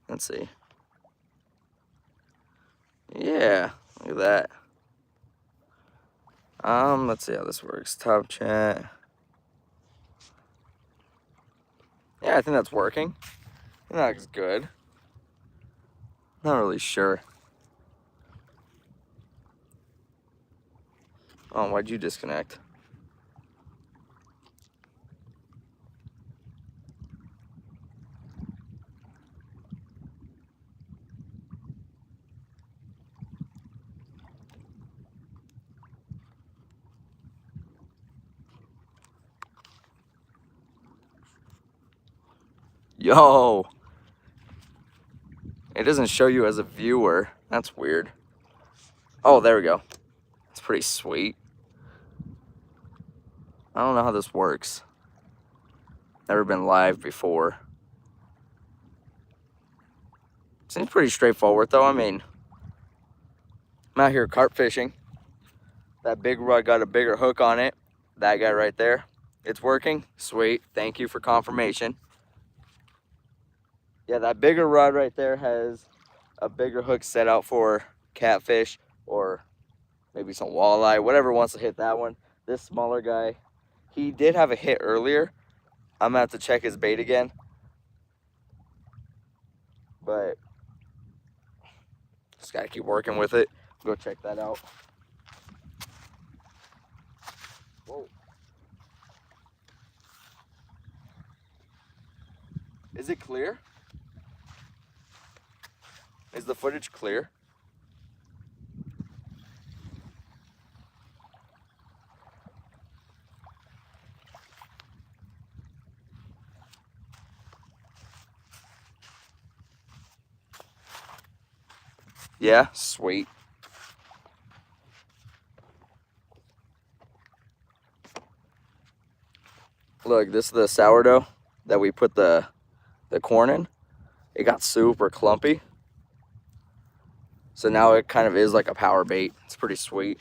Let's see. Yeah, look at that. Let's see how this works. Top chat. Yeah, I think that's working. I think that looks good. Not really sure. Oh, why'd you disconnect? Yo! It doesn't show you as a viewer. That's weird. Oh, there we go. It's pretty sweet. I don't know how this works. Never been live before. Seems pretty straightforward though. I mean, I'm out here carp fishing. That big rod got a bigger hook on it. That guy right there. It's working. Sweet. Thank you for confirmation. Yeah, that bigger rod right there has a bigger hook set out for catfish or maybe some walleye, whatever wants to hit that one. This smaller guy, he did have a hit earlier. I'm gonna have to check his bait again. But just gotta keep working with it. Go check that out. Whoa. Is it clear? Is the footage clear? Yeah, sweet. Look, this is the sourdough that we put the corn in. It got super clumpy. So now it kind of is like a power bait. It's pretty sweet.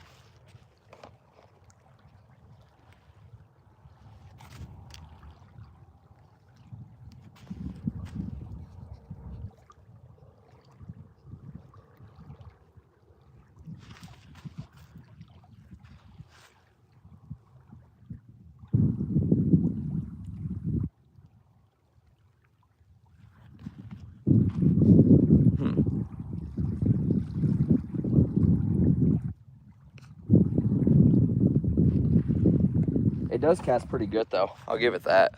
It does cast pretty good though. I'll give it that.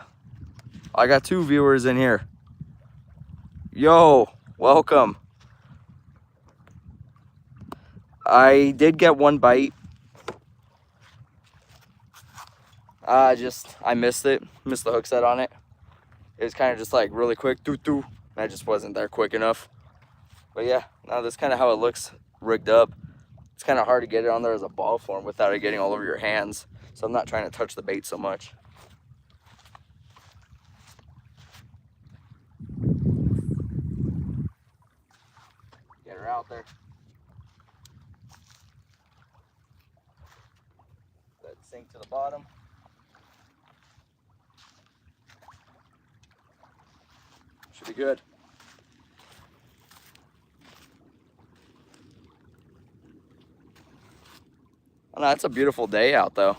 I got 2 viewers in here. Yo, welcome. I did get 1 bite. I missed it. Missed the hook set on it. It was kind of just like really quick, doo-doo. I just wasn't there quick enough. But yeah, now that's kind of how it looks rigged up. It's kind of hard to get it on there as a ball form without it getting all over your hands. So I'm not trying to touch the bait so much. Get her out there. Let it sink to the bottom. Should be good. Oh, no, it's a beautiful day out though.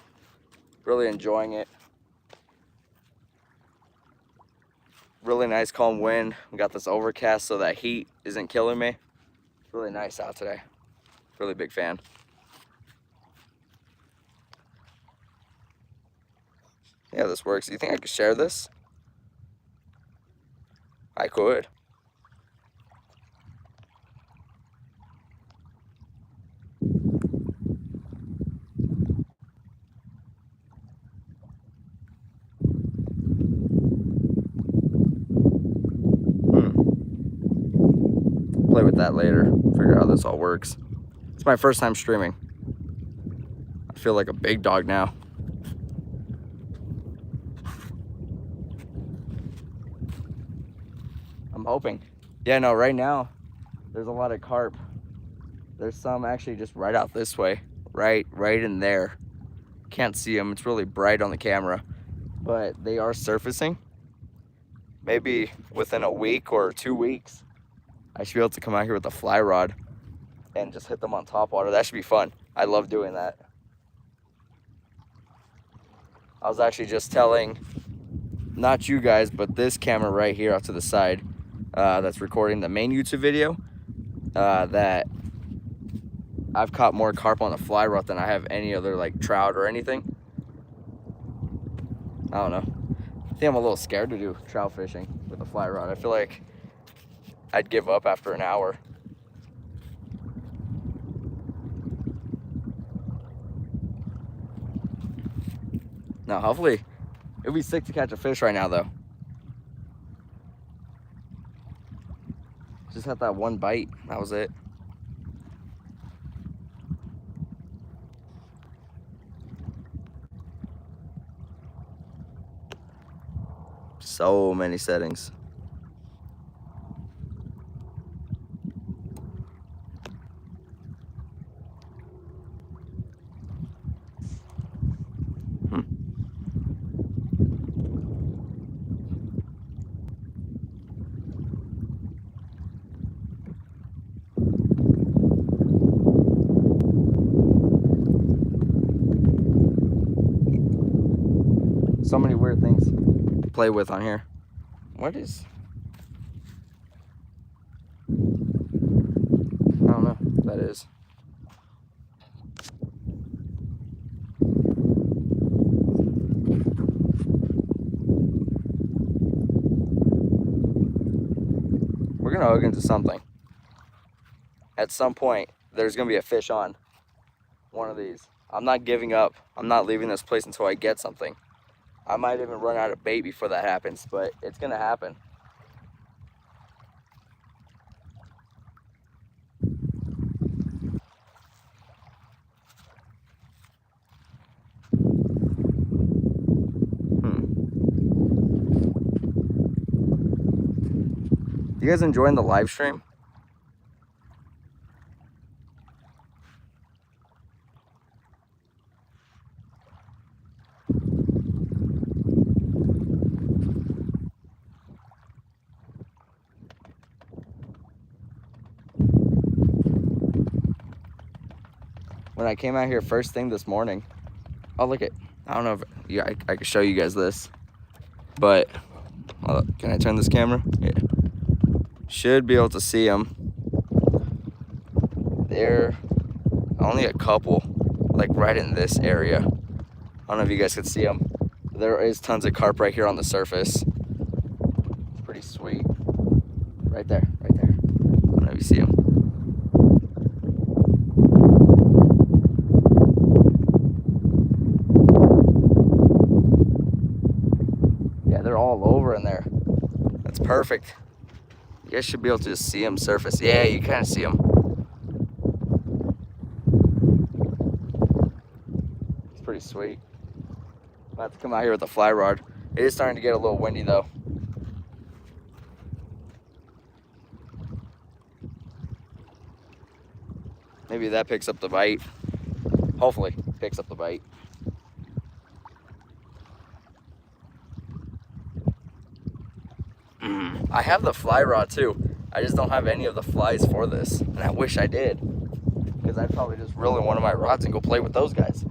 Really enjoying it. Really nice calm wind. We got this overcast so that heat isn't killing me. It's really nice out today. Really big fan. Yeah, this works. Do you think I could share this? I could. Play with that later. Figure out how this all works. It's my first time streaming. I feel like a big dog now. I'm hoping. Yeah, no, right now there's a lot of carp. There's some actually just right out this way. Right in there. Can't see them. It's really bright on the camera. But they are surfacing. maybe within a week or 2 weeks, I should be able to come out here with a fly rod and just hit them on top water. That should be fun. I love doing that. I was actually just telling, not you guys, but this camera right here off to the side that's recording the main YouTube video, that I've caught more carp on a fly rod than I have any other like trout or anything. I don't know. I think I'm a little scared to do trout fishing with a fly rod. I feel like I'd give up after an hour. No, hopefully it'd be sick to catch a fish right now though. Just had that one bite, that was it. So many settings. So many weird things to play with on here. What is... I don't know what that is. We're gonna hook into something. At some point, there's gonna be a fish on one of these. I'm not giving up. I'm not leaving this place until I get something. I might even run out of bait before that happens, but it's gonna happen. You guys enjoying the live stream? When I came out here first thing this morning, oh look it, I don't know if I can show you guys this, but can I turn this camera? Yeah, should be able to see them. They're only a couple, like right in this area. I don't know if you guys can see them. There is tons of carp right here on the surface. It's pretty sweet. Right there, right there. I don't know if you see them. They're all over in there. That's perfect. You guys should be able to just see them surface. Yeah, you kind of see them. It's pretty sweet. I'm about to come out here with a fly rod. It is starting to get a little windy though. Maybe that picks up the bite. Hopefully picks up the bite. I have the fly rod too. I just don't have any of the flies for this. And I wish I did. Because I'd probably just reel in one of my rods and go play with those guys.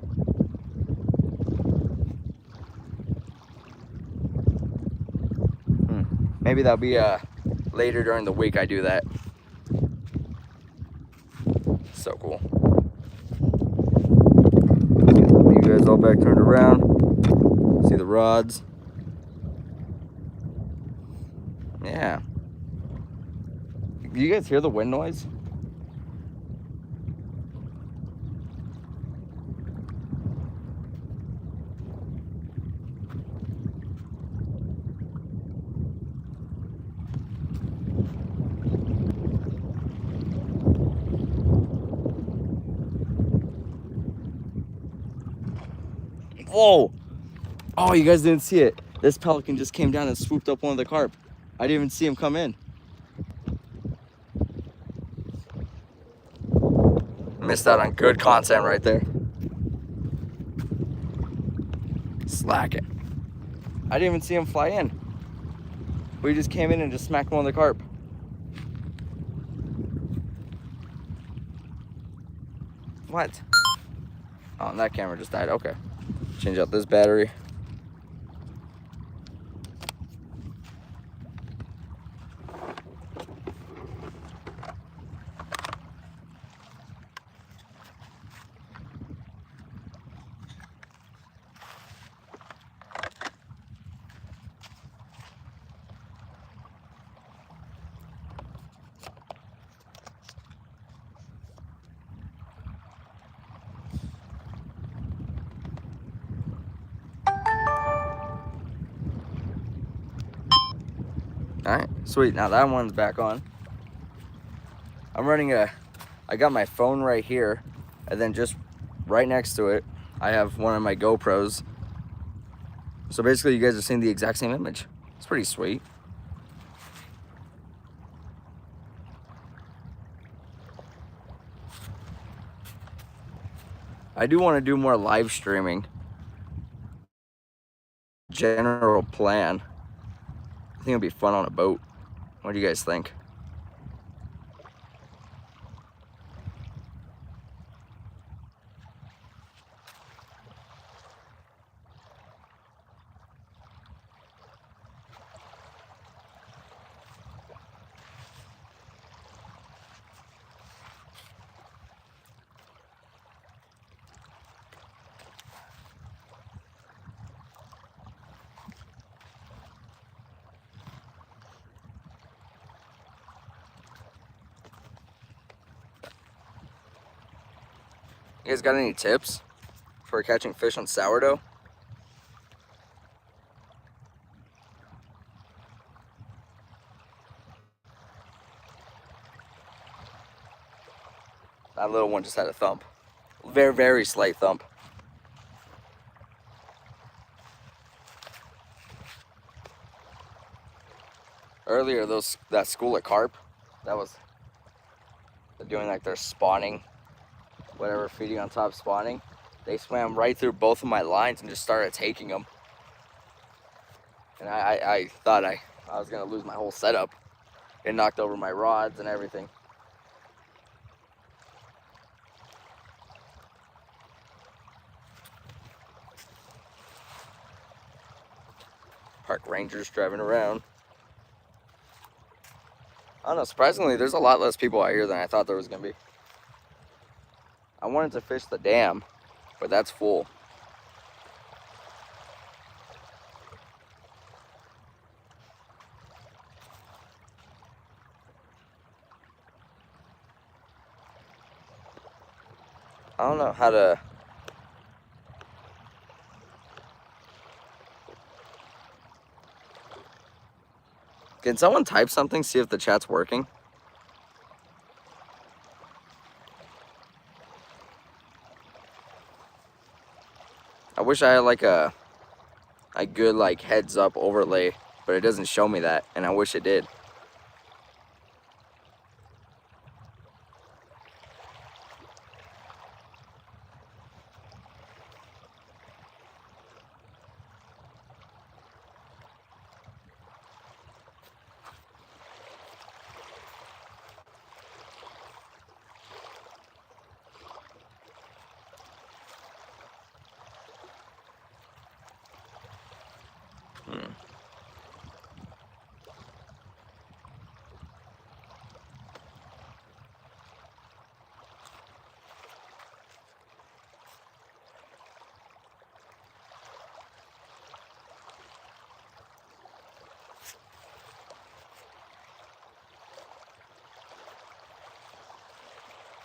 Maybe that'll be later during the week I do that. So cool. You guys all back turned around. See the rods. Yeah. Do you guys hear the wind noise? Whoa! Oh, you guys didn't see it. This pelican just came down and swooped up one of the carp. I didn't even see him come in. Missed out on good content right there. Slacking. I didn't even see him fly in. We just came in and just smacked one of the carp. What? Oh, and that camera just died. Okay. Change out this battery. All right, sweet. Now that one's back on. I'm running I got my phone right here, and then just right next to it, I have one of my GoPros. So basically, you guys are seeing the exact same image. It's pretty sweet. I do want to do more live streaming. General plan. I think it'll be fun on a boat. What do you guys think? You guys got any tips for catching fish on sourdough? That little one just had a thump. Very, very slight thump. Earlier, that school of carp, they're doing like their spawning, whatever, feeding on top spawning. They swam right through both of my lines and just started taking them. And I thought I was gonna lose my whole setup. It knocked over my rods and everything. Park rangers driving around. I don't know, surprisingly, there's a lot less people out here than I thought there was gonna be. I wanted to fish the dam, but that's full. I don't know how to... Can someone type something, see if the chat's working? I wish I had like a good like heads up overlay, but it doesn't show me that, and I wish it did.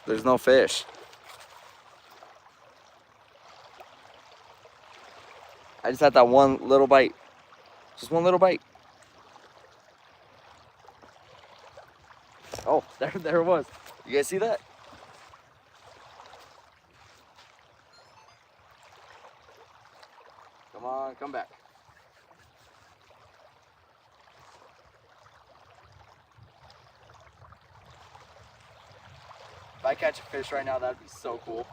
There's no fish. I just had that one little bite. Just one little bite. Oh, there it was. You guys see that? Come on, come back. If I catch a fish right now, that'd be so cool.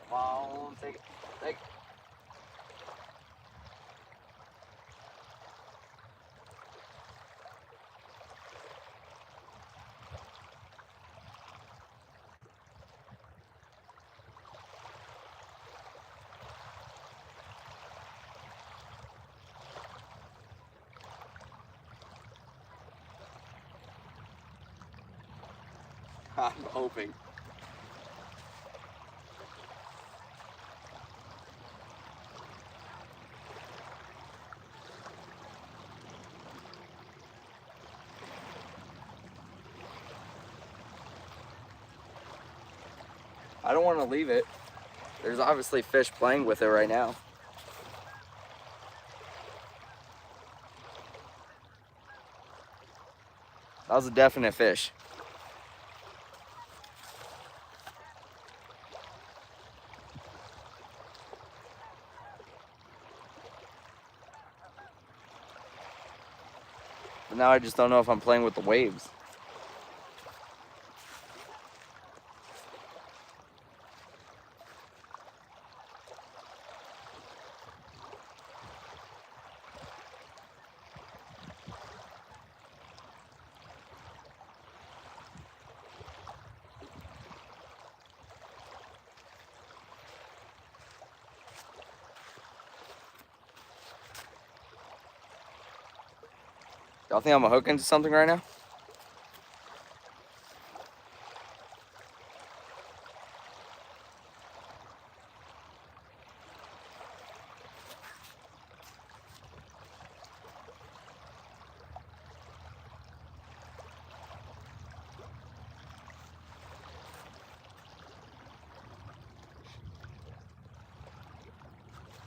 Come on, take it. Take it. I'm hoping. I don't want to leave it. There's obviously fish playing with it right now. That was a definite fish. But now I just don't know if I'm playing with the waves. Y'all think I'm gonna hook into something right now?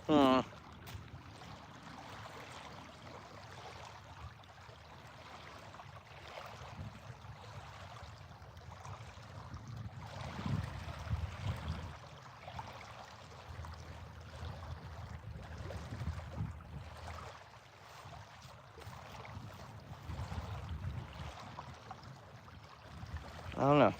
Hmm. I don't know.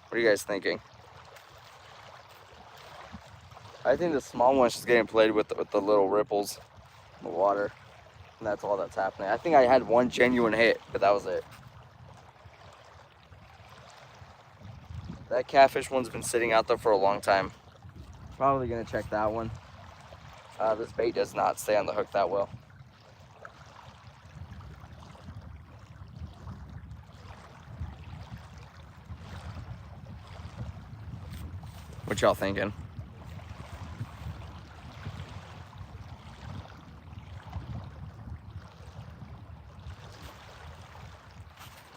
What are you guys thinking? I think the small one's just getting played with the little ripples in the water. And that's all that's happening. I think I had one genuine hit, but that was it. That catfish one's been sitting out there for a long time. Probably gonna check that one. This bait does not stay on the hook that well. What y'all thinking?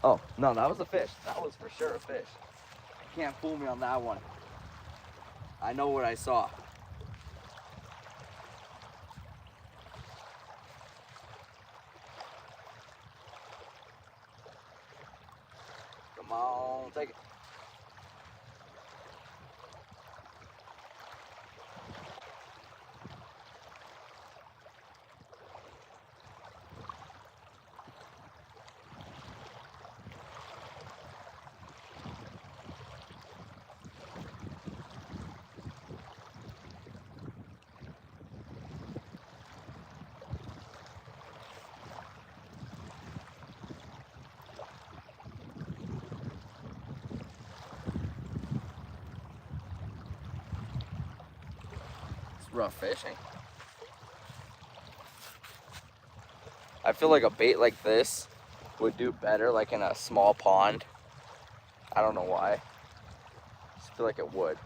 Oh, no, that was a fish. That was for sure a fish. You can't fool me on that one. I know what I saw. Come on, take it. It's rough fishing. I feel like a bait like this would do better like in a small pond. I don't know why. I just feel like it would.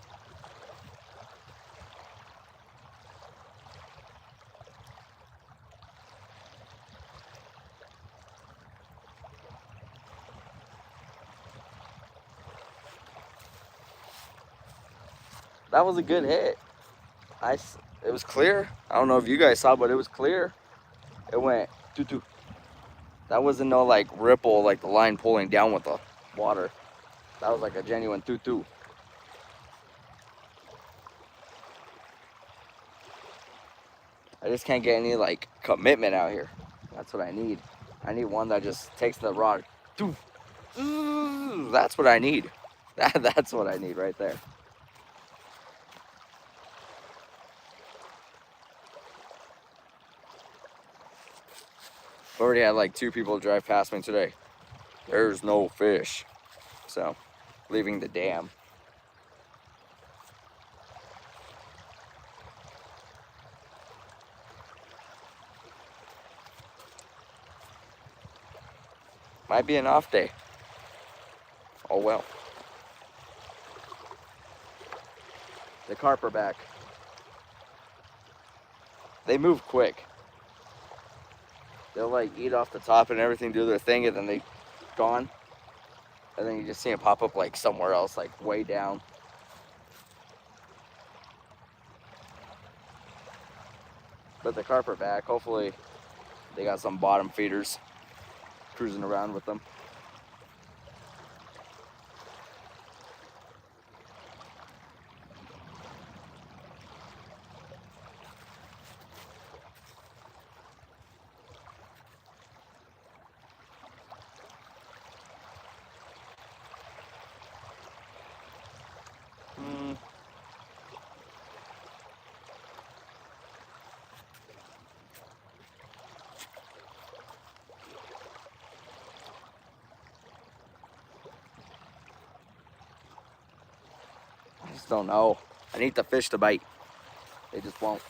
That was a good hit. It was clear. I don't know if you guys saw, but it was clear. It went doo-doo. That wasn't no like ripple, like the line pulling down with the water. That was like a genuine doo-doo. I just can't get any like commitment out here. That's what I need. I need one that just takes the rod. That's what I need. That's what I need right there. I've already had like 2 people drive past me today. There's no fish. So, leaving the dam. Might be an off day. Oh well. The carp are back. They move quick. They'll like eat off the top and everything, do their thing, and then they gone. And then you just see them pop up like somewhere else, like way down. But the carp are back. Hopefully they got some bottom feeders cruising around with them. I just don't know. I need the fish to bite. They just won't.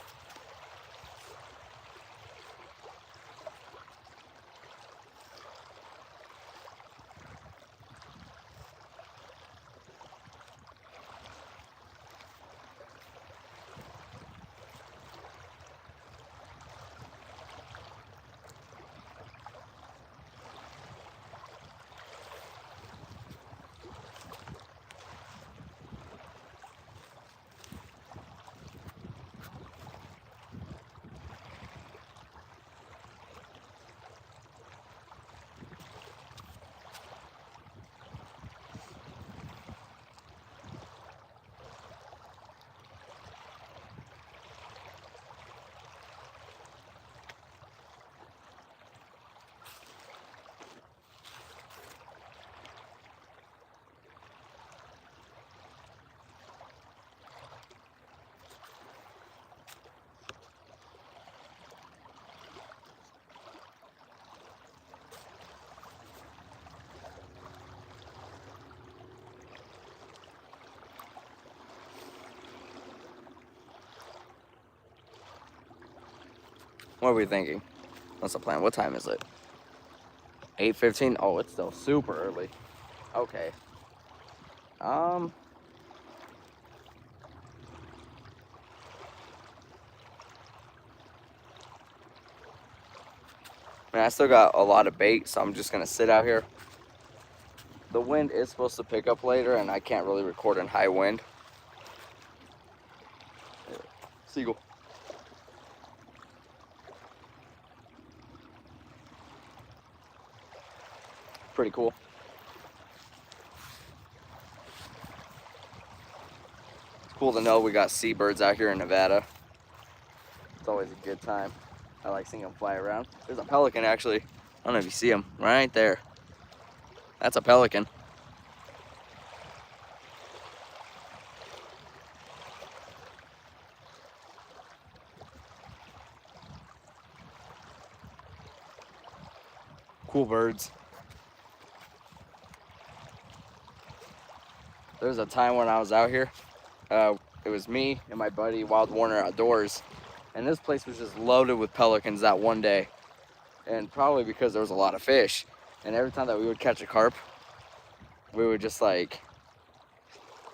What are we thinking? What's the plan? What time is it? 8:15? Oh, it's still super early. Okay. Man, I still got a lot of bait, so I'm just gonna sit out here. The wind is supposed to pick up later, and I can't really record in high wind. Seagull. Pretty cool. It's cool to know we got seabirds out here in Nevada. It's always a good time. I like seeing them fly around. There's a pelican, actually. I don't know if you see him. Right there. That's a pelican. Cool birds. There was a time when I was out here. It was me and my buddy Wild Warner Outdoors, and this place was just loaded with pelicans that one day. And probably because there was a lot of fish, and every time that we would catch a carp, we would just like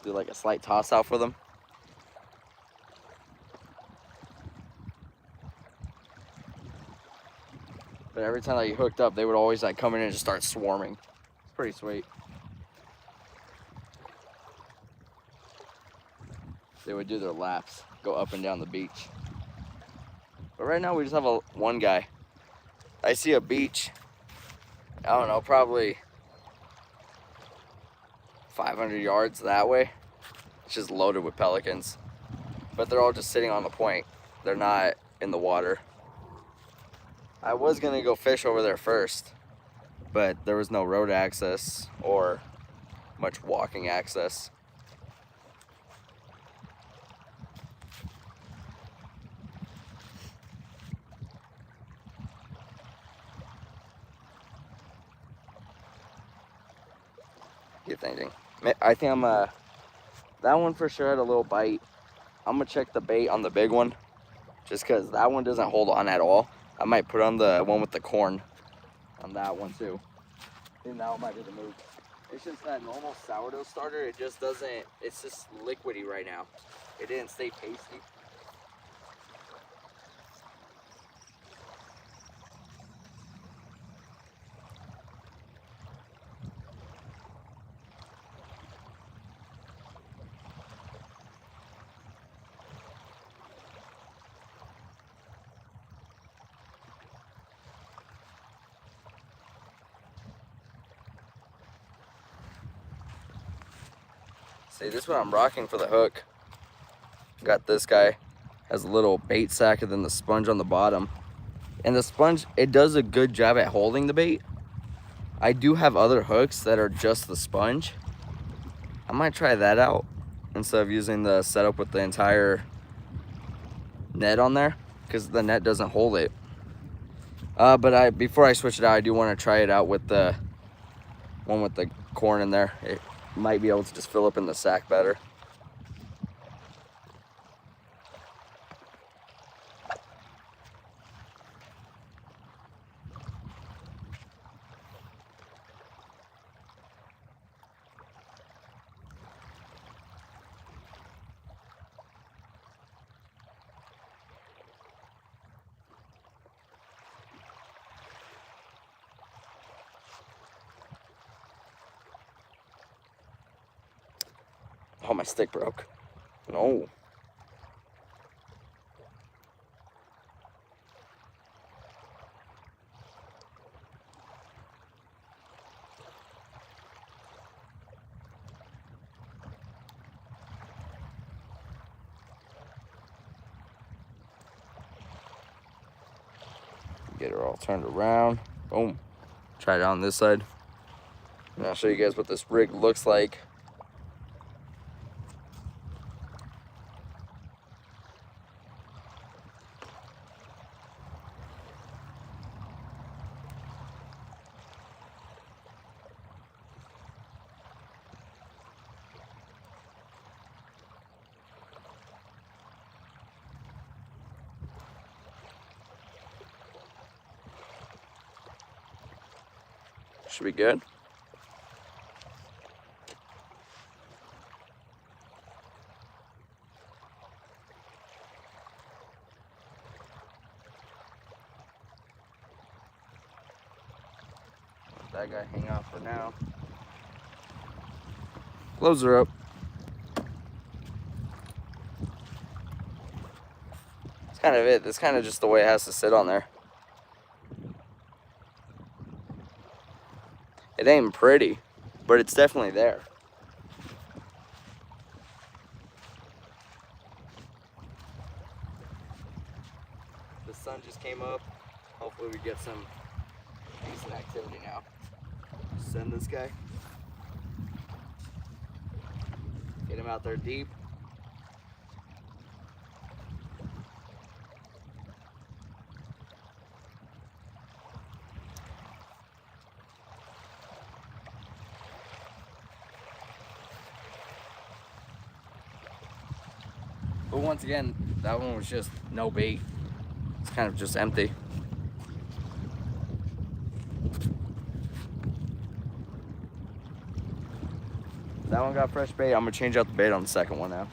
do like a slight toss out for them. But every time that you hooked up, they would always like come in and just start swarming. It's pretty sweet. They would do their laps, go up and down the beach. But right now we just have one guy. I see a beach, I don't know, probably 500 yards that way. It's just loaded with pelicans. But they're all just sitting on the point. They're not in the water. I was gonna go fish over there first, but there was no road access or much walking access. You're thinking? I think that one for sure had a little bite. I'm gonna check the bait on the big one, just cause that one doesn't hold on at all. I might put on the one with the corn on that one too. I And that might be the move. It's just that normal sourdough starter, it just doesn't, it's just liquidy right now. It didn't stay pasty. See, this is what I'm rocking for the hook. Got this guy, has a little bait sack and then the sponge on the bottom. And the sponge, it does a good job at holding the bait. I do have other hooks that are just the sponge. I might try that out instead of using the setup with the entire net on there, because the net doesn't hold it. But before I switch it out, I do want to try it out with the one with the corn in there. It might be able to just fill up in the sack better. Oh, my stick broke. No. Get her all turned around. Boom. Try it on this side. And I'll show you guys what this rig looks like. Should be good. Let that guy hang out for now. Close her up. That's kind of it. That's kind of just the way it has to sit on there. It ain't pretty, but it's definitely there. The sun just came up. Hopefully we get some decent activity now. Send this guy. Get him out there deep. But once again, that one was just no bait. It's kind of just empty. That one got fresh bait. I'm gonna change out the bait on the second one now.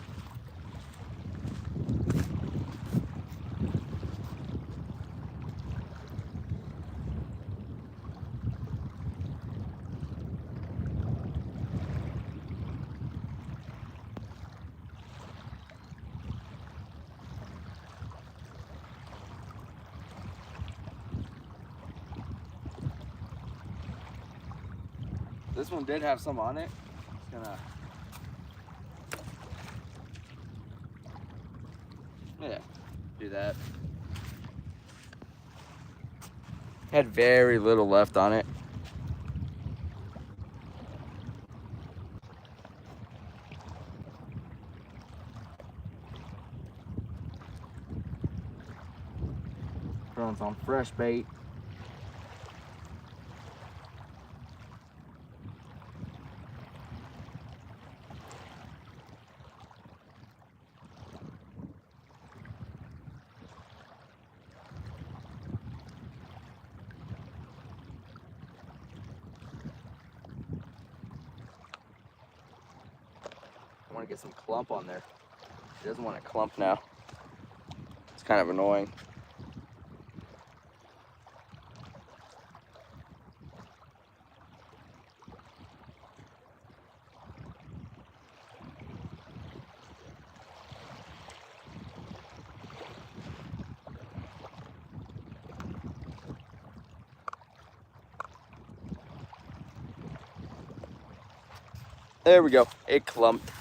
This one did have some on it. It's gonna, yeah, do that. Had very little left on it. Throwing some fresh bait. to get some clump on there. She doesn't want to clump now. It's kind of annoying. There we go, it clumped.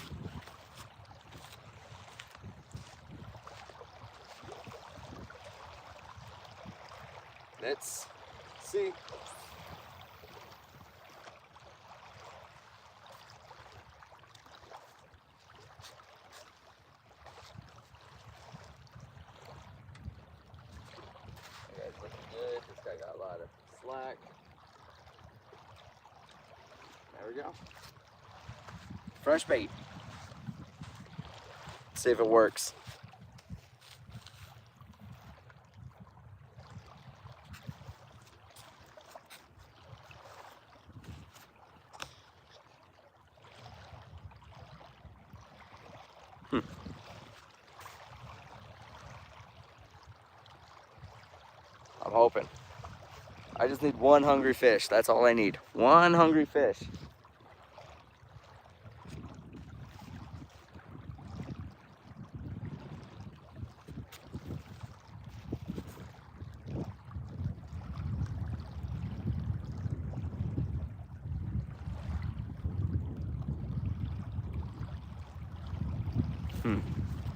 Let's see. You guys looking good. This guy got a lot of slack. There we go. Fresh bait. See if it works. I'm hoping. I just need one hungry fish. That's all I need. One hungry fish.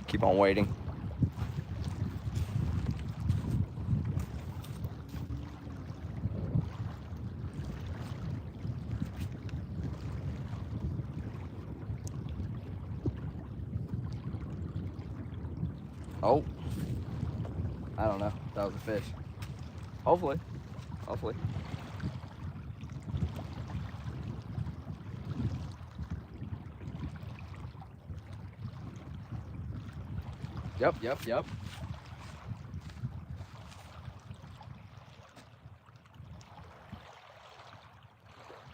Keep on waiting. Oh, I don't know. That was a fish. Hopefully. Hopefully. Yep.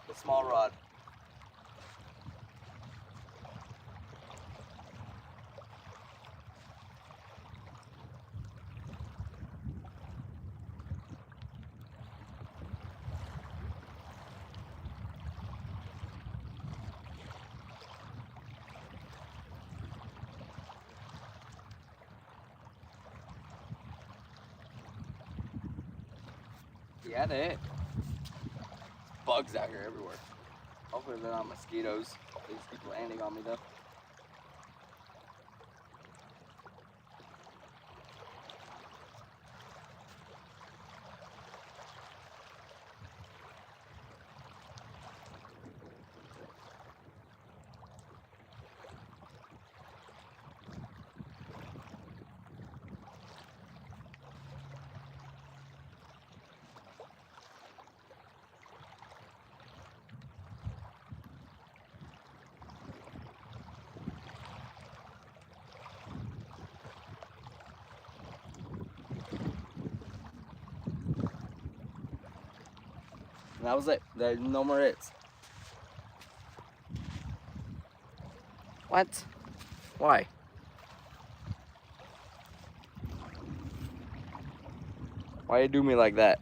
The small rod. Yeah, it. Bugs out here everywhere. Hopefully they're not mosquitoes. They just keep landing on me though. And that was it. There's no more hits. What? Why? Why you do me like that?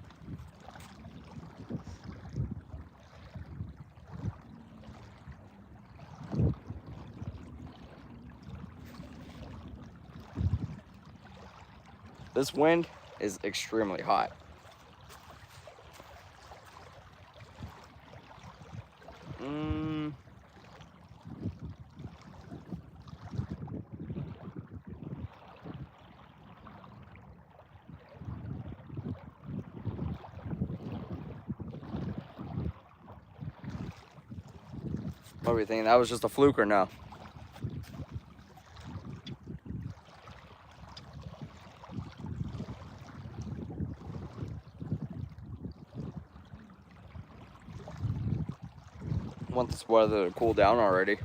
This wind is extremely hot. What were you thinking? That was just a fluke or no? I want this weather to cool down already.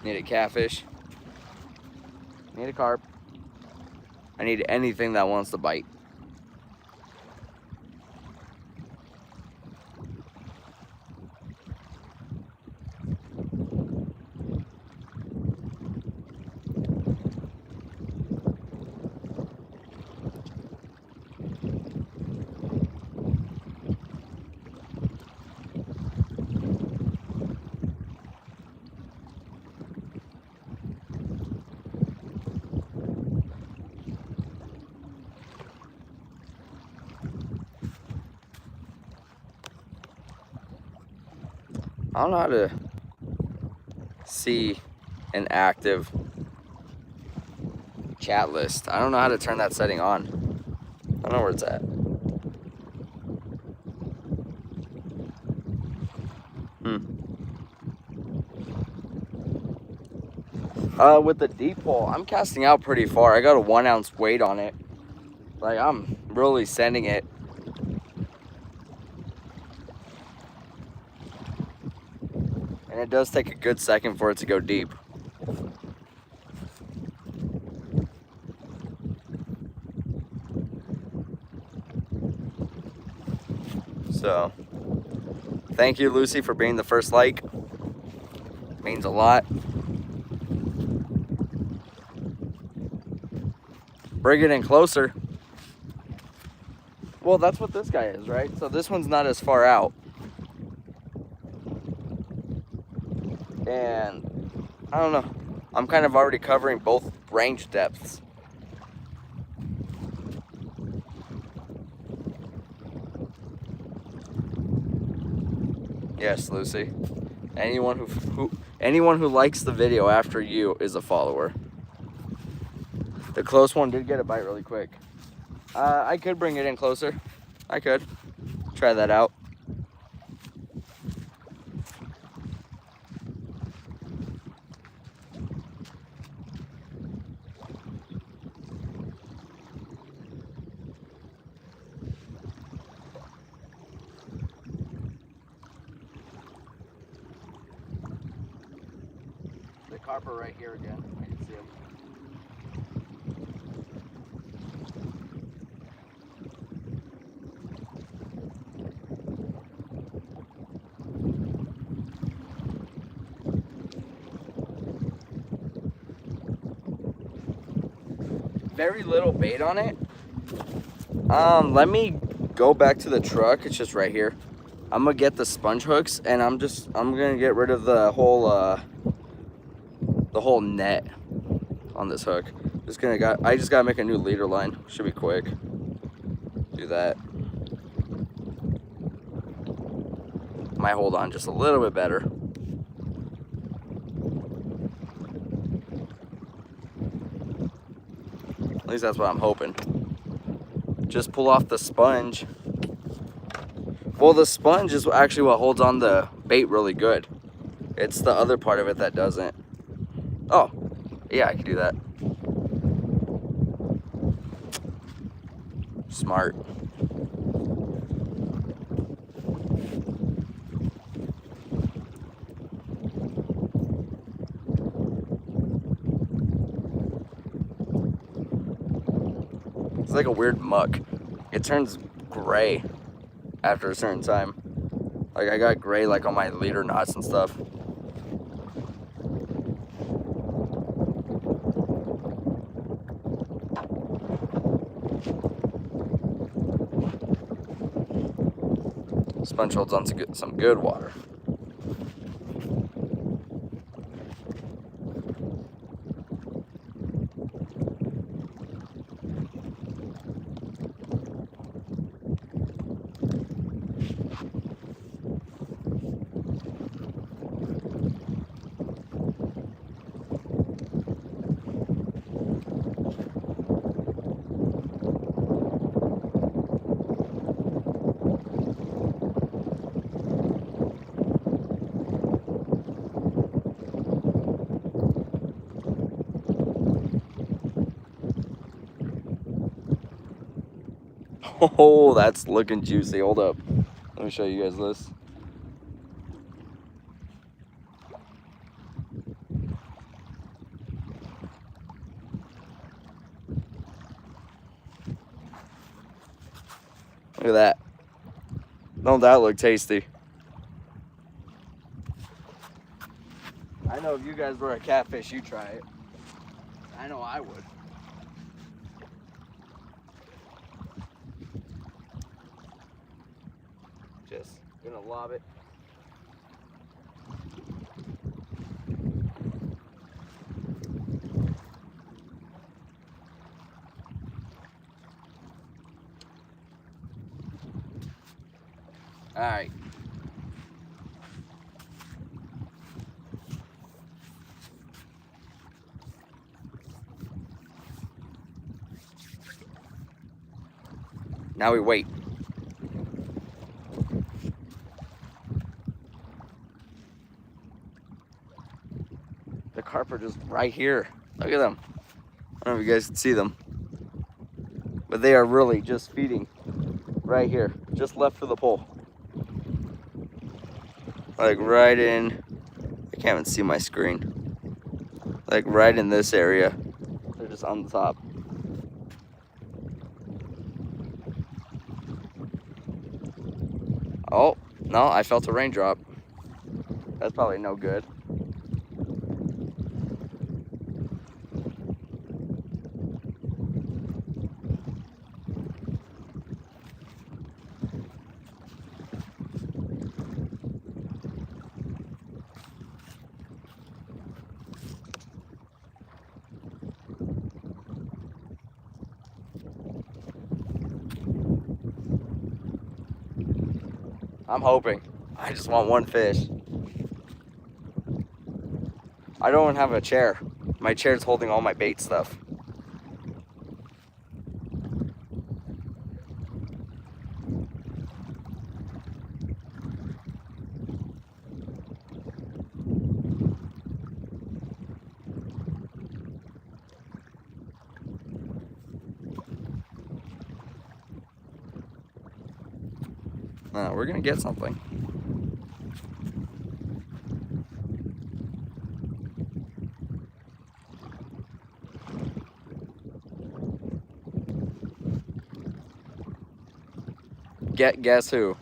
Need a catfish. Need a carp. I need anything that wants to bite. I don't know how to see an active chat list. I don't know how to turn that setting on. I don't know where it's at. With the deep pole, I'm casting out pretty far. I got a 1 ounce weight on it. Like, I'm really sending it. And it does take a good second for it to go deep. So, thank you, Lucy, for being the first like. It means a lot. Bring it in closer. Well, that's what this guy is, right? So this one's not as far out. And I don't know. I'm kind of already covering both range depths. Yes, Lucy. Anyone who likes the video after you is a follower. The close one did get a bite really quick. I could bring it in closer. I could. Try that out. The carp are right here again. I can see them. Very little bait on it. Let me go back to the truck. It's just right here. I'm gonna get the sponge hooks, and I'm gonna get rid of the whole net on this hook. I just gotta make a new leader line. Should be quick. Do that. Might hold on just a little bit better. At least that's what I'm hoping. Just pull off the sponge. Well, the sponge is actually what holds on the bait really good. It's the other part of it that doesn't. Oh, yeah, I can do that. Smart. It's like a weird muck. It turns gray after a certain time. Like, I got gray like on my leader knots and stuff. Sponge holds on to some good water. Oh, that's looking juicy. Hold up. Let me show you guys this. Look at that. Don't that look tasty? I know if you guys were a catfish, you'd try it. I know I would. Just gonna lob it. All right. Now we wait. The carp are just right here. Look at them. I don't know if you guys can see them, but they are really just feeding right here, just left for the pole. Like right in, I can't even see my screen. Like right in this area. They're just on the top. Oh, no, I felt a raindrop. That's probably no good. I'm hoping. I just want one fish. I don't have a chair. My chair's holding all my bait stuff. We're gonna get something. Guess who?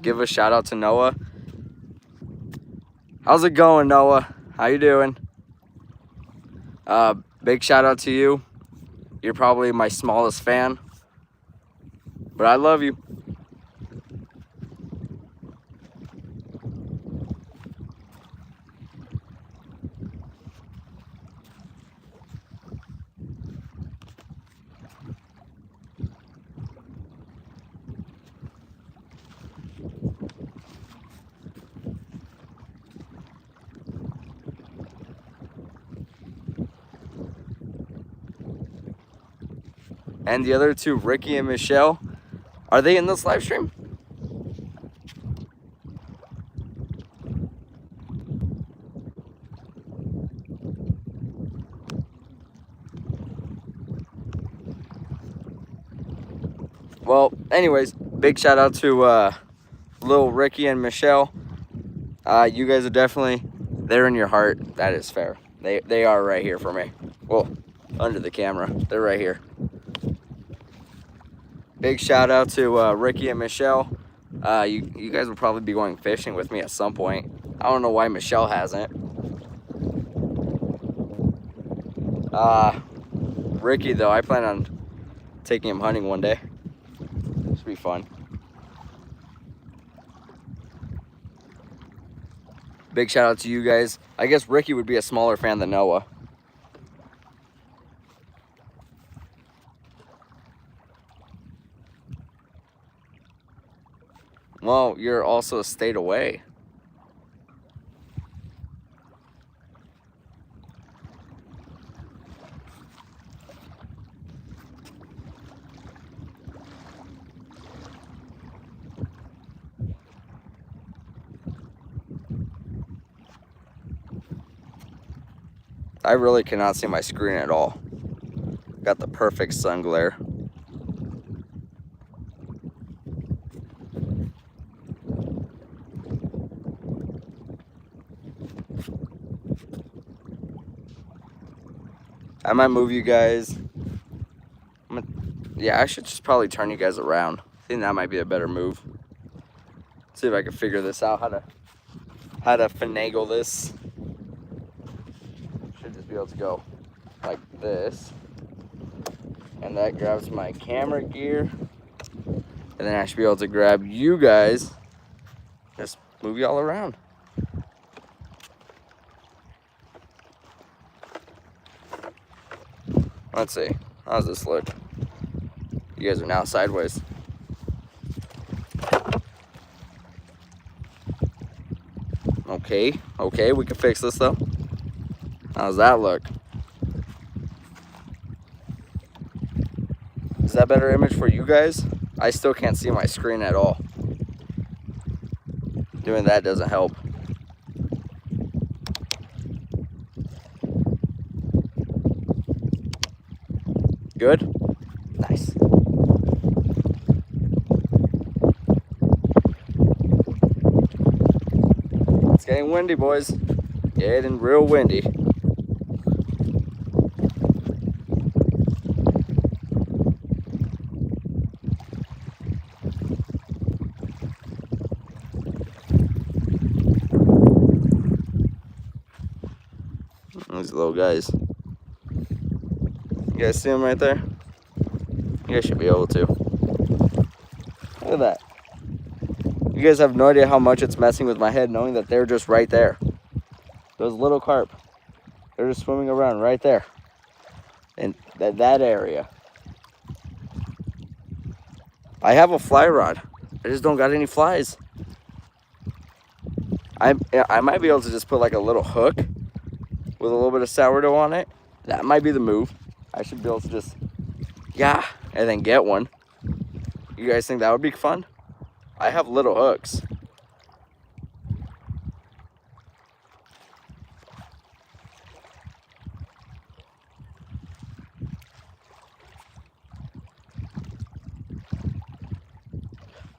Give a shout out to Noah. How's it going, Noah? How you doing? Big shout out to you. You're probably my smallest fan, but I love you. And the other two, Ricky and Michelle, are they in this live stream? Well, anyways, big shout out to little Ricky and Michelle. You guys are definitely, they're in your heart. That is fair. They are right here for me. Well, under the camera, they're right here. Big shout out to Ricky and Michelle. You guys will probably be going fishing with me at some point. I don't know why Michelle hasn't. Ricky, though, I plan on taking him hunting one day. Should be fun. Big shout out to you guys. I guess Ricky would be a smaller fan than Noah. Well, you're also a state away. I really cannot see my screen at all. Got the perfect sun glare. I might move you guys. Yeah, I should just probably turn you guys around. I think that might be a better move. See if I can figure this out, how to finagle this. Should just be able to go like this. And that grabs my camera gear. And then I should be able to grab you guys. Just move you all around. Let's see. How's this look? You guys are now sideways. Okay, we can fix this though. How's that look? Is that better image for you guys? I still can't see my screen at all. Doing that doesn't help. Good? Nice. It's getting windy, boys. Getting real windy. These little guys. You guys see them right there? You guys should be able to. Look at that. You guys have no idea how much it's messing with my head knowing that they're just right there. Those little carp. They're just swimming around right there. In that area. I have a fly rod. I just don't got any flies. I might be able to just put like a little hook with a little bit of sourdough on it. That might be the move. I should be able to just, yeah, and then get one. You guys think that would be fun? I have little hooks.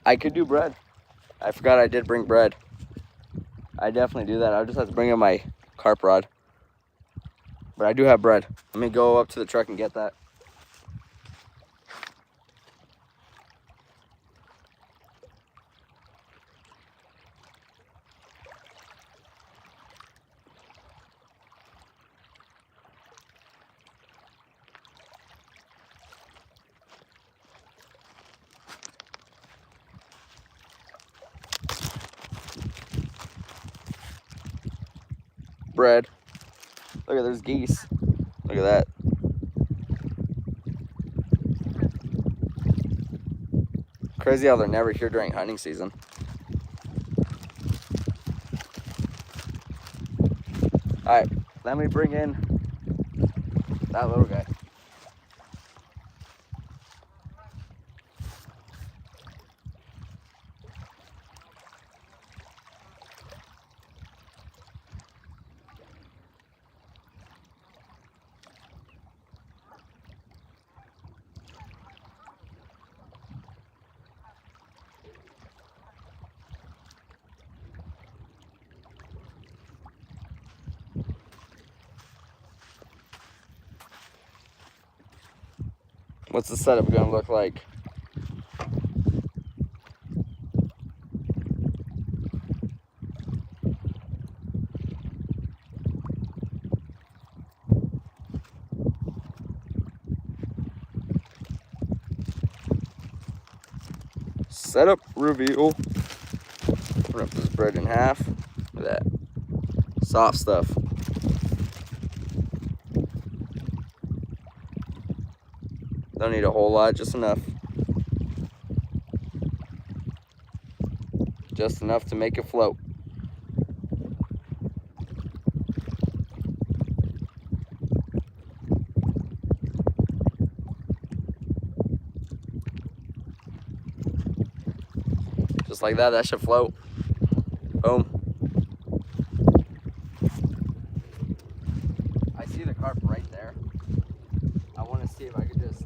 I could do bread. I forgot I did bring bread. I definitely do that. I'll just have to bring in my carp rod. But I do have bread. Let me go up to the truck and get that. Bread. Look at, there's geese. Look at that. Crazy how they're never here during hunting season. Alright, let me bring in that little guy. What's the setup gonna look like? Setup reveal. Rip this bread in half. Look at that. Soft stuff. Don't need a whole lot, just enough. Just enough to make it float. Just like that should float. Boom. I see the carp right there. I want to see if I could just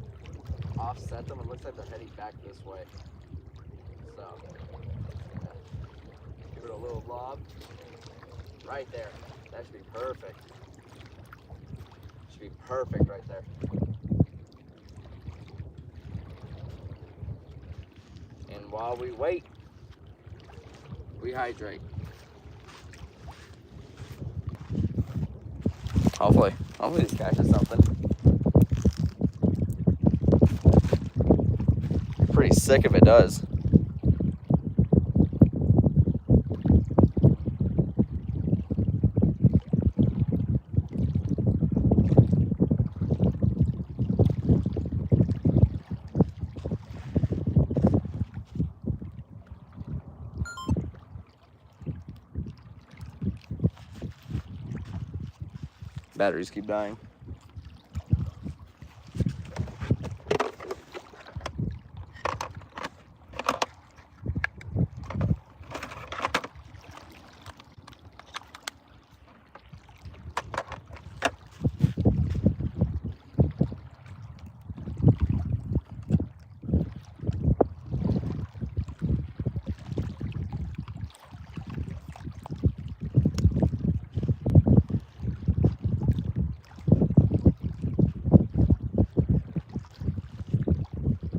offset them. It looks like they're heading back this way. So, give it a little lob. Right there. That should be perfect. should be perfect right there. And while we wait, we hydrate. Hopefully this catches something. Pretty sick if it does. Batteries keep dying.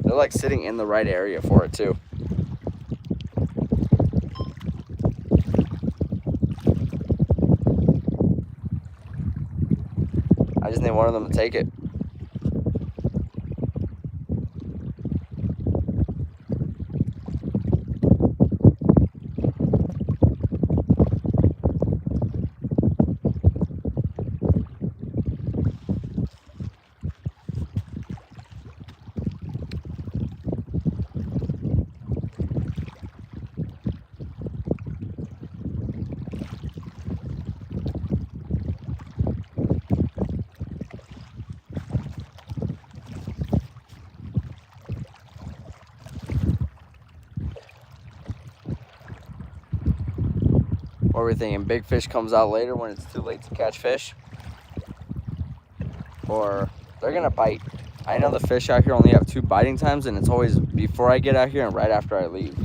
They're like sitting in the right area for it too. I just need one of them to take it. What are we thinking? Big fish comes out later when it's too late to catch fish? Or they're gonna bite. I know the fish out here only have 2 biting times, and it's always before I get out here and right after I leave.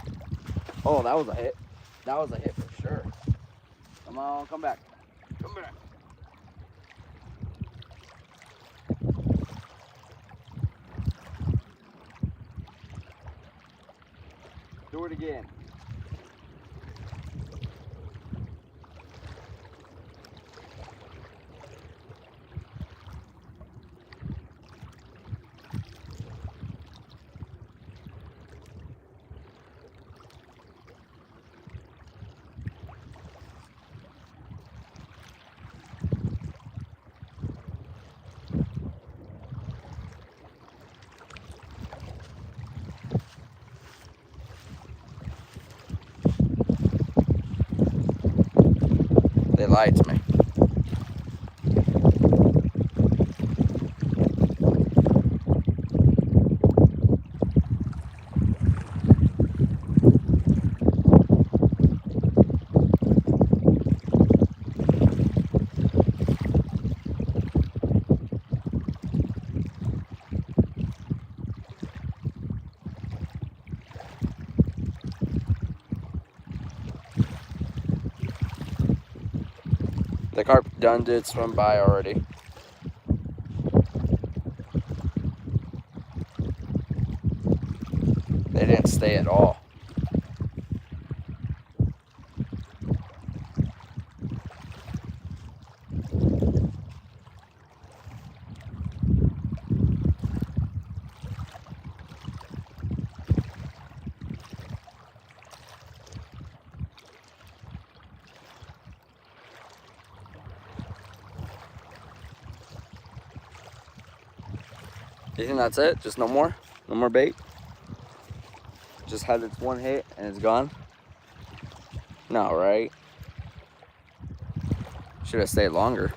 Oh, that was a hit. That was a hit for sure. Come on, come back. Come back. Do it again. They lied to me. The carp done did swim by already. They didn't stay at all. You think that's it? Just no more? No more bait? Just had its one hit and it's gone? No, right? Should have stayed longer.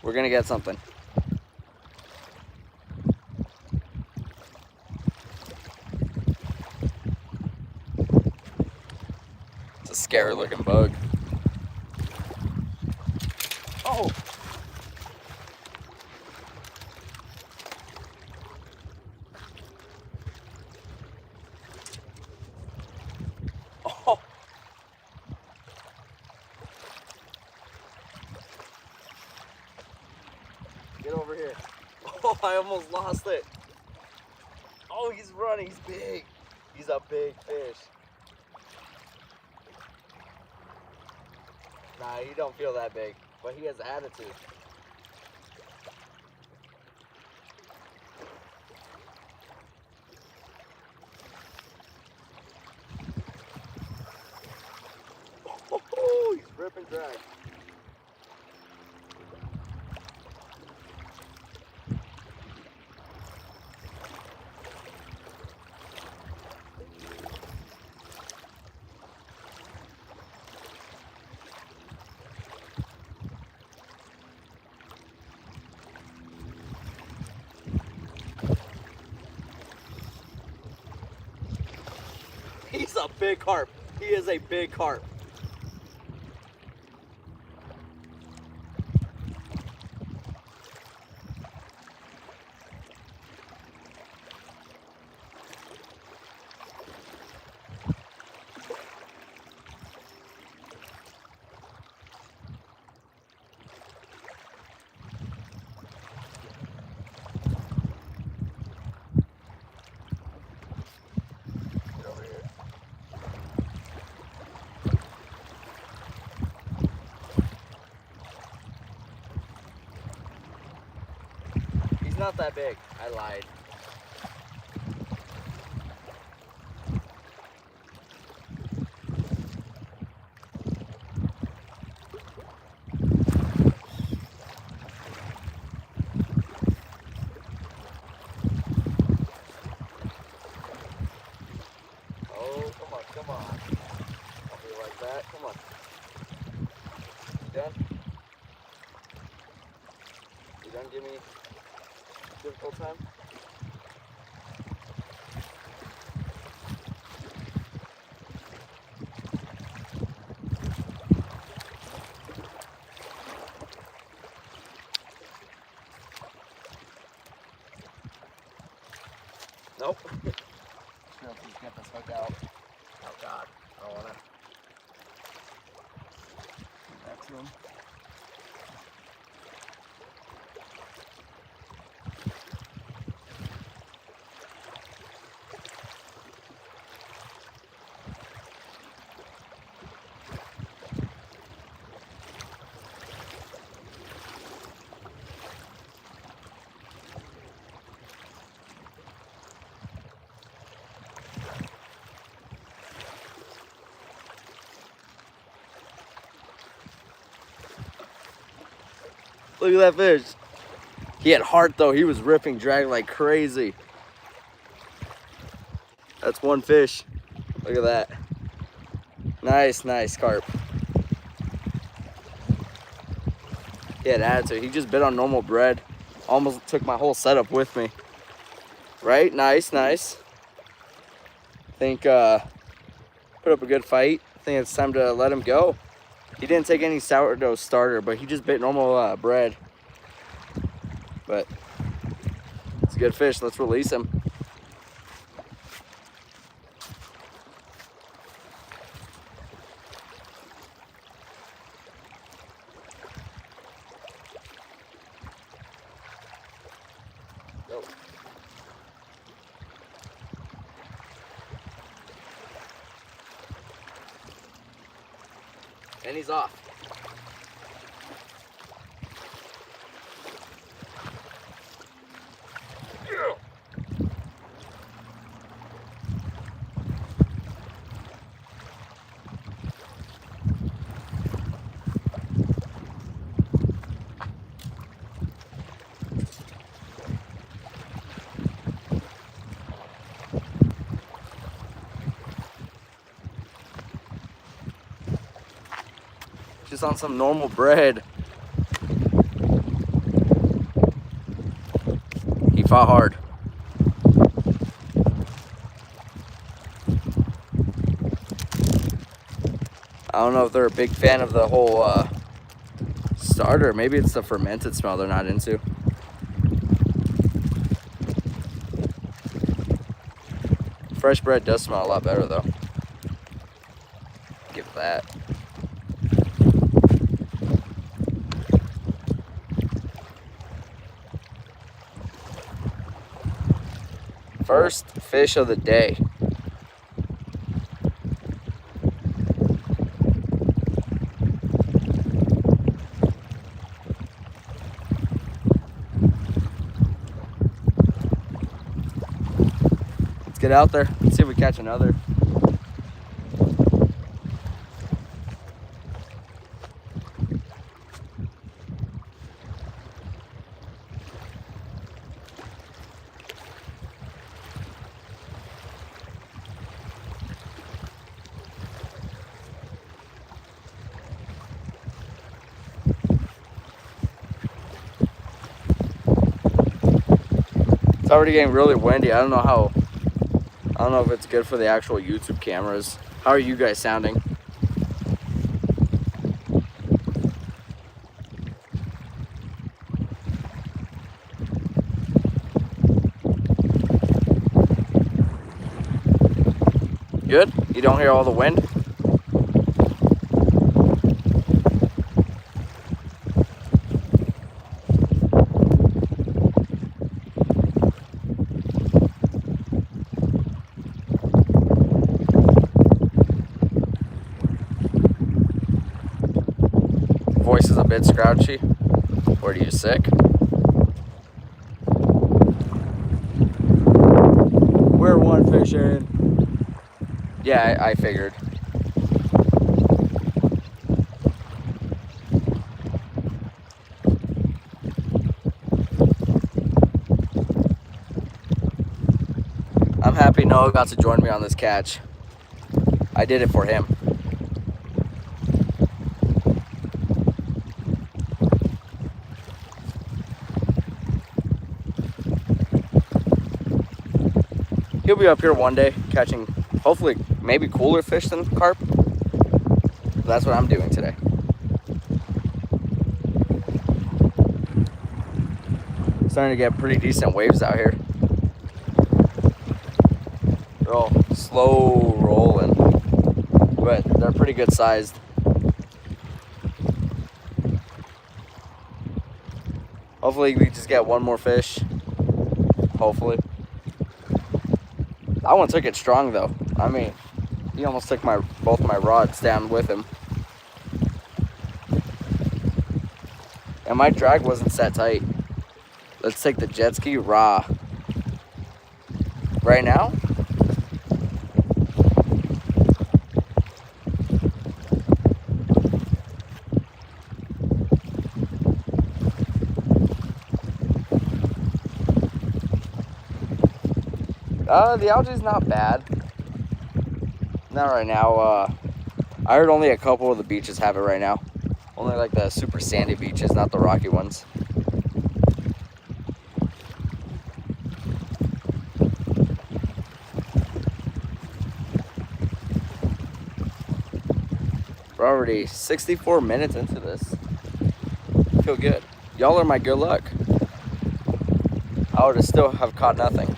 We're gonna get something. It's a scary looking bug. Oh! Oh! Get over here. Oh, I almost lost it. Oh, he's running. He's big. He's a big fish. Nah, he don't feel that big, but he has attitude. Oh, he's ripping drag. He's a big carp. He is a big carp. He's not that big. I lied. Oh, come on, come on. I'll be like that. Come on. You done? You done? Give me a difficult time? Nope. Sure, please get this hook out. Oh God, I don't wanna do that to him. Look at that fish. He had heart though. He was ripping drag like crazy. That's one fish. Look at that. Nice, nice carp. He had attitude. He just bit on normal bread. Almost took my whole setup with me. Right? Nice, nice. I think put up a good fight. I think it's time to let him go. He didn't take any sourdough starter, but he just bit normal bread. But it's a good fish. Let's release him. Go. And he's off. Just on some normal bread. fought hard. I don't know if they're a big fan of the whole starter. Maybe it's the fermented smell they're not into. Fresh bread does smell a lot better though. Give that. First fish of the day. Let's get out there. Let's see if we catch another. It's already getting really windy. I don't know if it's good for the actual YouTube cameras. How are you guys sounding? Good? You don't hear all the wind? Voice is a bit scrouchy. Or are you sick? We're one fishing. Yeah, I figured. I'm happy Noah got to join me on this catch. I did it for him. He'll be up here one day catching, hopefully, maybe cooler fish than carp. That's what I'm doing today. Starting to get pretty decent waves out here. They're all slow rolling, but they're pretty good sized. Hopefully we just get one more fish. Hopefully. That one took it strong though. I mean, he almost took both my rods down with him. And my drag wasn't set tight. Let's take the jet ski raw. Right now? The algae's not bad. Not right now. I heard only a couple of the beaches have it right now. Only like the super sandy beaches, not the rocky ones. We're already 64 minutes into this. I feel good. Y'all are my good luck. I would still have caught nothing.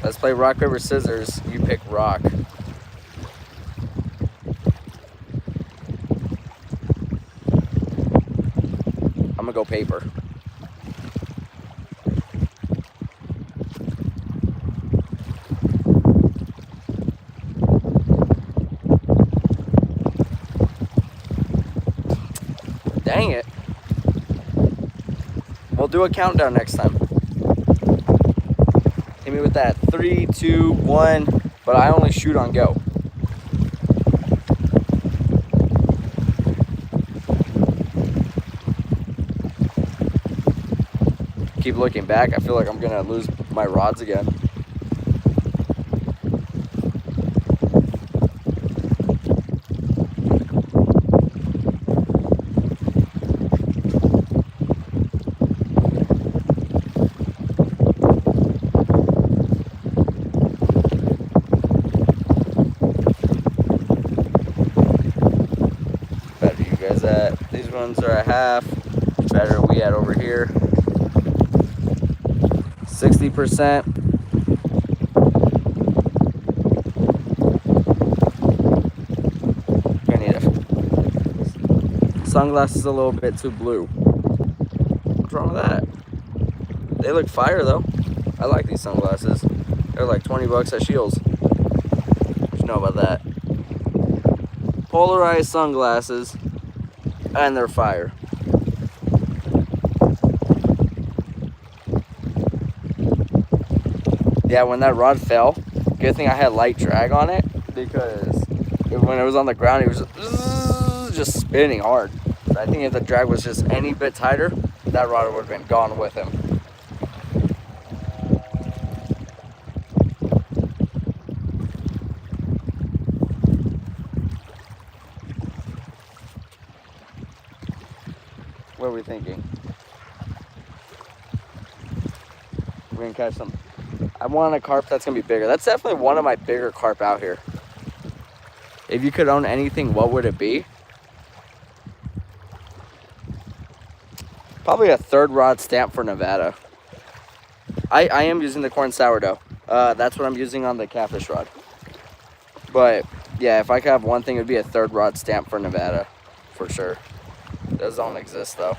Let's play rock, paper, scissors. You pick rock. I'm gonna go paper. Dang it. We'll do a countdown next time. Hit me with that 3, 2, 1, but I only shoot on go. keep looking back, I feel like I'm gonna lose my rods again. Better you guys at? These ones are a half. Better we at over here. 60%. I need a sunglasses a little bit too blue. What's wrong with that? They look fire though. I like these sunglasses. They're like 20 bucks at Shields. What you know about that? Polarized sunglasses, and they're fire. Yeah, when that rod fell, good thing I had light drag on it, because when it was on the ground, it was just spinning hard. So I think if the drag was just any bit tighter, that rod would have been gone with him. What are we thinking? We're gonna catch some. I want a carp that's gonna be bigger. That's definitely one of my bigger carp out here. If you could own anything, what would it be? Probably a 3rd rod stamp for Nevada. I am using the corn sourdough. That's what I'm using on the catfish rod. But yeah, if I could have one thing, it would be a 3rd rod stamp for Nevada, for sure. Those don't exist though.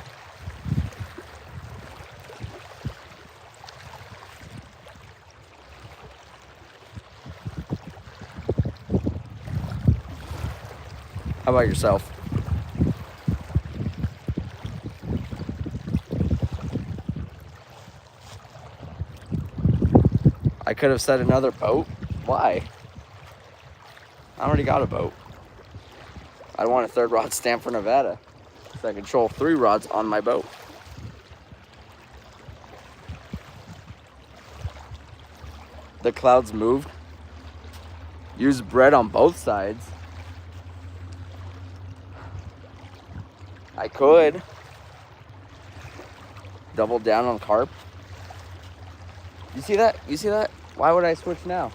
How about yourself? I could have said another boat. Why? I already got a boat. I want a 3rd rod stamp for Nevada, so I can control 3 rods on my boat. The clouds moved. Use bread on both sides. I could. Double down on carp. You see that? You see that? Why would I switch now?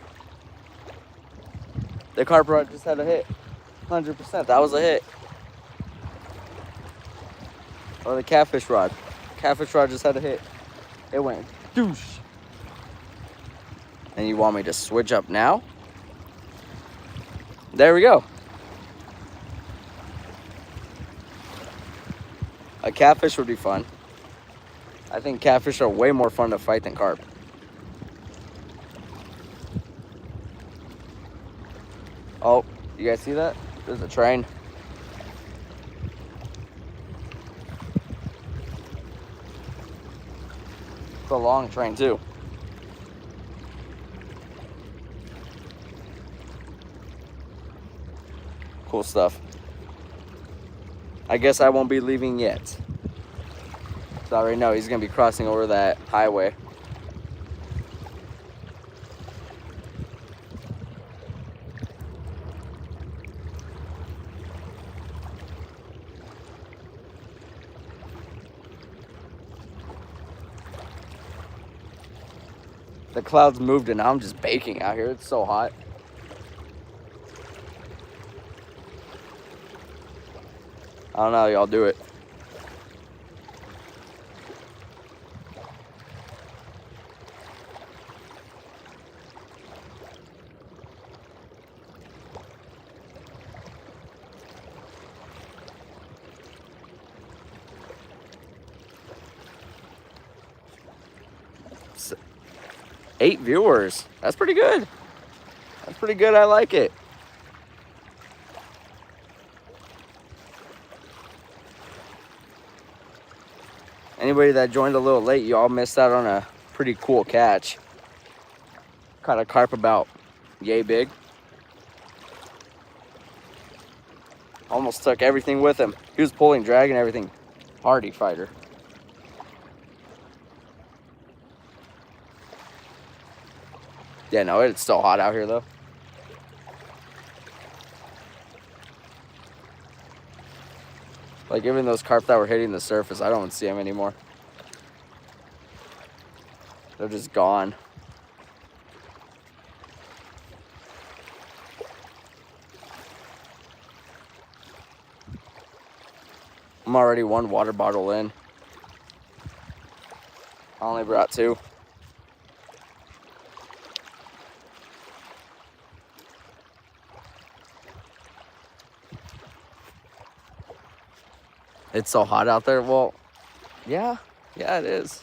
The carp rod just had a hit. 100%. That was a hit. Or the catfish rod. Catfish rod just had a hit. It went douche. And you want me to switch up now? There we go. A catfish would be fun. I think catfish are way more fun to fight than carp. Oh, you guys see that? There's a train. It's a long train too. Cool stuff. I guess I won't be leaving yet. So I already know he's gonna be crossing over that highway. The clouds moved and now I'm just baking out here. It's so hot. I don't know how y'all do it. So, 8 viewers. That's pretty good. That's pretty good. I like it. Anybody that joined a little late, you all missed out on a pretty cool catch. Caught a carp about yay big. Almost took everything with him. He was pulling drag and everything. Hardy fighter. Yeah, no, it's still hot out here though. Like even those carp that were hitting the surface, I don't see them anymore. They're just gone. I'm already 1 water bottle in. I only brought 2. It's so hot out there. Well, yeah, it is.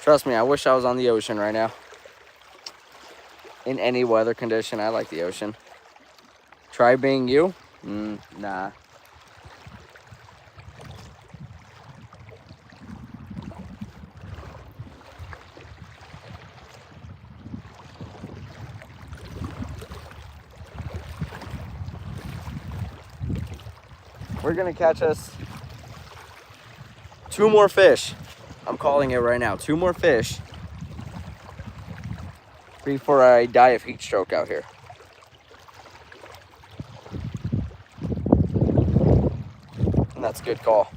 Trust me, I wish I was on the ocean right now. In any weather condition, I like the ocean. Try being you? Nah. We're gonna catch us 2 more fish. I'm calling it right now. 2 more fish before I die of heat stroke out here. And that's a good call.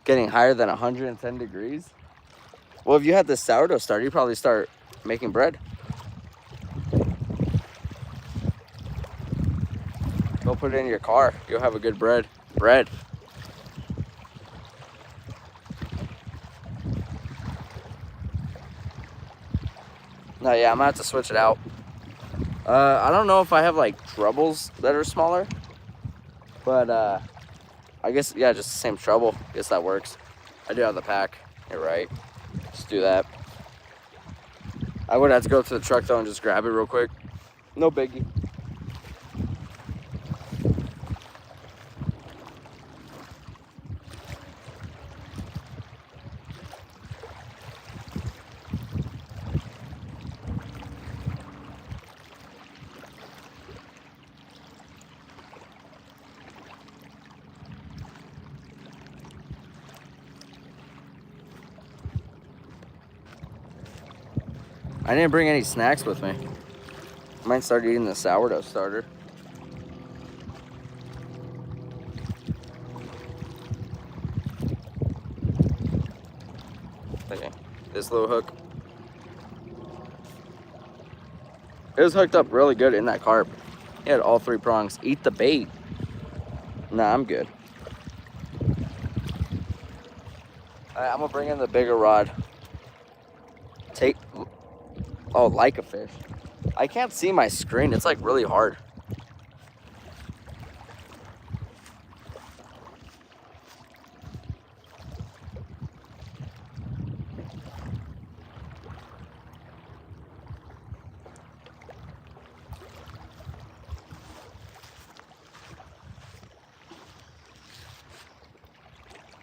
Getting higher than 110 degrees? Well, if you had the sourdough starter, you'd probably start making bread. Go put it in your car. You'll have a good bread. No, yeah, I'm gonna have to switch it out. I don't know if I have like trebles that are smaller, but I guess, yeah, just the same treble. Guess that works. I do have the pack. You're right. Just do that. I would have to go to the truck though and just grab it real quick. No biggie. I didn't bring any snacks with me. I might start eating the sourdough starter. Okay, this little hook. It was hooked up really good in that carp. He had all 3 prongs. Eat the bait. Nah, I'm good. Alright, I'm gonna bring in the bigger rod. Oh, like a fish. I can't see my screen. It's like really hard.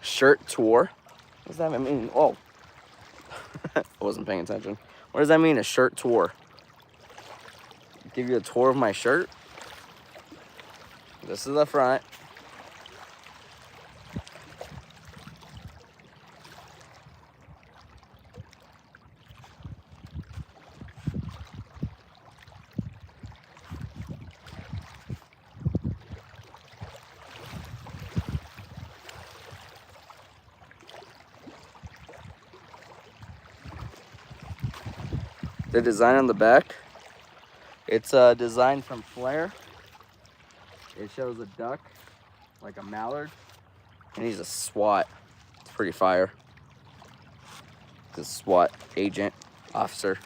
Shirt tour. What does that mean? Oh, I wasn't paying attention. What does that mean, a shirt tour? Give you a tour of my shirt? This is the front. The design on the back, it's a design from Flair. It shows a duck, like a mallard, and he's a SWAT. It's pretty fire. It's a SWAT agent, officer.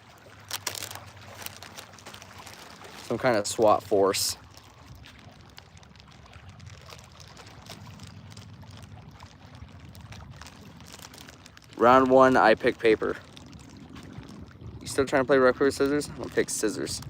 Some kind of SWAT force. Round 1, I pick paper. You still trying to play rock, paper, scissors? I'm gonna pick scissors.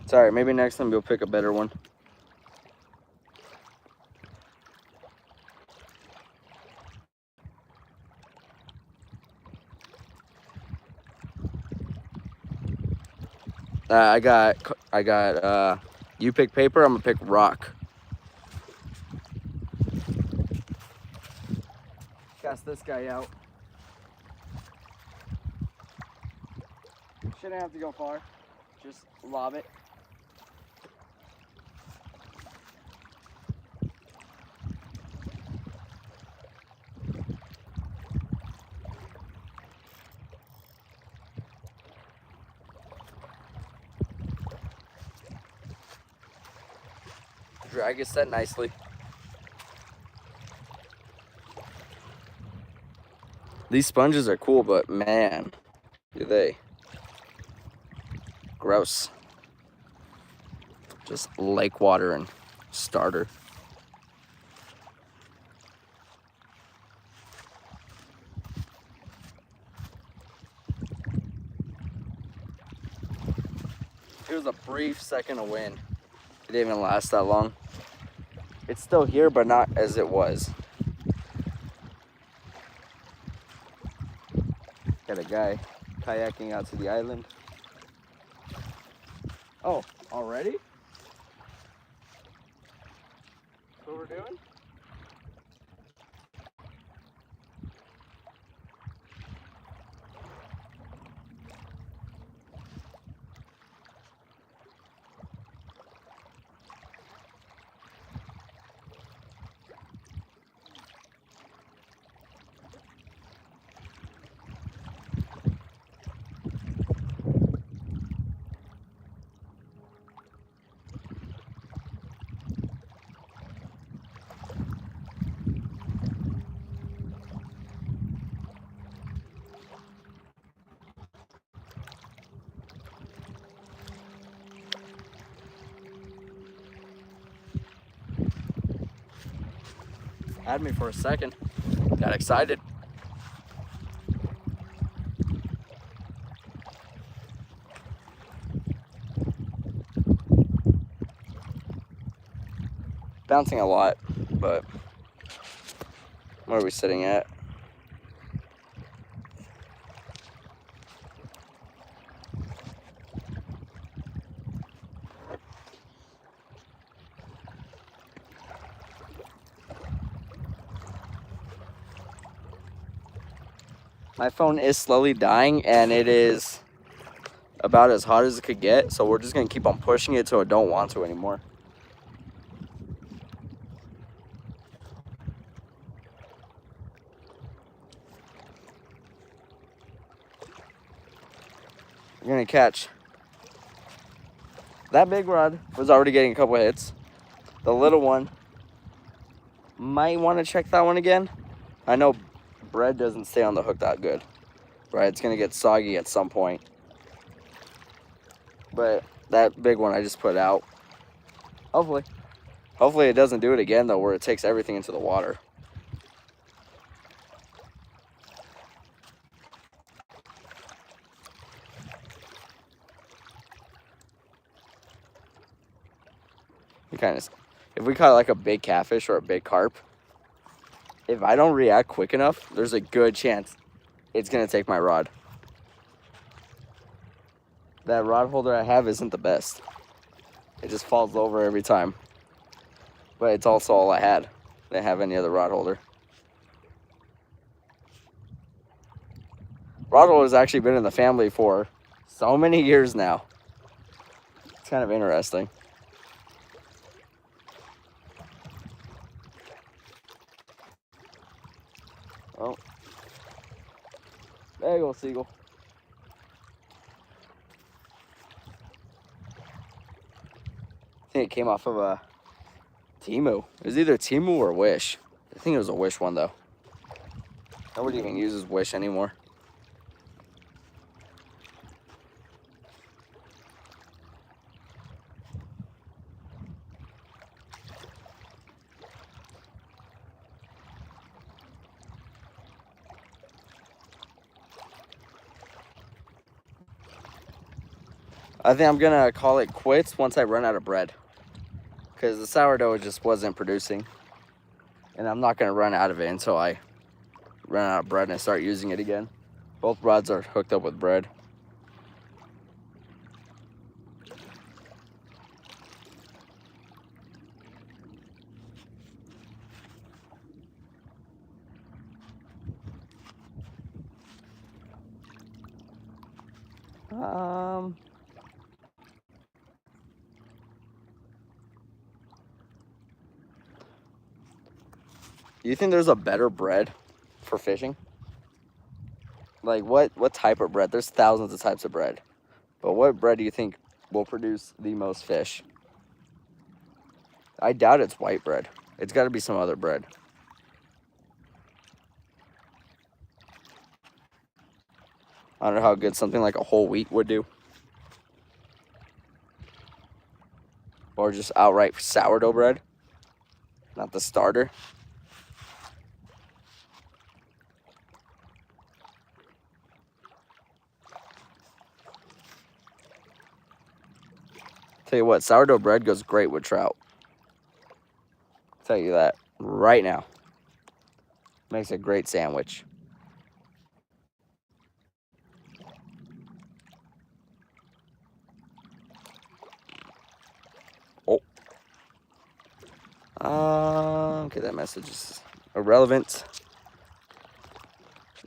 Sorry, maybe next time you'll pick a better one. I got, you pick paper, I'm gonna pick rock. Cast this guy out. Shouldn't have to go far. Just lob it. Drag is set nicely. These sponges are cool, but man, do they. Gross. Just lake water and starter. It was a brief second of wind. It didn't even last that long. It's still here, but not as it was. Got a guy kayaking out to the island. Oh, already? That's what we're doing? Had me for a second. Got excited. Bouncing a lot, but where are we sitting at? My phone is slowly dying, and it is about as hot as it could get, so we're just gonna keep on pushing it till I don't want to anymore. We're gonna catch. That big rod was already getting a couple hits. The little one, might want to check that one again. I know bread doesn't stay on the hook that good, right? It's gonna get soggy at some point. But that big one I just put out. Hopefully it doesn't do it again though, where it takes everything into the water. If we caught like a big catfish or a big carp, if I don't react quick enough, there's a good chance it's gonna take my rod. That rod holder I have isn't the best. It just falls over every time. But it's also all I had. I didn't have any other rod holder. Rod holder has actually been in the family for so many years now. It's kind of interesting. Oh, there you go, seagull. I think it came off of a Temu. It was either Temu or Wish. I think it was a Wish one though. Nobody even uses Wish anymore. I think I'm gonna call it quits once I run out of bread, because the sourdough just wasn't producing, and I'm not gonna run out of it until I run out of bread and start using it again. Both rods are hooked up with bread. Do you think there's a better bread for fishing? Like what type of bread? There's thousands of types of bread. But what bread do you think will produce the most fish? I doubt it's white bread. It's got to be some other bread. I don't know how good something like a whole wheat would do. Or just outright sourdough bread. Not the starter. Tell you what, sourdough bread goes great with trout. Tell you that right now. Makes a great sandwich. Oh. Okay, that message is irrelevant.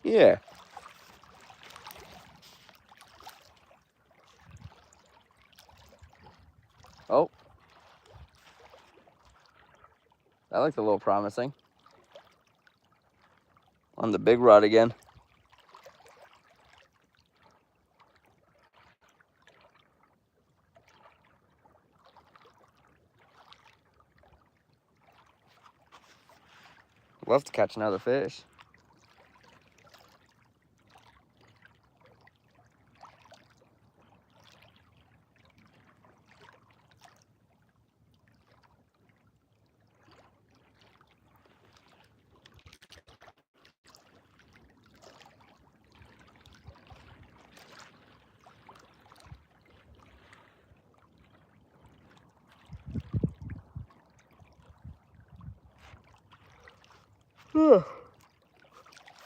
Yeah. Oh. That looked a little promising. On the big rod again. Love to catch another fish.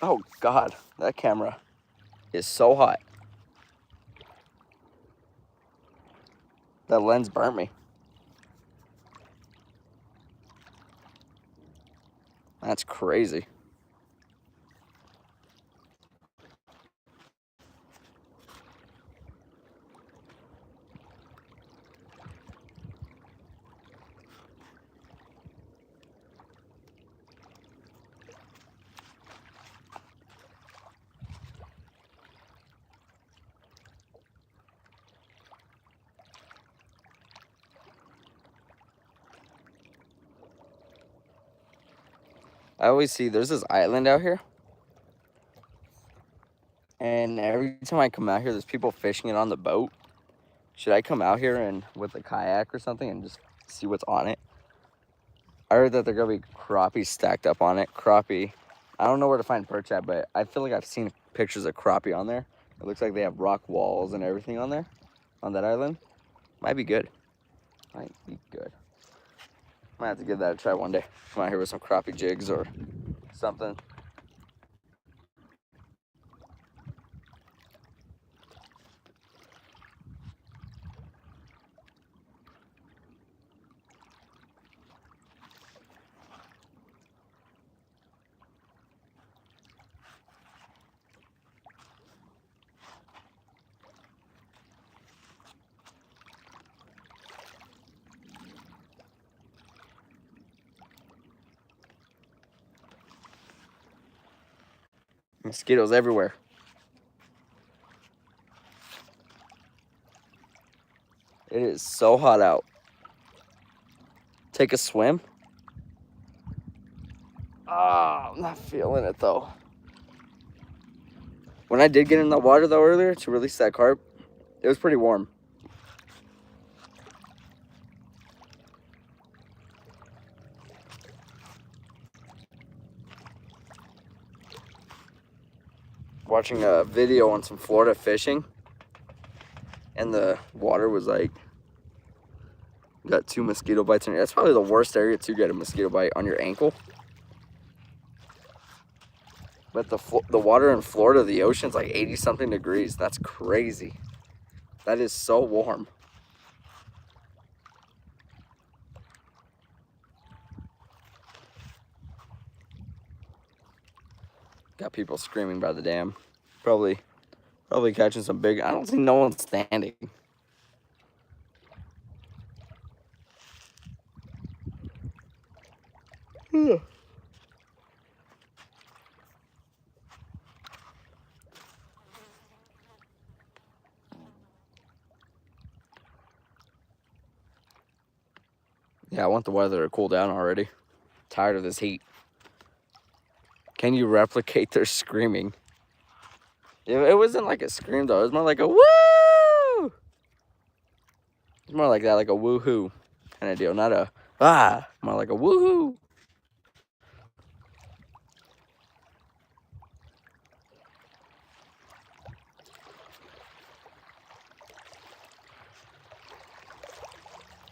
Oh God, that camera is so hot. That lens burnt me. That's crazy. I always see there's this island out here. And every time I come out here, there's people fishing it on the boat. Should I come out here and with a kayak or something and just see what's on it? I heard that there are gonna be crappie stacked up on it. Crappie. I don't know where to find perch at, but I feel like I've seen pictures of crappie on there. It looks like they have rock walls and everything on there, on that island. Might be good. Might be good. Might have to give that a try one day. Come out here with some crappie jigs or something. Mosquitoes everywhere. It is so hot out. Take a swim. Ah, I'm not feeling it though. When I did get in the water though earlier to release that carp, it was pretty warm. Watching a video on some Florida fishing. and the water was like, got 2 mosquito bites in it. That's probably the worst area to get a mosquito bite, on your ankle. But the water in Florida, the ocean's like 80 something degrees. That's crazy. That is so warm. Got people screaming by the dam. Probably catching some big. I don't see no one standing. Yeah, I want the weather to cool down already. Tired of this heat. Can you replicate their screaming? It wasn't like a scream though. It was more like a woo. It's more like that, like a woohoo kind of deal, not a ah. More like a woohoo.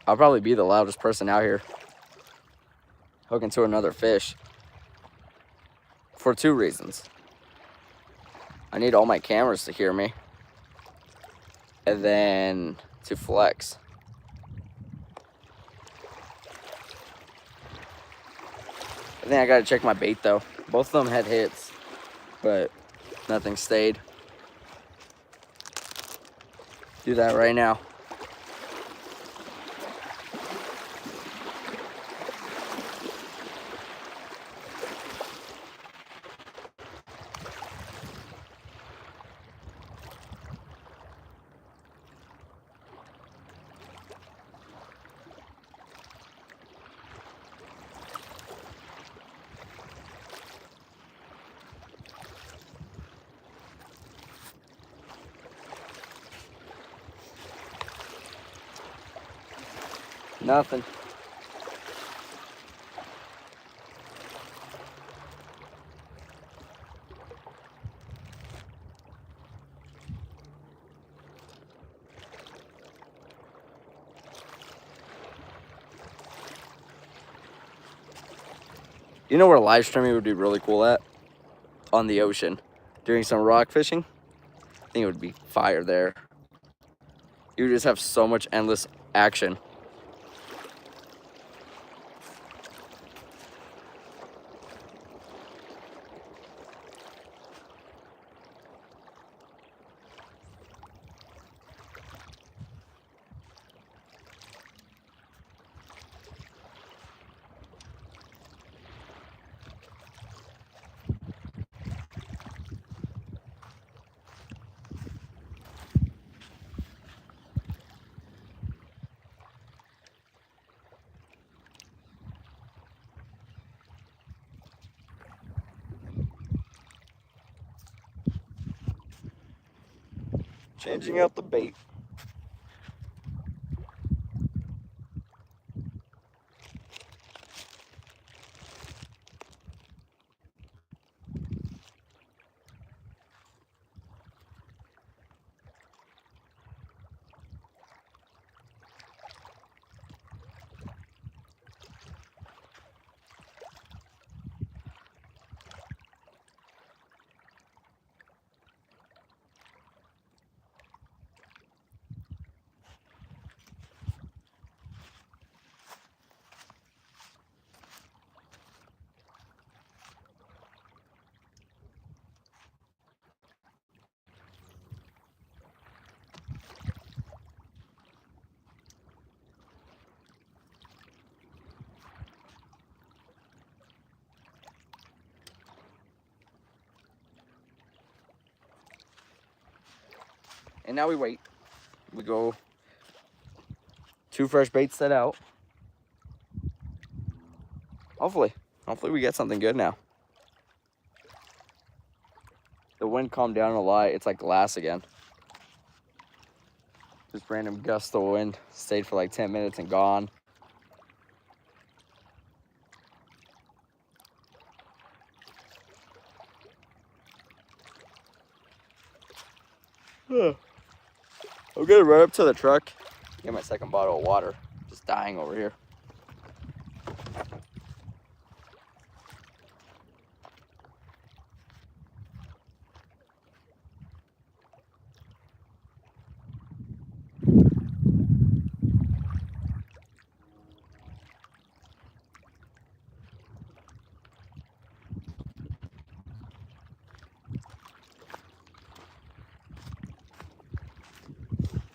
I'll probably be the loudest person out here hooking to another fish for 2 reasons. I need all my cameras to hear me, and then to flex. I think I gotta check my bait though. Both of them had hits, but nothing stayed. Do that right now. Nothing. You know where live streaming would be really cool at? On the ocean. Doing some rock fishing. I think it would be fire there. You would just have so much endless action. Changing out the bait. And now we wait. We go 2 fresh baits set out. Hopefully we get something good now. The wind calmed down a lot. It's like glass again. Just random gust of wind. Stayed for like 10 minutes and gone. I'll get it right up to the truck. Get my second bottle of water. Just dying over here.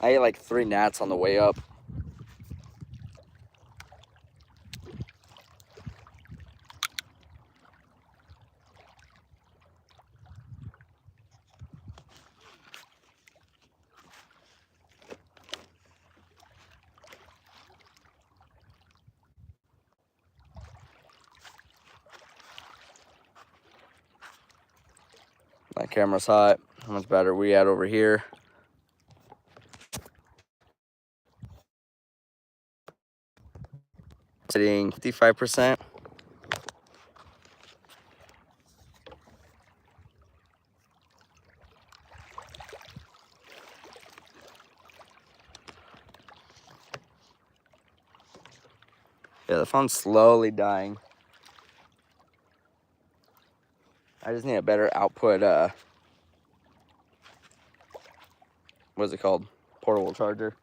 I ate like 3 gnats on the way up. My camera's hot. How much battery are we at over here? Sitting 55%. Yeah, the phone's slowly dying. I just need a better output, what is it called? Portable charger.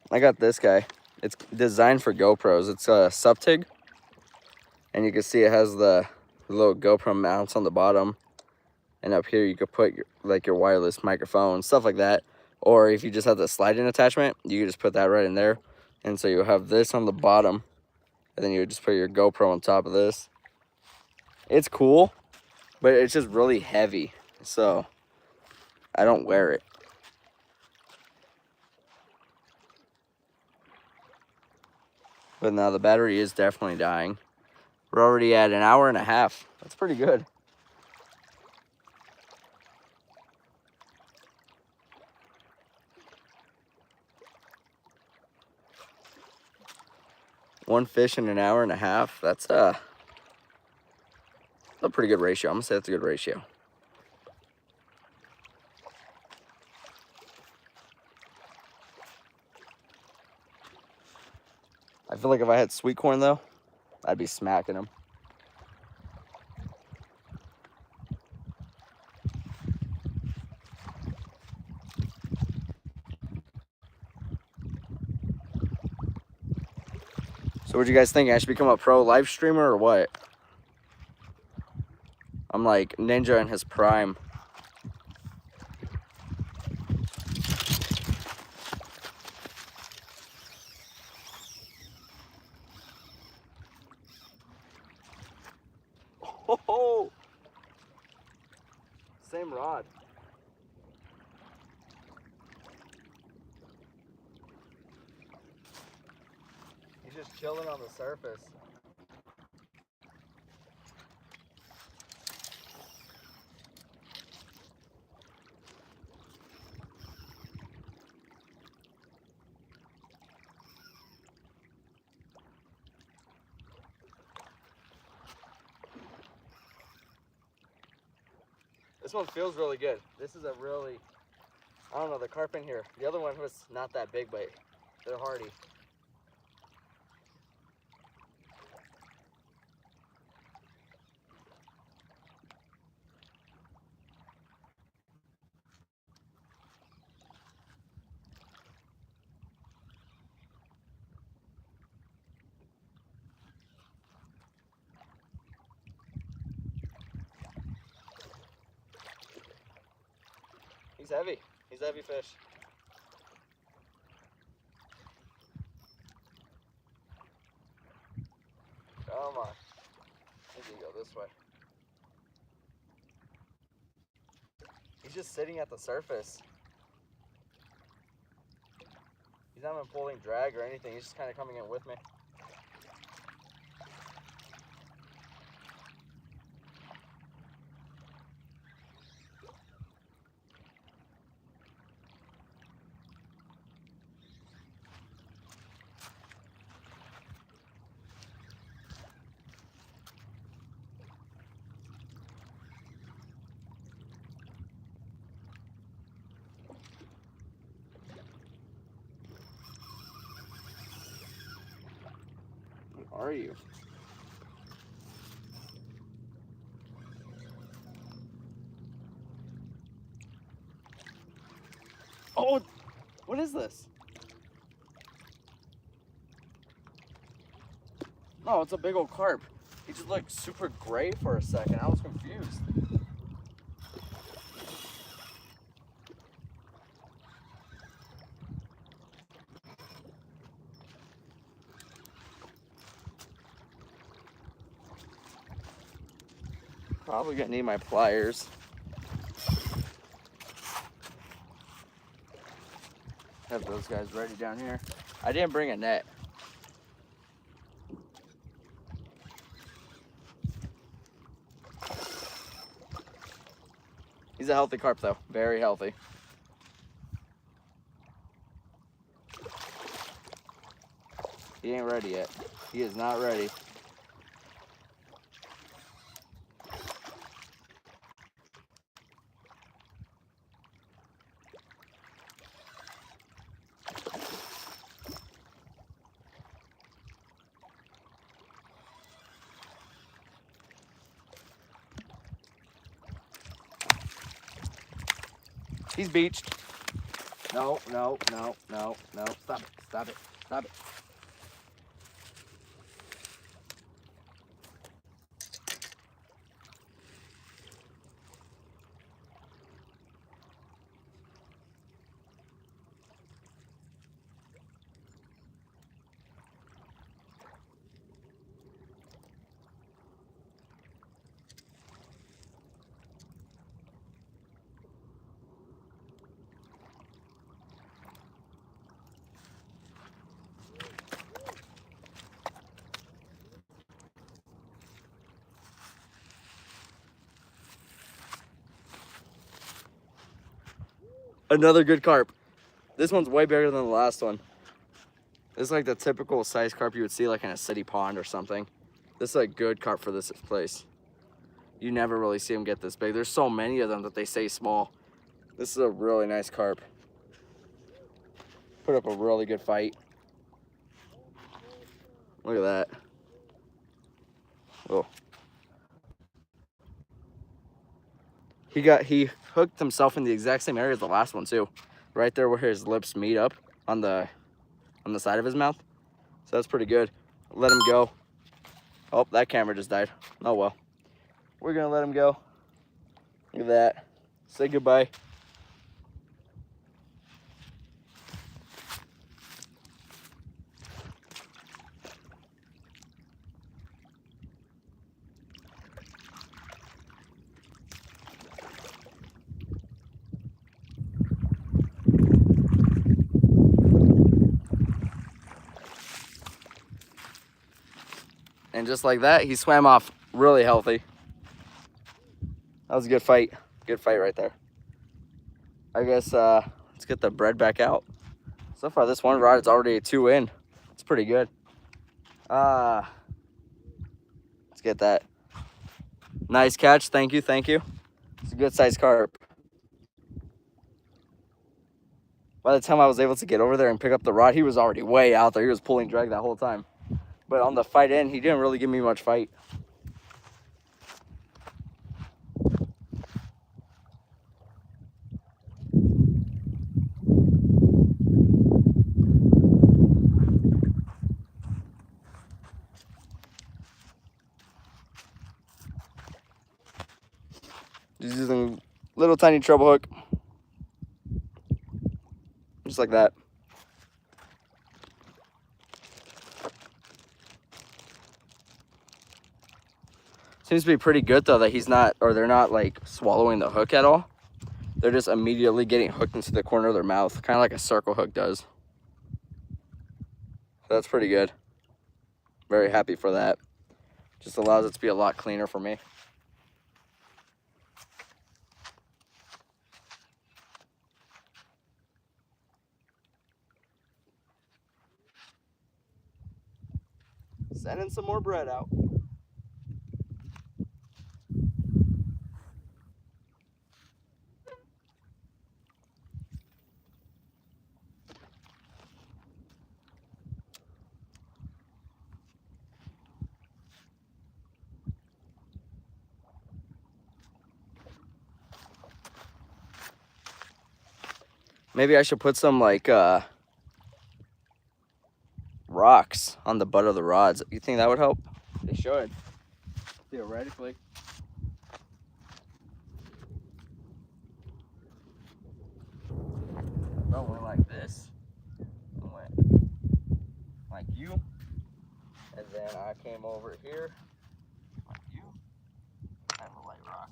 I got this guy. It's designed for GoPros. It's a Subtig. And you can see it has the little GoPro mounts on the bottom. And up here you could put your wireless microphone, stuff like that. Or if you just have the slide-in attachment, you can just put that right in there. And so you'll have this on the bottom. And then you would just put your GoPro on top of this. It's cool, but it's just really heavy. So I don't wear it. But now the battery is definitely dying. We're already at an hour and a half. That's pretty good. One fish in an hour and a half. That's a pretty good ratio. I'm gonna say that's a good ratio. I feel like if I had sweet corn though, I'd be smacking them. So what do you guys think? I should become a pro live streamer or what? I'm like Ninja in his prime. Oh, same rod. He's just chilling on the surface. This one feels really good. This is a really, I don't know, the carp in here. The other one was not that big, but they're hardy. He's heavy. He's a heavy fish. Come on. I think you go this way. He's just sitting at the surface. He's not even pulling drag or anything. He's just kind of coming in with me. are you? Oh, what is this? No, it's a big old carp. He just looked super gray for a second. I was confused. Probably gonna need my pliers. Have those guys ready down here. I didn't bring a net. He's a healthy carp though, very healthy. He ain't ready yet. He is not ready. He's beached. No, no, no, no, no. Stop it, stop it, stop it. Another good carp. This one's way bigger than the last one. This is like the typical size carp you would see like in a city pond or something. This is a good carp for this place. You never really see them get this big. There's so many of them that they say small. This is a really nice carp. Put up a really good fight. Look at that. Oh. He hooked himself in the exact same area as the last one too. Right there where his lips meet up on the side of his mouth. So that's pretty good. Let him go. Oh, that camera just died. Oh well. We're gonna let him go. Look at that. Say goodbye. And just like that, he swam off really healthy. That was a good fight. Good fight right there. I guess let's get the bread back out. So far, this one rod is already a 2 in. It's pretty good. Let's get that. Nice catch. Thank you. Thank you. It's a good sized carp. By the time I was able to get over there and pick up the rod, he was already way out there. He was pulling drag that whole time. But on the fight in, he didn't really give me much fight. Just using a little tiny treble hook. Just like that. Seems to be pretty good though that he's not, or they're not like swallowing the hook at all. They're just immediately getting hooked into the corner of their mouth, kind of like a circle hook does. So that's pretty good. Very happy for that. Just allows it to be a lot cleaner for me. Sending some more bread out. Maybe I should put some like rocks on the butt of the rods. You think that would help? They should, theoretically. But went like this. Went like you. And then I came over here like you. And a light rock.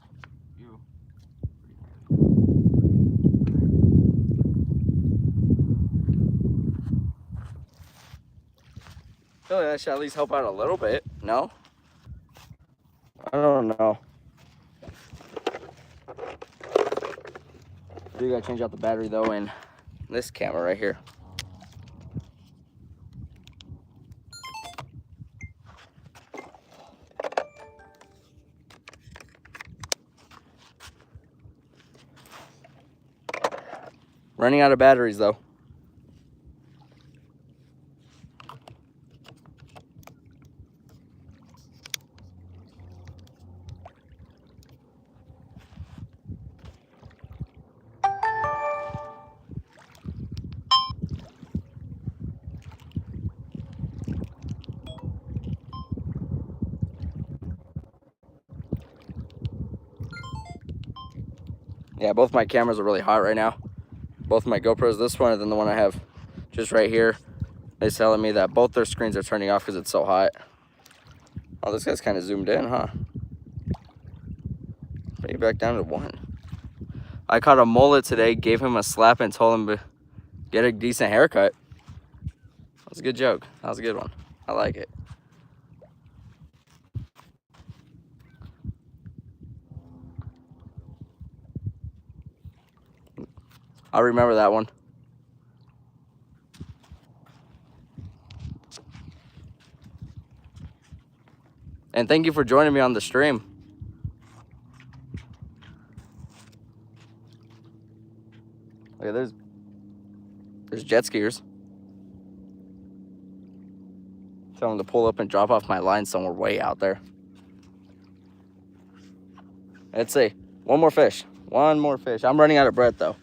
You. I feel like that should at least help out a little bit. No? I don't know. You gotta change out the battery though in this camera right here. Running out of batteries though. Yeah, both my cameras are really hot right now. Both my GoPros, this one and then the one I have just right here, is telling me that both their screens are turning off because it's so hot. Oh, this guy's kind of zoomed in, huh? Maybe back down to 1. I caught a mullet today, gave him a slap and told him to get a decent haircut. That was a good joke. That was a good one. I like it. I'll remember that one. And thank you for joining me on the stream. Look, there's jet skiers. Tell them to pull up and drop off my line somewhere way out there. Let's see. One more fish. One more fish. I'm running out of breath though.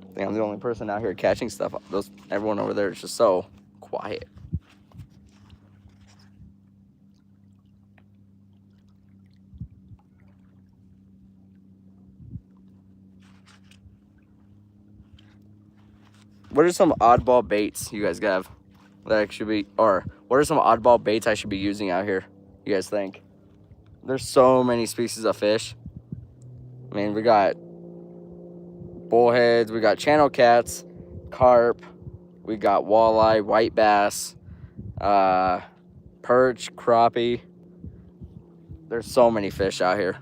I think I'm the only person out here catching stuff. Everyone over there is just so quiet. What are some oddball baits you guys have that I should be, or what are some oddball baits I should be using out here? You guys think? There's so many species of fish. I mean, we got bullheads, we got channel cats, carp, we got walleye, white bass, perch, crappie. There's so many fish out here.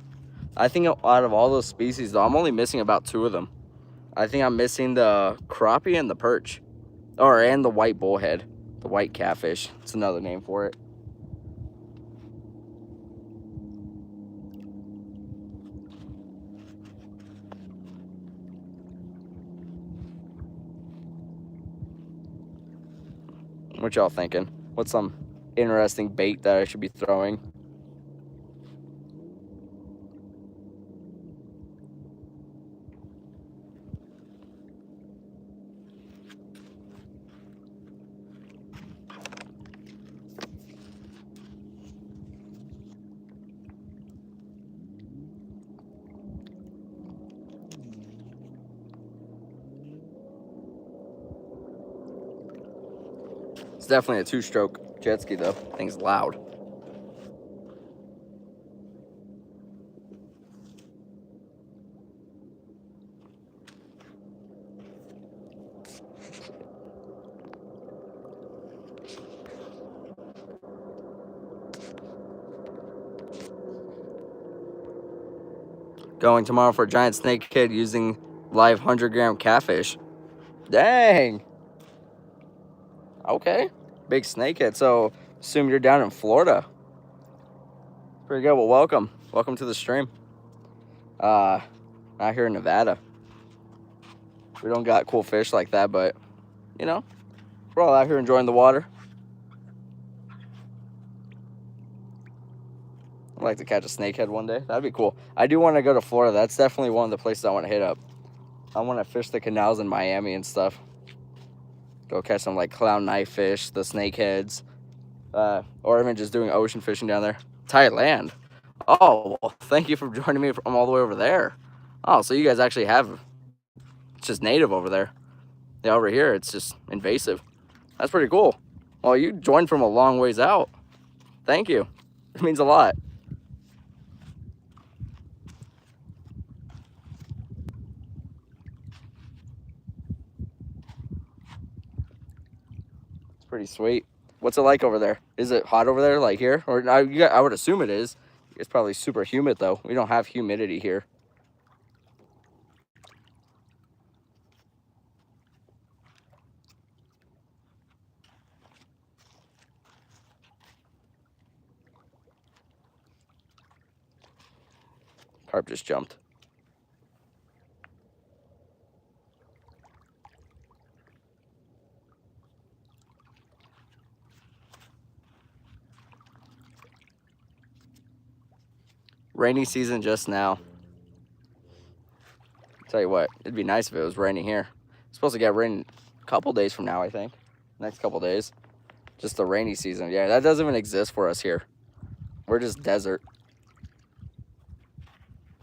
I think out of all those species though, I'm only missing about 2 of them. I think I'm missing the crappie and the perch, and the white bullhead, the white catfish. It's another name for it. What y'all thinking? What's some interesting bait that I should be throwing? It's definitely a 2-stroke jet ski though. Thing's loud. Going tomorrow for a giant snakehead using live 100-gram catfish. Dang. Okay. Big snakehead. So assume you're down in Florida. Pretty good. Well, welcome. Welcome to the stream. Out here in Nevada. We don't got cool fish like that, but you know, we're all out here enjoying the water. I'd like to catch a snakehead one day. That'd be cool. I do want to go to Florida. That's definitely one of the places I want to hit up. I want to fish the canals in Miami and stuff. Go catch some like clown knife fish, the snakeheads, or even just doing ocean fishing down there. Thailand. Oh, well, thank you for joining me from all the way over there. Oh, so you guys actually have, it's just native over there. Yeah, over here, it's just invasive. That's pretty cool. Well, you joined from a long ways out. Thank you. It means a lot. It's pretty sweet. What's it like over there? Is it hot over there like here? Or I would assume it is. It's probably super humid though. We don't have humidity here. Carp just jumped. Rainy season just now. Tell you what, it'd be nice if it was raining here. It's supposed to get rain a couple days from now, I think. Next couple days. Just the rainy season. Yeah, that doesn't even exist for us here. We're just desert.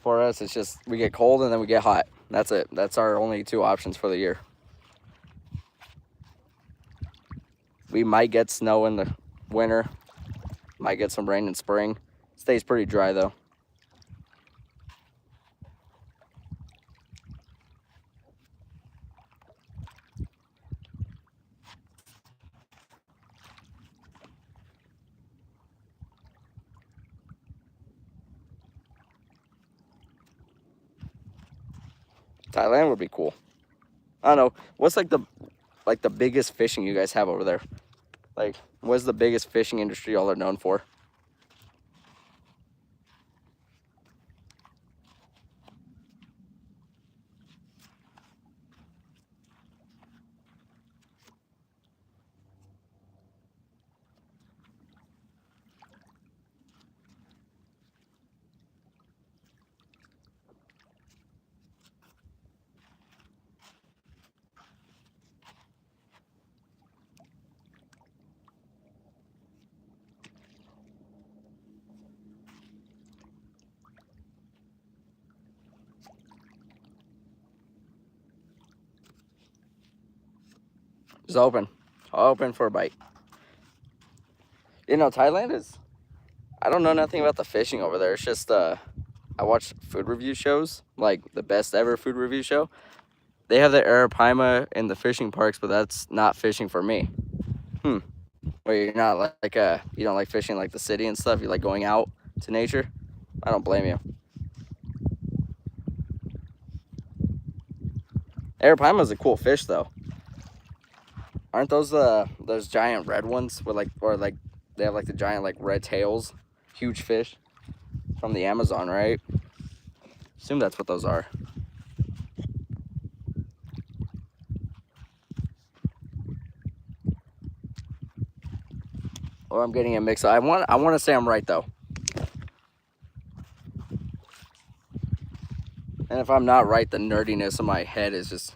For us, it's just we get cold and then we get hot. That's it. That's our only two options for the year. We might get snow in the winter. Might get some rain in spring. Stays pretty dry though. Thailand would be cool. I don't know. What's like the biggest fishing you guys have over there? Like, what's the biggest fishing industry y'all are known for? Just open for a bite. You know, Thailand is, I don't know nothing about the fishing over there. It's just, I watch food review shows, like the best ever food review show. They have the Arapaima in the fishing parks, but that's not fishing for me. Where you're not like, you don't like fishing like the city and stuff. You like going out to nature. I don't blame you. Arapaima is a cool fish though. Aren't those giant red ones with like they have like the giant like red tails, huge fish from the Amazon, right? Assume that's what those are. Or I'm getting a mix. I want to say I'm right though. And if I'm not right, the nerdiness of my head is just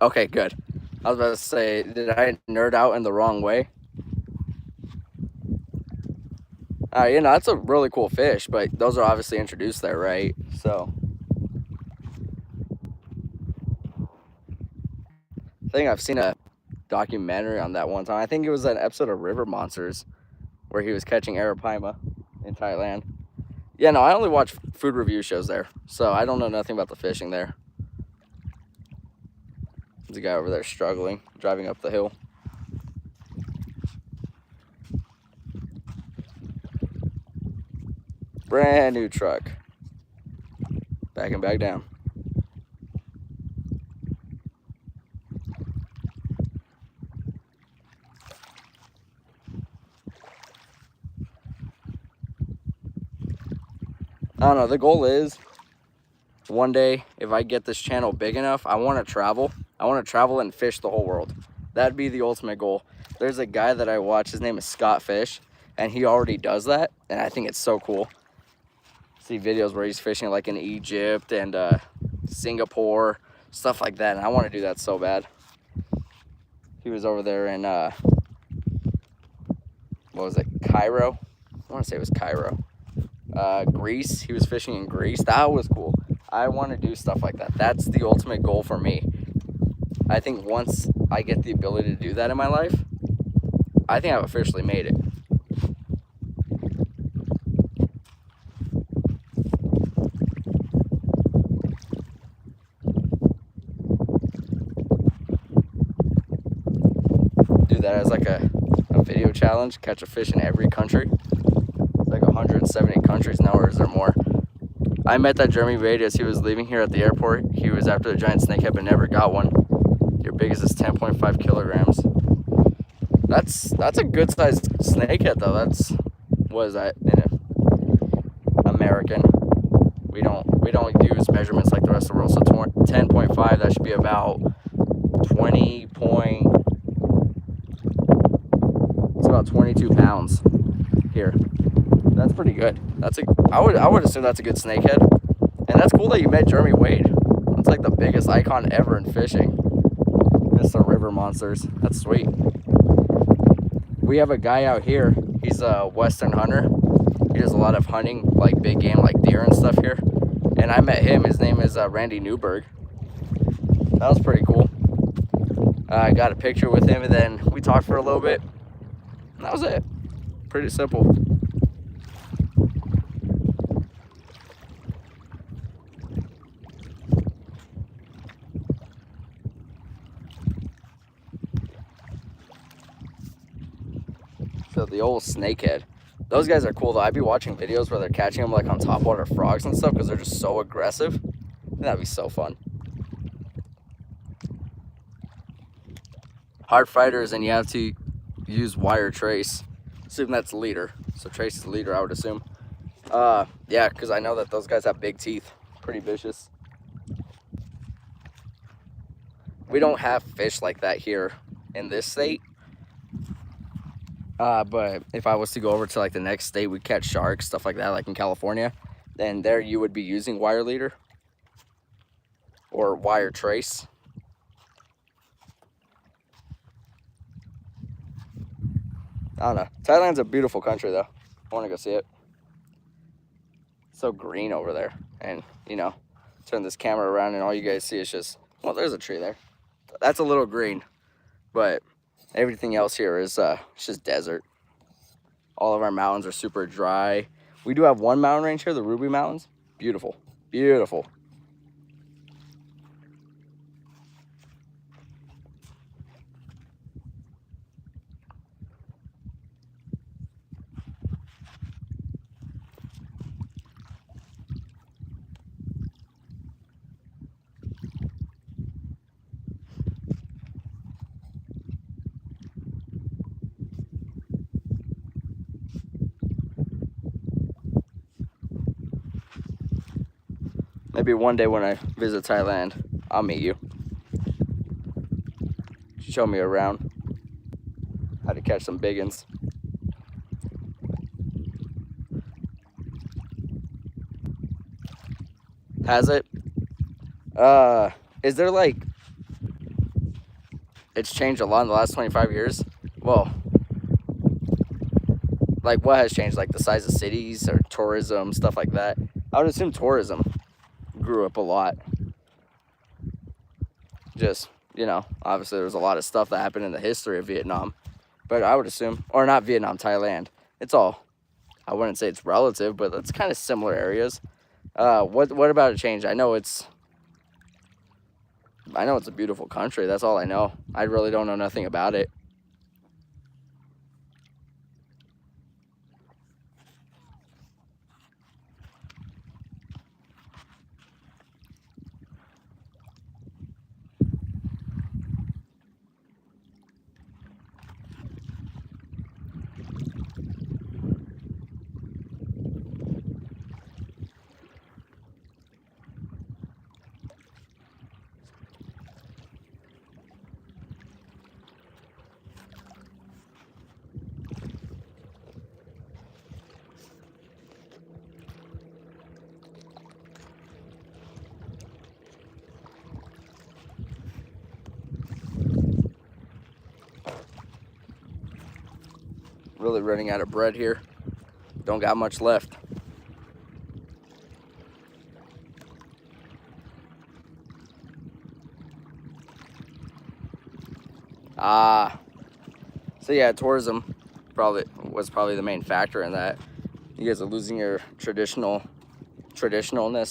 okay. Good. I was about to say, did I nerd out in the wrong way? You know, that's a really cool fish, but those are obviously introduced there, right? So, I think I've seen a documentary on that one time. I think it was an episode of River Monsters where he was catching Arapaima in Thailand. Yeah, no, I only watch food review shows there, so I don't know nothing about the fishing there. There's a guy over there struggling, driving up the hill. Brand new truck. Backing back down. I don't know, the goal is one day, if I get this channel big enough, I want to travel. I want to travel and fish the whole world. That'd be the ultimate goal. There's a guy that I watch, his name is Scott Fish, and he already does that, and I think it's so cool. See videos where he's fishing like in Egypt and Singapore, stuff like that, and I want to do that so bad. He was over there in what was it, Cairo? I want to say it was Cairo. Greece. He was fishing in Greece. That was cool. I want to do stuff like that. That's the ultimate goal for me. I think once I get the ability to do that in my life, I think I've officially made it. Do that as like a video challenge, catch a fish in every country. It's like 170 countries now, or is there more? I met that Jeremy Wade as he was leaving here at the airport. He was after the giant snakehead but never got one. Your biggest is 10.5 kilograms. That's a good sized snakehead though. That's, what is that in American? We don't use measurements like the rest of the world. So 10.5, that should be about 20 point. It's about 22 pounds here. That's pretty good. I would assume that's a good snakehead. And that's cool that you met Jeremy Wade. That's like the biggest icon ever in fishing. Mr. River Monsters. That's sweet. We have a guy out here. He's a Western hunter. He does a lot of hunting, like big game, like deer and stuff here. And I met him. His name is Randy Newberg. That was pretty cool. I got a picture with him, and then we talked for a little bit. And that was it. Pretty simple. So the old snakehead. Those guys are cool though. I'd be watching videos where they're catching them like on topwater frogs and stuff because they're just so aggressive. That'd be so fun. Hard fighters, and you have to use wire trace. Assume that's leader. So trace is leader, I would assume. Yeah, because I know that those guys have big teeth. Pretty vicious. We don't have fish like that here in this state. But if I was to go over to like the next state, we'd catch sharks, stuff like that, like in California. Then there you would be using wire leader or wire trace. I don't know. Thailand's a beautiful country though. I want to go see it. It's so green over there. And, you know, turn this camera around and all you guys see is just, well, there's a tree there. That's a little green. But everything else here is it's just desert. All of our mountains are super dry. We do have one mountain range here, the Ruby Mountains. Beautiful. Beautiful. Maybe one day when I visit Thailand, I'll meet you. Show me around how to catch some big uns. Has it? Is there like, it's changed a lot in the last 25 years? Well, like what has changed? Like the size of cities or tourism, stuff like that? I would assume tourism grew up a lot. Just, you know, obviously there was a lot of stuff that happened in the history of Vietnam, but I would assume, or not Vietnam, Thailand. It's all, I wouldn't say it's relative, but it's kind of similar areas. What about it changed? I know it's a beautiful country. That's all I know. I really don't know nothing about it. Really running out of bread here. Don't got much left. So yeah, tourism was probably the main factor in that. You guys are losing your traditionalness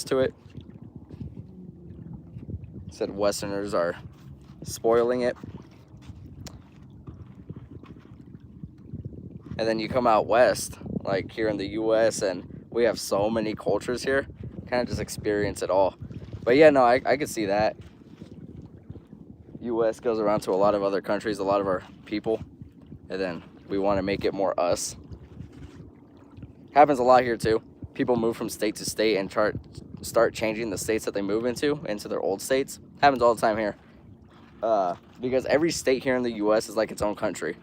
to it. Said Westerners are spoiling it. And then you come out west, like here in the US, and we have so many cultures here. Kind of just experience it all. But yeah, no, I could see that. US goes around to a lot of other countries, a lot of our people, and then we want to make it more us. Happens a lot here too. People move from state to state and start changing the states that they move into their old states. Happens all the time here. Because every state here in the US is like its own country.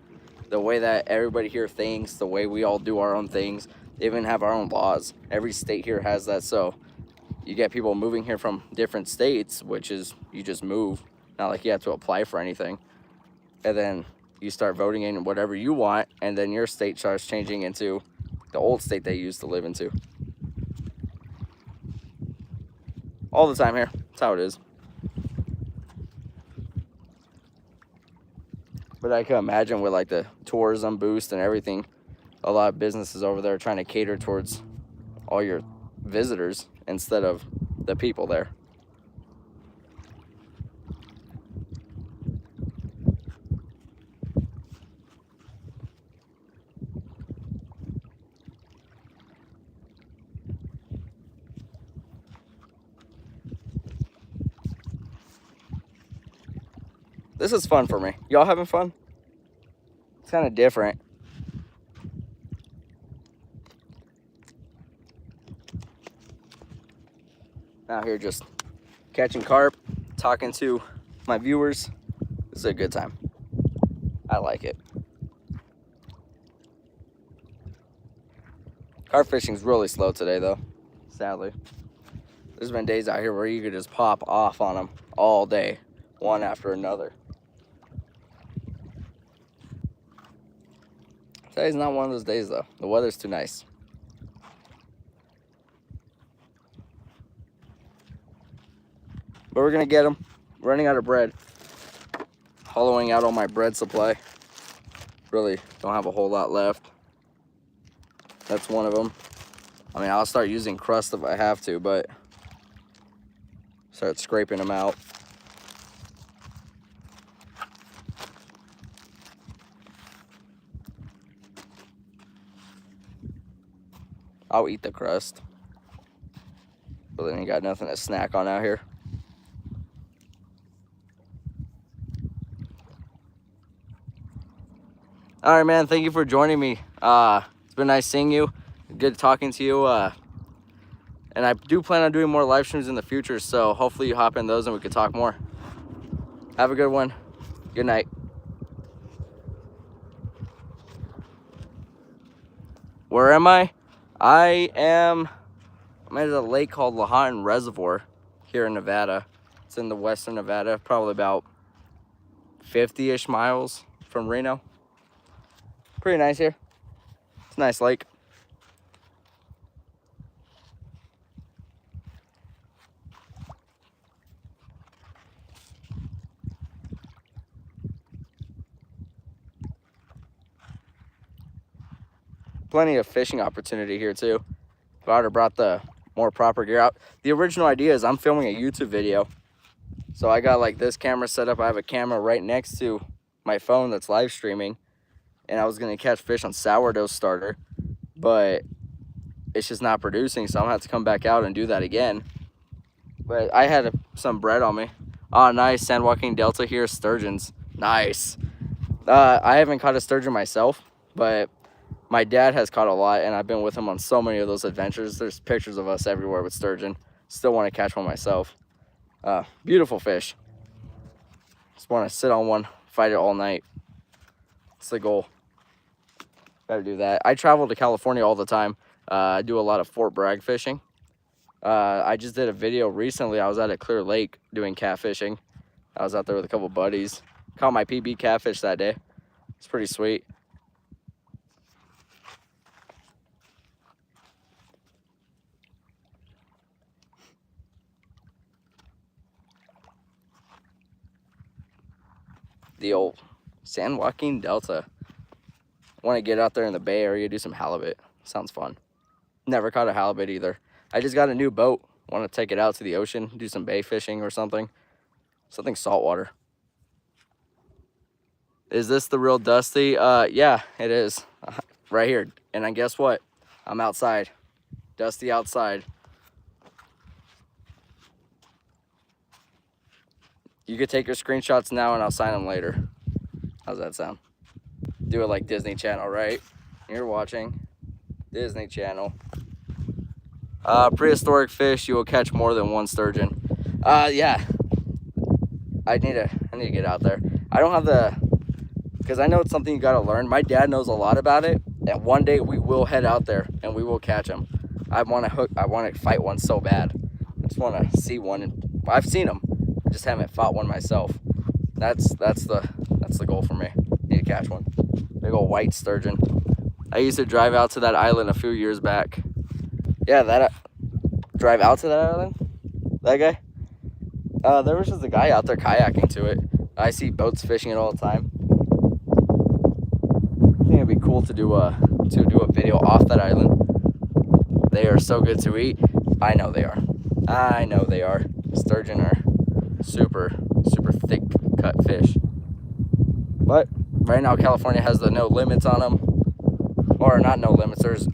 The way that everybody here thinks, the way we all do our own things, they even have our own laws. Every state here has that. So you get people moving here from different states, which is you just move. Not like you have to apply for anything. And then you start voting in whatever you want, and then your state starts changing into the old state they used to live into. All the time here. That's how it is. But I can imagine with like the tourism boost and everything, a lot of businesses over there trying to cater towards all your visitors instead of the people there. This is fun for me. Y'all having fun? It's kind of different. Out here just catching carp, talking to my viewers. This is a good time. I like it. Carp fishing's really slow today though, sadly. There's been days out here where you could just pop off on them all day, one after another. Today's not one of those days though. The weather's too nice. But we're gonna get them. Running out of bread. Hollowing out all my bread supply. Really don't have a whole lot left. That's one of them. I mean, I'll start using crust if I have to, but start scraping them out. I'll eat the crust, but then you got nothing to snack on out here. All right, man, thank you for joining me. It's been nice seeing you. Good talking to you. And I do plan on doing more live streams in the future, so hopefully you hop in those and we could talk more. Have a good one. Good night. Where am I? I'm at a lake called Lahontan Reservoir here in Nevada. It's in the western Nevada, probably about 50-ish miles from Reno. Pretty nice here. It's a nice lake. Plenty of fishing opportunity here too. If I would have brought the more proper gear out. The original idea is I'm filming a YouTube video. So I got like this camera set up. I have a camera right next to my phone that's live streaming. And I was gonna catch fish on sourdough starter, but it's just not producing, so I'm gonna have to come back out and do that again. But I had some bread on me. Oh, nice. San Joaquin Delta here, sturgeons. Nice. I haven't caught a sturgeon myself, but my dad has caught a lot, and I've been with him on so many of those adventures. There's pictures of us everywhere with sturgeon. Still want to catch one myself. Beautiful fish. Just want to sit on one, fight it all night. It's the goal. Gotta do that. I travel to California all the time. I do a lot of Fort Bragg fishing. I just did a video recently. I was at a clear lake doing catfishing. I was out there with a couple buddies. Caught my PB catfish that day. It's pretty sweet. the old San Joaquin Delta. Want to get out there in the Bay Area, do some halibut. Sounds fun. Never caught a halibut either. I just got a new boat. Want to take it out to the ocean, do some bay fishing or something. Something saltwater. Is this the real Dusty? Yeah, it is. Right here. And then guess what? I'm outside. Dusty outside. You could take your screenshots now and I'll sign them later. How's that sound? Do it like Disney Channel, right? You're watching Disney Channel. Prehistoric fish, you will catch more than one sturgeon. Yeah. I need to get out there. I don't have the, because I know it's something you got to learn. My dad knows a lot about it, and one day we will head out there and we will catch them. I want to fight one so bad. I just want to see one. And I've seen them. I just haven't fought one myself. That's the goal for me. Need to catch one. Big old white sturgeon. I used to drive out to that island a few years back. Yeah, drive out to that island? That guy? There was just a guy out there kayaking to it. I see boats fishing it all the time. I think it'd be cool to do a video off that island. They are so good to eat. I know they are. I know they are. Sturgeon are super thick cut fish. But right now California has the no limits on them. Or not no limits, there's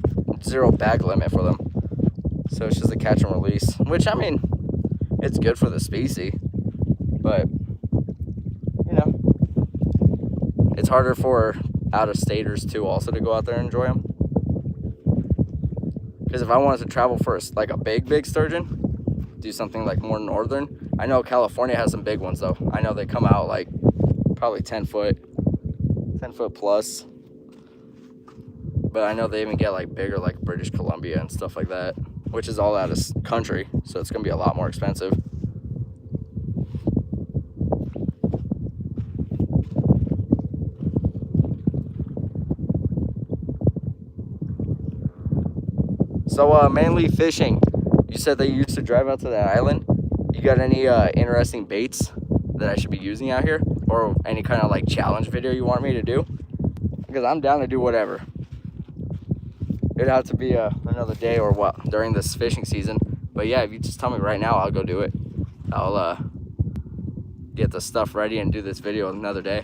0 bag limit for them. So it's just a catch and release. Which, I mean, it's good for the species. But, you know, it's harder for out-of-staters too also to go out there and enjoy them. Because if I wanted to travel for like a big sturgeon, do something like more northern. I know California has some big ones though. I know they come out like probably 10 foot plus. But I know they even get like bigger like British Columbia and stuff like that, which is all out of country. So it's going to be a lot more expensive. So mainly fishing. You said that you used to drive out to that island. You got any interesting baits that I should be using out here? Or any kind of like challenge video you want me to do? Because I'm down to do whatever. It'd have to be another day or what during this fishing season. But yeah, if you just tell me right now, I'll go do it. I'll get the stuff ready and do this video another day.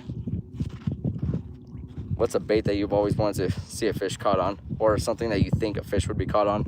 What's a bait that you've always wanted to see a fish caught on? Or something that you think a fish would be caught on?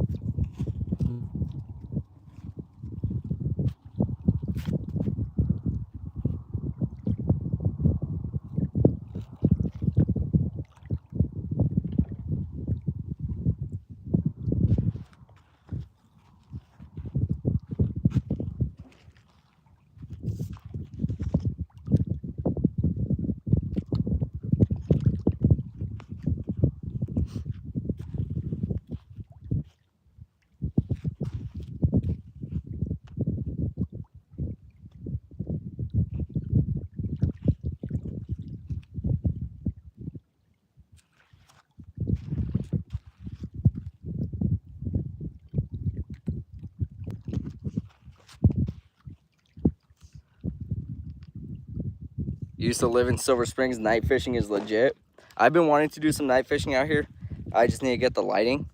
Used to live in Silver Springs. Night fishing is legit. I've been wanting to do some night fishing out here. I just need to get the lighting.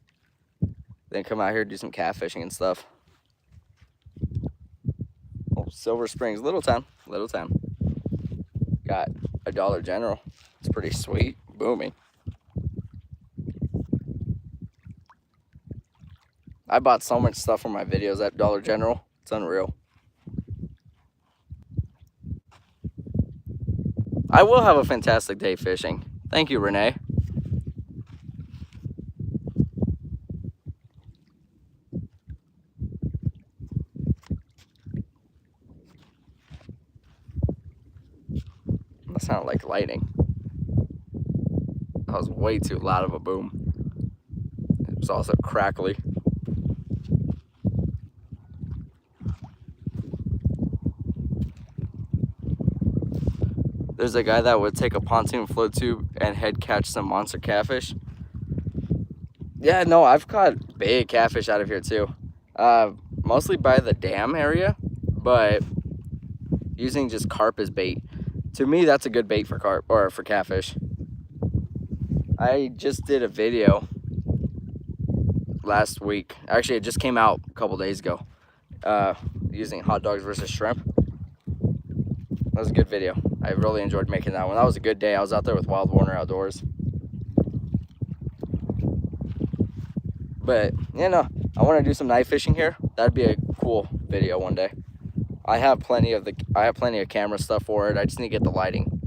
Then come out here and do some catfishing and stuff. Oh, Silver Springs, little town. Got a Dollar General. It's pretty sweet. Booming. I bought so much stuff for my videos at Dollar General. It's unreal. I will have a fantastic day fishing. Thank you, Renee. That sounded like lightning. That was way too loud of a boom. It was also crackly. There's a guy that would take a pontoon float tube and head catch some monster catfish. Yeah, no, I've caught big catfish out of here too. Mostly by the dam area, but using just carp as bait To me, that's a good bait for carp or for catfish. I just did a video last week. Actually, it just came out a couple days ago. Using hot dogs versus shrimp. That was a good video. I really enjoyed making that one. That was a good day. I was out there with Wild Warner Outdoors. But, you know, I want to do some night fishing here. That'd be a cool video one day. I have plenty of camera stuff for it. I just need to get the lighting.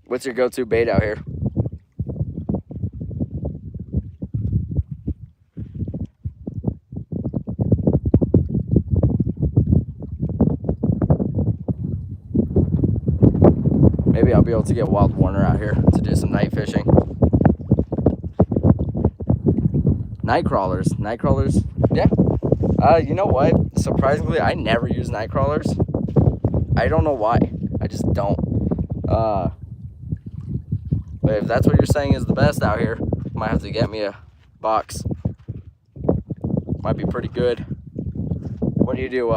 What's your go-to bait out here? Maybe I'll be able to get Wild Warner out here to do some night fishing. Night crawlers, yeah. You know what? Surprisingly, I never use night crawlers. I don't know why. I just don't. But if that's what you're saying is the best out here, might have to get me a box. Might be pretty good. What do you do?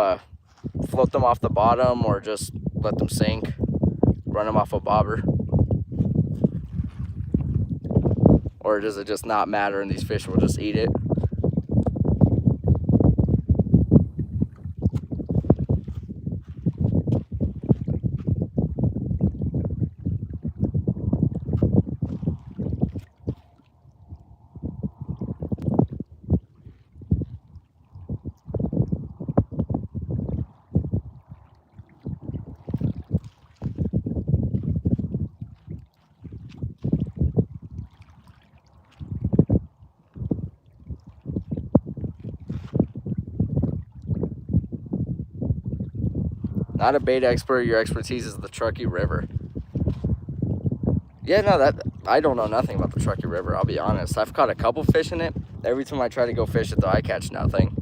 Float them off the bottom or just let them sink? Run them off a bobber? Or does it just not matter and these fish will just eat it? Not a bait expert, your expertise is the Truckee River. Yeah, no, I don't know nothing about the Truckee River, I'll be honest. I've caught a couple fish in it. Every time I try to go fish it though, I catch nothing.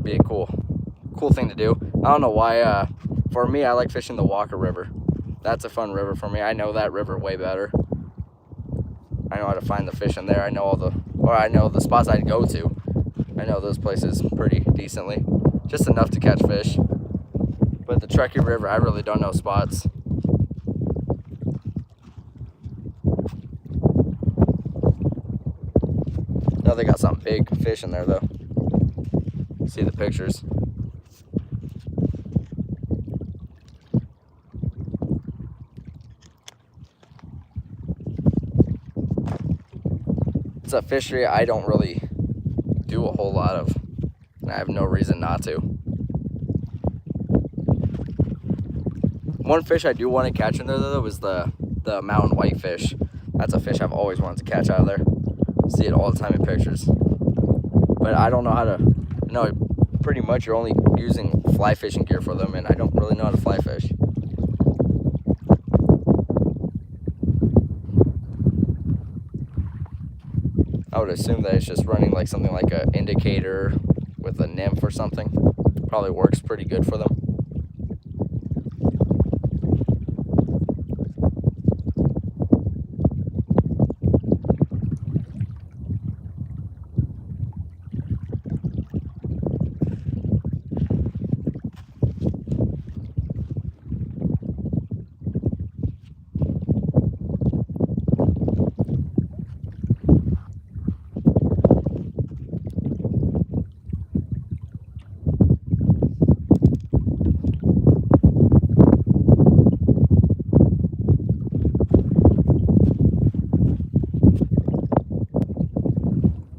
Be a cool thing to do. I don't know why, for me, I like fishing the Walker River. That's a fun river for me. I know that river way better. I know how to find the fish in there. I know I know the spots I'd go to. I know those places pretty decently. Just enough to catch fish. But the Truckee River, I really don't know spots. No, they got some big fish in there though. See the pictures. It's a fishery I don't really do a whole lot of. I have no reason not to. One fish I do want to catch in there though is the mountain whitefish. That's a fish I've always wanted to catch out of there. See it all the time in pictures. But I don't know how to, pretty much you're only using fly fishing gear for them and I don't really know how to fly fish. I would assume that it's just running like something like an indicator with a nymph or something. Probably works pretty good for them.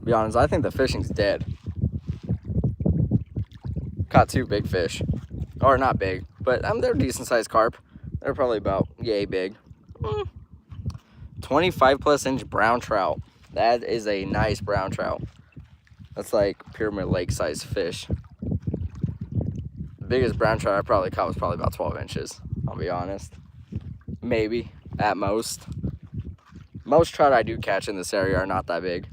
Be honest, I think the fishing's dead. Caught 2 big fish. Or not big, but they're decent sized carp. They're probably about yay big. 25+ inch brown trout. That is a nice brown trout. That's like Pyramid Lake size fish. The biggest brown trout I probably caught was probably about 12 inches. I'll be honest. Maybe, at most. Most trout I do catch in this area are not that big.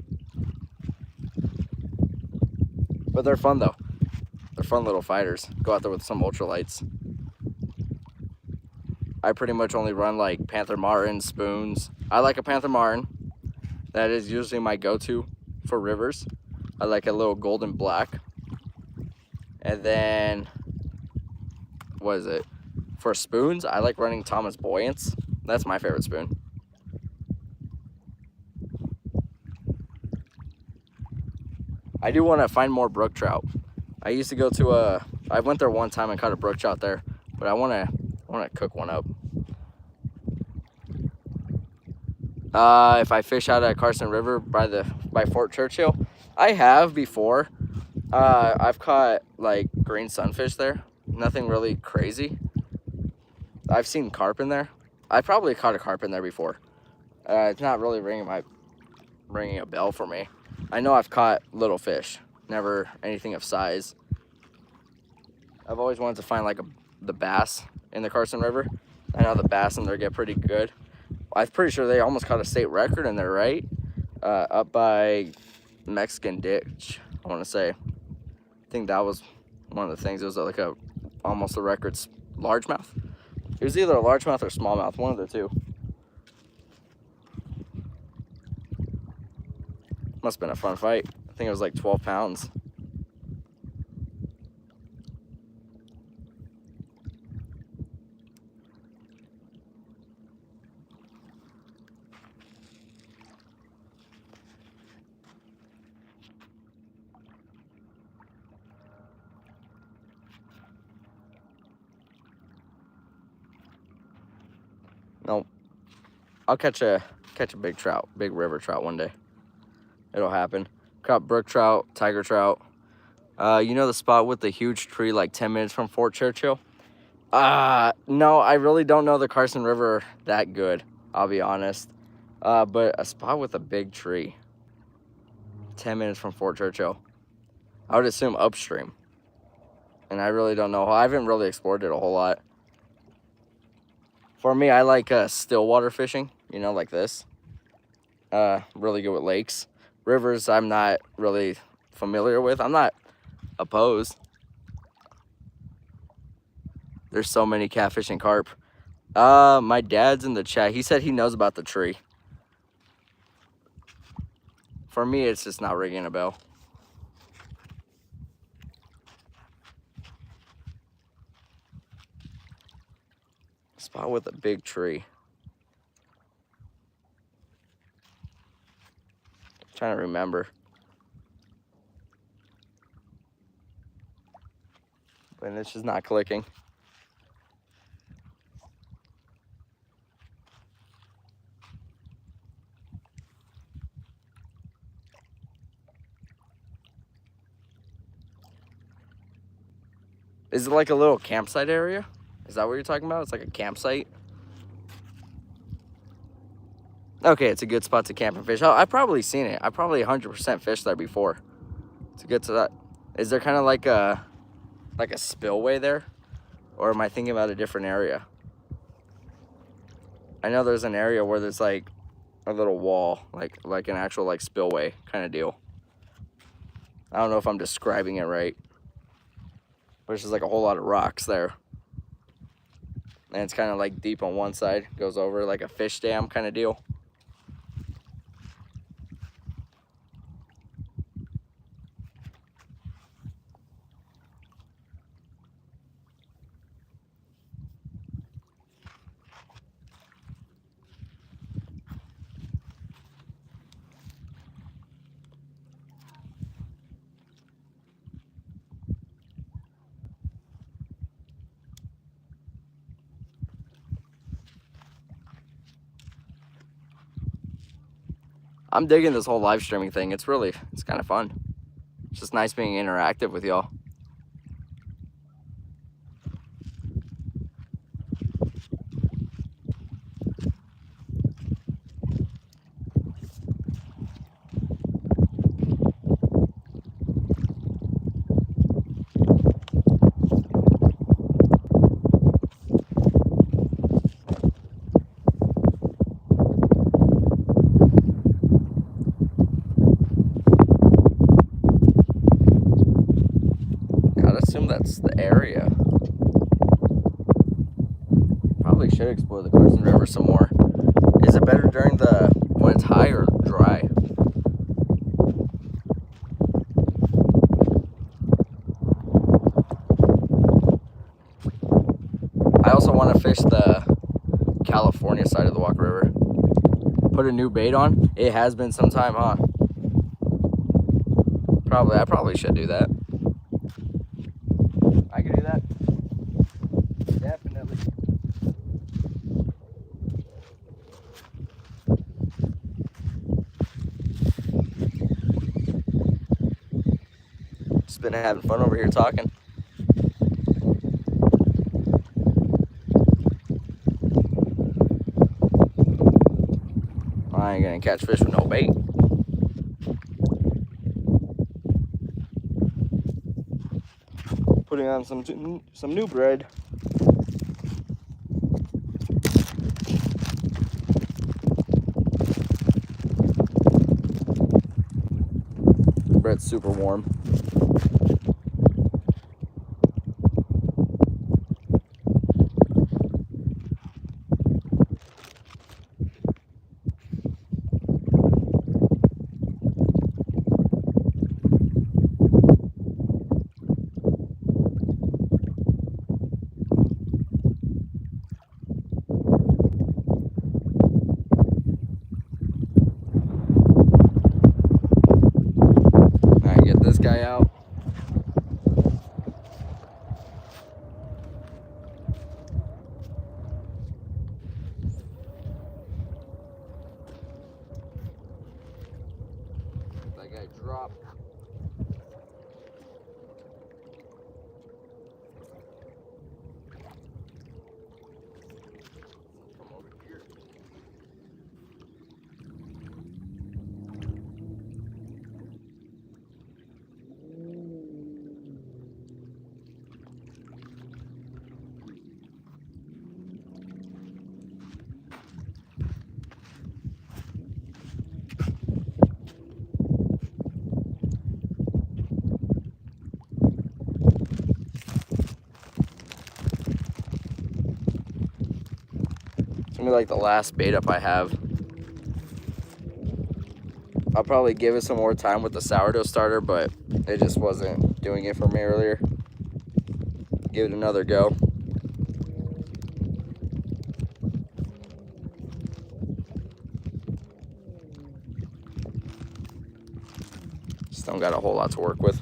But they're fun though. They're fun little fighters. Go out there with some ultralights. I pretty much only run like Panther Martin, spoons. I like a Panther Martin. That is usually my go-to for rivers. I like a little golden black. And then, what is it? For spoons, I like running Thomas Buoyants. That's my favorite spoon. I do want to find more brook trout. I used to go to I went there one time and caught a brook trout there, but I want to cook one up. If I fish out at Carson River by Fort Churchill, I have before. I've caught like green sunfish there. Nothing really crazy. I've seen carp in there. I probably caught a carp in there before. It's not really ringing a bell for me. I know I've caught little fish, never anything of size. I've always wanted to find like the bass in the Carson River. I know the bass in there get pretty good. I'm pretty sure they almost caught a state record in there, right? Up by Mexican Ditch, I want to say. I think that was one of the things. It was like almost a record's largemouth. It was either a largemouth or smallmouth, one of the two. Must have been a fun fight. I think it was like 12 pounds. No, I'll catch a big trout, big river trout one day. It'll happen. Caught brook trout, tiger trout. You know the spot with the huge tree like 10 minutes from Fort Churchill? No, I really don't know the Carson River that good, I'll be honest. But a spot with a big tree, 10 minutes from Fort Churchill. I would assume upstream. And I really don't know. I haven't really explored it a whole lot. For me, I like still water fishing, you know, like this. Really good with lakes. Rivers, I'm not really familiar with. I'm not opposed. There's so many catfish and carp. My dad's in the chat. He said he knows about the tree. For me, it's just not ringing a bell. Spot with a big tree. Trying to remember. But it's just not clicking. Is it like a little campsite area? Is that what you're talking about? It's like a campsite? Okay, it's a good spot to camp and fish. I've probably seen it. I probably 100% fished there before. To get to that. Is there kind of like a spillway there? Or am I thinking about a different area? I know there's an area where there's like a little wall, like an actual like spillway kind of deal. I don't know if I'm describing it right. But it's just like a whole lot of rocks there. And it's kind of like deep on one side. Goes over like a fish dam kind of deal. I'm digging this whole live streaming thing. It's kind of fun. It's just nice being interactive with y'all. That's the area. Probably should explore the Carson River some more. Is it better during when it's high or dry? want to fish the California side of the Walker River. Put a new bait on. It has been some time, huh? I probably should do that. I could do that. Definitely. Just been having fun over here talking. I ain't gonna catch fish with no bait. Putting on some new bread. Bread's super warm. This guy out. That guy dropped. Come over here. It's gonna be like the last bait up I have. I'll probably give it some more time with the sourdough starter, but it just wasn't doing it for me earlier. Give it another go. Just don't got a whole lot to work with.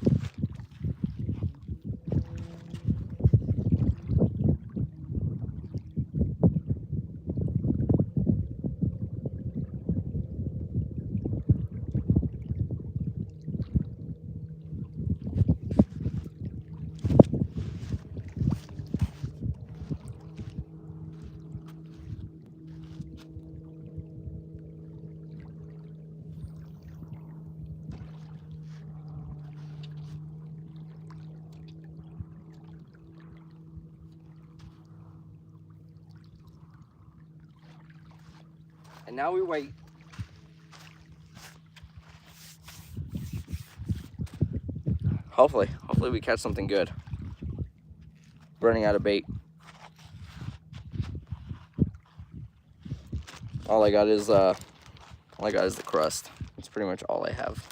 And now we wait. Hopefully we catch something good. Running out of bait. All I got is the crust. That's pretty much all I have.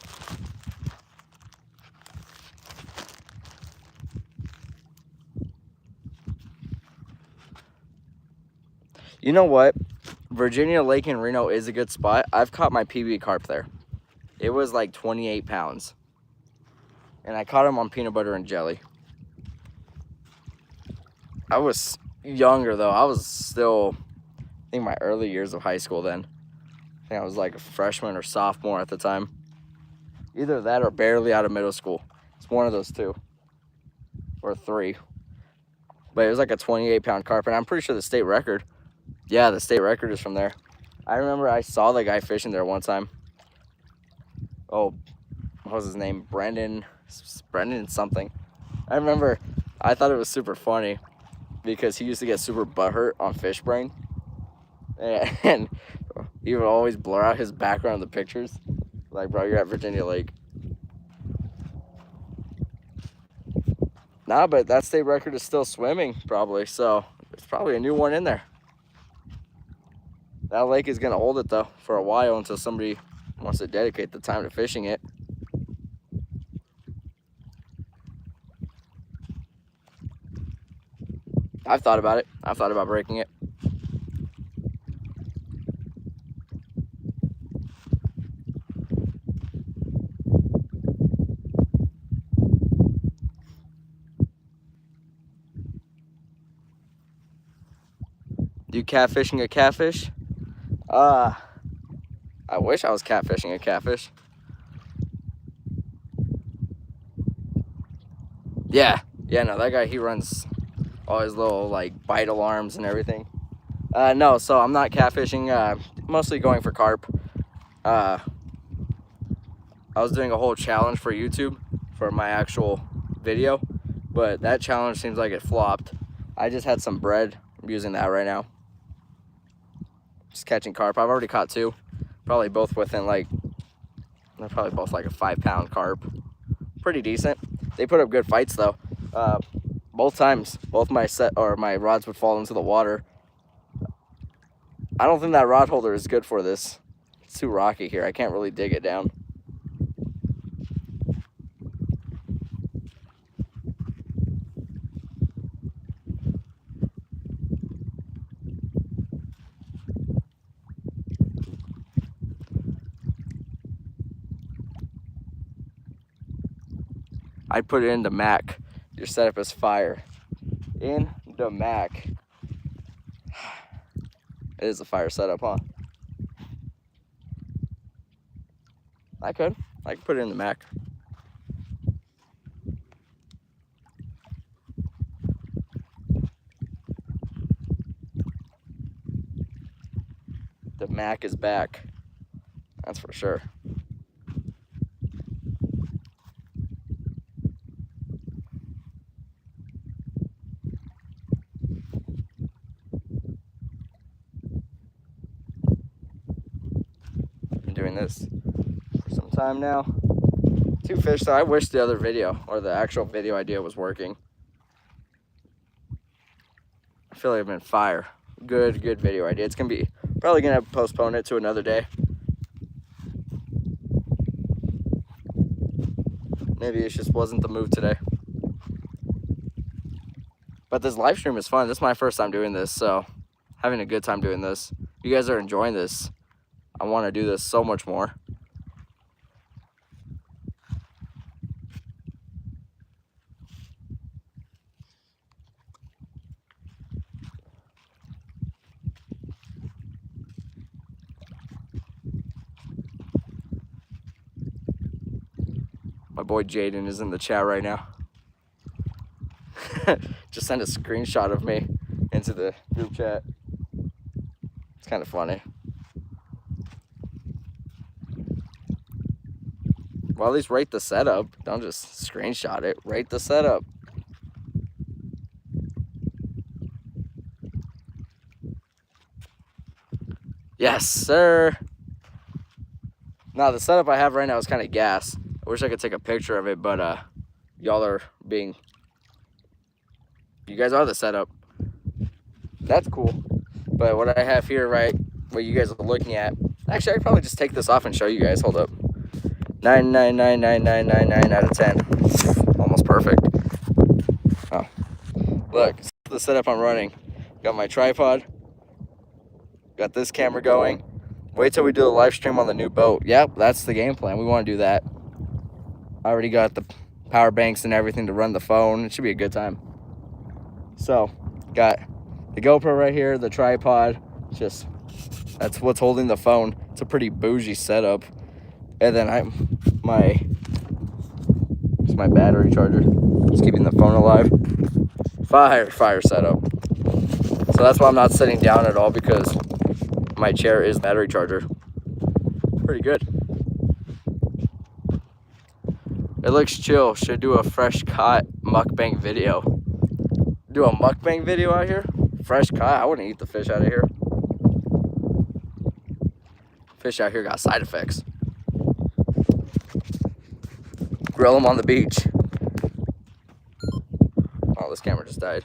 You know what? Virginia Lake in Reno is a good spot. I've caught my PB carp there. It was like 28 pounds. And I caught him on peanut butter and jelly. I was younger though. I was still, I think, my early years of high school then. I think I was like a freshman or sophomore at the time. Either that or barely out of middle school. It's one of those two. Or three. But it was like a 28-pound carp. And I'm pretty sure the state record. Yeah, the state record is from there. I remember I saw the guy fishing there one time. Oh, what was his name? Brendan something. I remember I thought it was super funny because he used to get super butthurt on fish brain. And he would always blur out his background in the pictures. Like, bro, you're at Virginia Lake. Nah, but that state record is still swimming, probably. So there's probably a new one in there. That lake is going to hold it, though, for a while until somebody wants to dedicate the time to fishing it. I've thought about it. I've thought about breaking it. You catfishing a catfish? I wish I was catfishing a catfish. Yeah, no, that guy, he runs all his little like bite alarms and everything. No, so I'm not catfishing, mostly going for carp. I was doing a whole challenge for YouTube for my actual video, but that challenge seems like it flopped. I just had some bread. I'm using that right now. Just catching carp. I've already caught 2. Probably both within like, they're probably both like a 5-pound carp. Pretty decent. They put up good fights though. Both times, both my rods would fall into the water. I don't think that rod holder is good for this. It's too rocky here. I can't really dig it down. I'd put it into Mac. Your setup is fire. In the Mac. It is a fire setup, huh? I could put it in the Mac. The Mac is back. That's for sure. Been doing this for some time now. 2 fish, so I wish the other video or the actual video idea was working. I feel like I've been fire. Good video idea. It's probably gonna postpone it to another day. Maybe it just wasn't the move today. But this live stream is fun. This is my first time doing this, so having a good time doing this. You guys are enjoying this. I want to do this so much more. My boy Jaden is in the chat right now. Just sent a screenshot of me into the group chat. It's kind of funny. Well, at least rate the setup. Don't just screenshot it. Rate the setup. Yes, sir. Now, the setup I have right now is kind of gas. I wish I could take a picture of it, but y'all are being... You guys are the setup. That's cool. But what I have here, right, what you guys are looking at... Actually, I could probably just take this off and show you guys. Hold up. 9.9999999 out of 10. Almost perfect. Oh. Look, the setup I'm running. Got my tripod. Got this camera going. Wait till we do a live stream on the new boat. Yep, that's the game plan. We want to do that. I already got the power banks and everything to run the phone. It should be a good time. So, got the GoPro right here, the tripod. That's what's holding the phone. It's a pretty bougie setup. And then my battery charger. Just keeping the phone alive. Fire setup. So that's why I'm not sitting down at all, because my chair is battery charger. Pretty good. It looks chill. Should do a fresh caught mukbang video. Do a mukbang video out here? Fresh caught? I wouldn't eat the fish out of here. Fish out here got side effects. Grill them on the beach. Oh, this camera just died.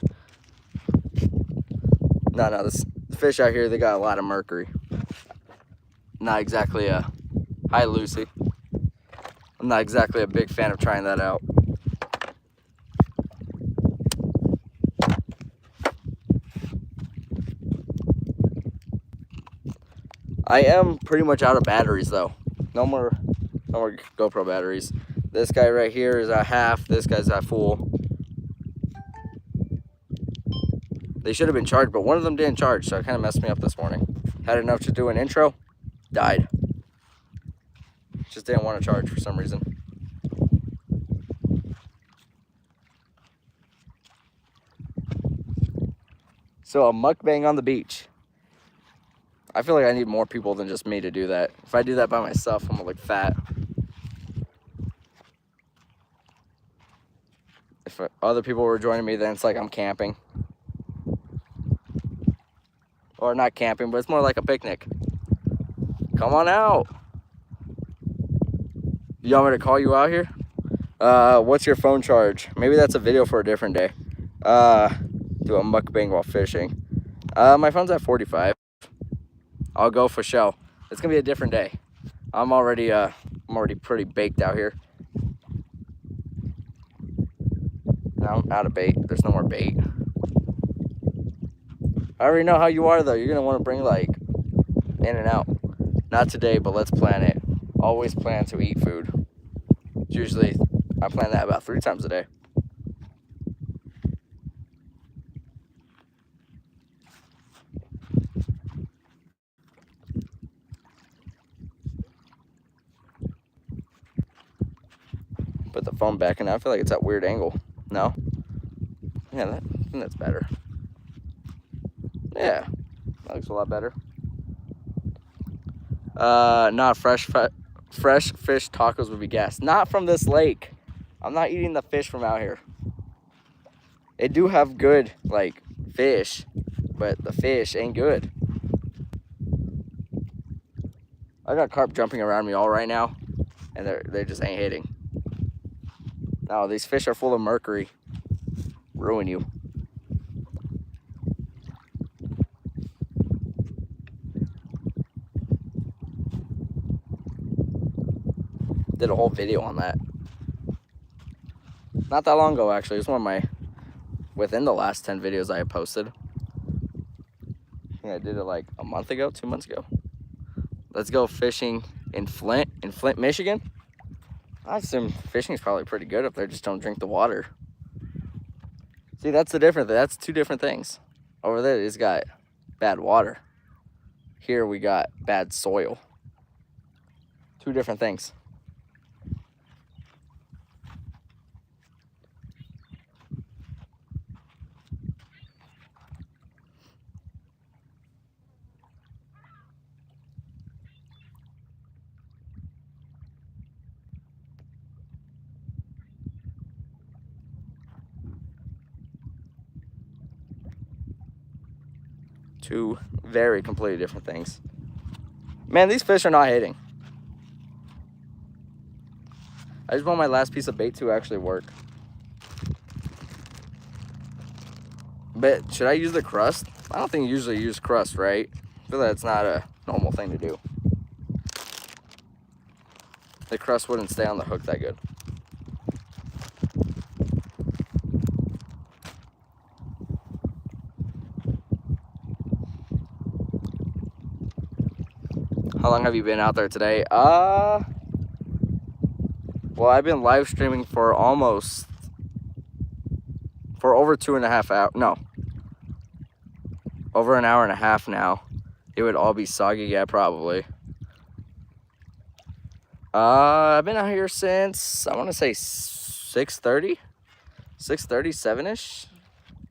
No, this fish out here, they got a lot of mercury. Not exactly a... Hi, Lucy. I'm not exactly a big fan of trying that out. I am pretty much out of batteries though. No more GoPro batteries. This guy right here is at half. This guy's at full. They should have been charged, but one of them didn't charge, so it kind of messed me up this morning. Had enough to do an intro, died. Just didn't want to charge for some reason. So a mukbang on the beach. I feel like I need more people than just me to do that. If I do that by myself, I'm gonna look fat. If other people were joining me, then it's like I'm camping. Or not camping, but it's more like a picnic. Come on out. You want me to call you out here? What's your phone charge? Maybe that's a video for a different day. Do a mukbang while fishing. My phone's at 45. I'll go for show. It's gonna be a different day. I'm already pretty baked out here. Now I'm out of bait. There's no more bait. I already know how you are though. You're gonna want to bring like in and out. Not today, but let's plan it. Always plan to eat food. Usually I plan that about 3 times a day. Put the phone back, and I feel like it's at a weird angle. No? Yeah, I think that's better. Yeah, that looks a lot better. Not fresh fish tacos would be gas. Not from this lake. I'm not eating the fish from out here. They do have good, like, fish, but the fish ain't good. I got carp jumping around me all right now, and they just ain't hitting. No, these fish are full of mercury. Ruin you. Did a whole video on that. Not that long ago, actually. It's one of my, within the last 10 videos I have posted. I think I did it like a month ago, 2 months ago. Let's go fishing in Flint, Michigan. I assume fishing is probably pretty good up there. Just don't drink the water. See, that's the difference. That's 2 different things. Over there, it's got bad water. Here we got bad soil. 2 different things. Two very completely different things. Man, these fish are not hitting. I just want my last piece of bait to actually work. But should I use the crust? I don't think you usually use crust, right? I feel that's not a normal thing to do. The crust wouldn't stay on the hook that good. How long have you been out there today? Well, I've been live streaming for over 2.5 hours. No, over an hour and a half now. It would all be soggy, yeah, probably. I've been out here since, I want to say 6:30, 7-ish,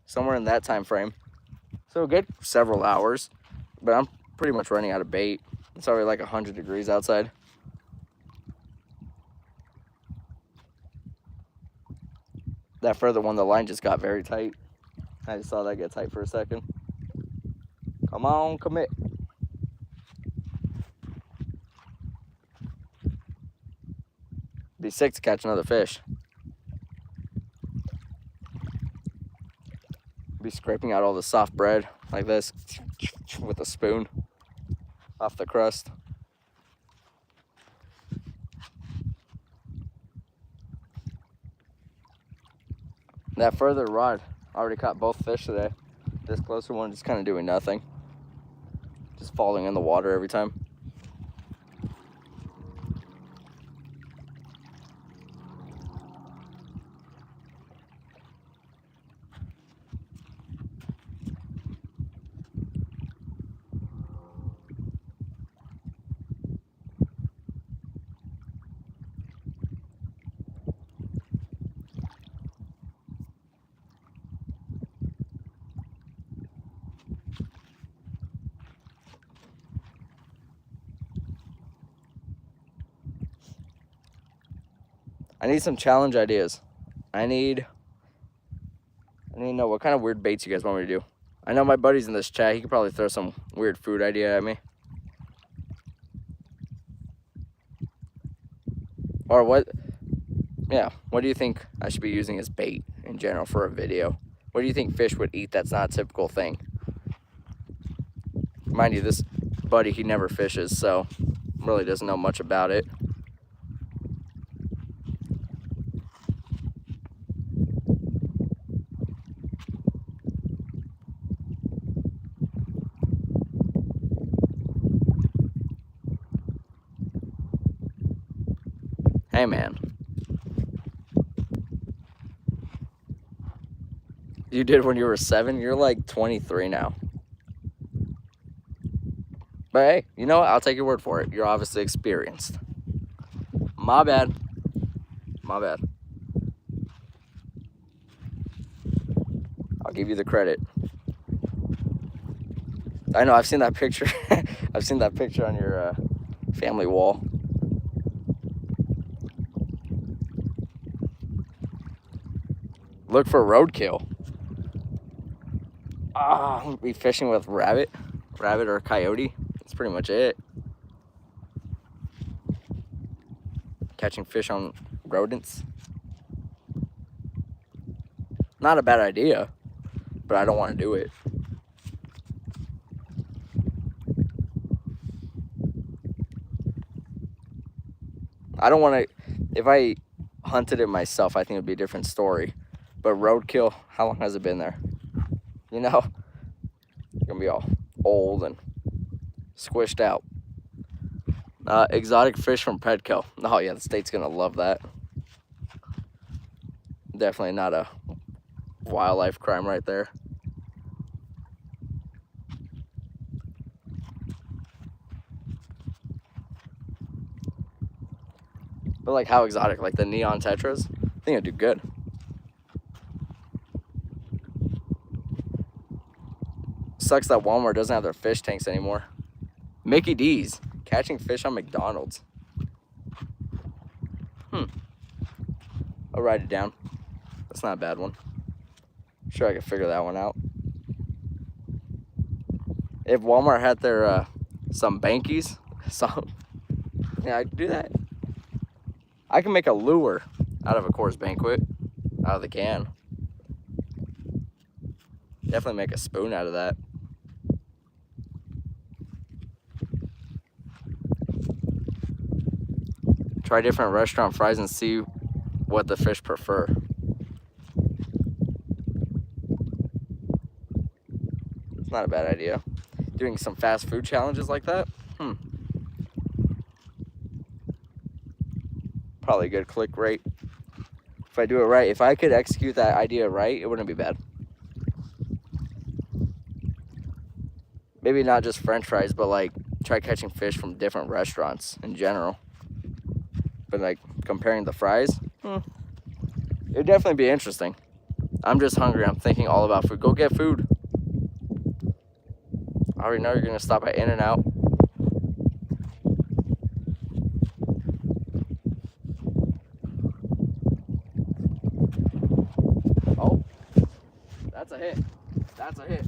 somewhere in that time frame. So a good several hours, but I'm pretty much running out of bait. It's already like 100 degrees outside. That further one, the line just got very tight. I just saw that get tight for a second. Come on, commit. Be sick to catch another fish. Be scraping out all the soft bread like this with a spoon off the crust. That further rod already caught both fish today. This closer one just kind of doing nothing. Just falling in the water every time. I need some challenge ideas. I need to know what kind of weird baits you guys want me to do. I know my buddy's in this chat. He could probably throw some weird food idea at me. Or what? Yeah, what do you think I should be using as bait in general for a video? What do you think fish would eat that's not a typical thing? Mind you, this buddy, he never fishes, so really doesn't know much about it. Hey, man. You did when you were 7? You're like 23 now. But hey, you know what? I'll take your word for it. You're obviously experienced. My bad. My bad. I'll give you the credit. I know, I've seen that picture. I've seen that picture on your family wall. Look for roadkill. Ah, I'm gonna be fishing with rabbit or coyote. That's pretty much it. Catching fish on rodents. Not a bad idea, but I don't want to do it. I don't want to. If I hunted it myself, I think it would be a different story. But roadkill, how long has it been there? You know, it's gonna be all old and squished out. Exotic fish from Petco. Oh yeah, the state's gonna love that. Definitely not a wildlife crime right there. But like how exotic? Like the neon tetras? I think it'd do good. Sucks that Walmart doesn't have their fish tanks anymore. Mickey D's. Catching fish on McDonald's. I'll write it down. That's not a bad one. Sure, I could figure that one out. If Walmart had their some bankies, yeah, I could do that. I can make a lure out of a Coors Banquet, out of the can. Definitely make a spoon out of that. Try different restaurant fries and see what the fish prefer. It's not a bad idea. Doing some fast food challenges like that? Probably a good click rate. If I do it right, if I could execute that idea right, it wouldn't be bad. Maybe not just French fries, but like try catching fish from different restaurants in general. But like comparing the fries, it'd definitely be interesting. I'm just hungry. I'm thinking all about food. Go get food. I already know you're gonna stop at In-N-Out. Oh, that's a hit. That's a hit.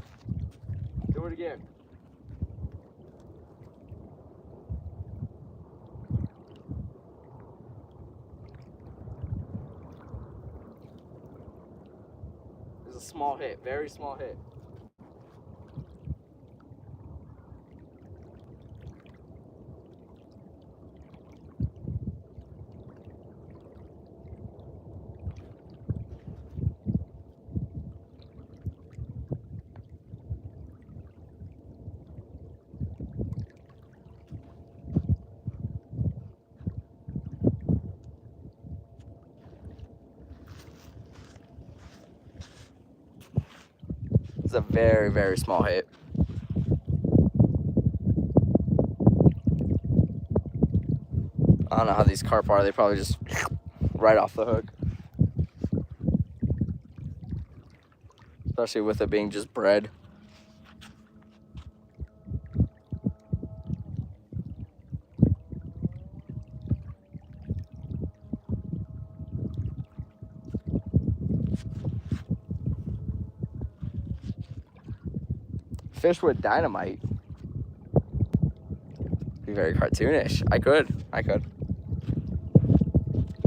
Do it again. It's a small hit, very small hit. It's a very, very small hit. I don't know how these carp are. They probably just right off the hook. Especially with it being just bread. fish with dynamite. Be very cartoonish. I could.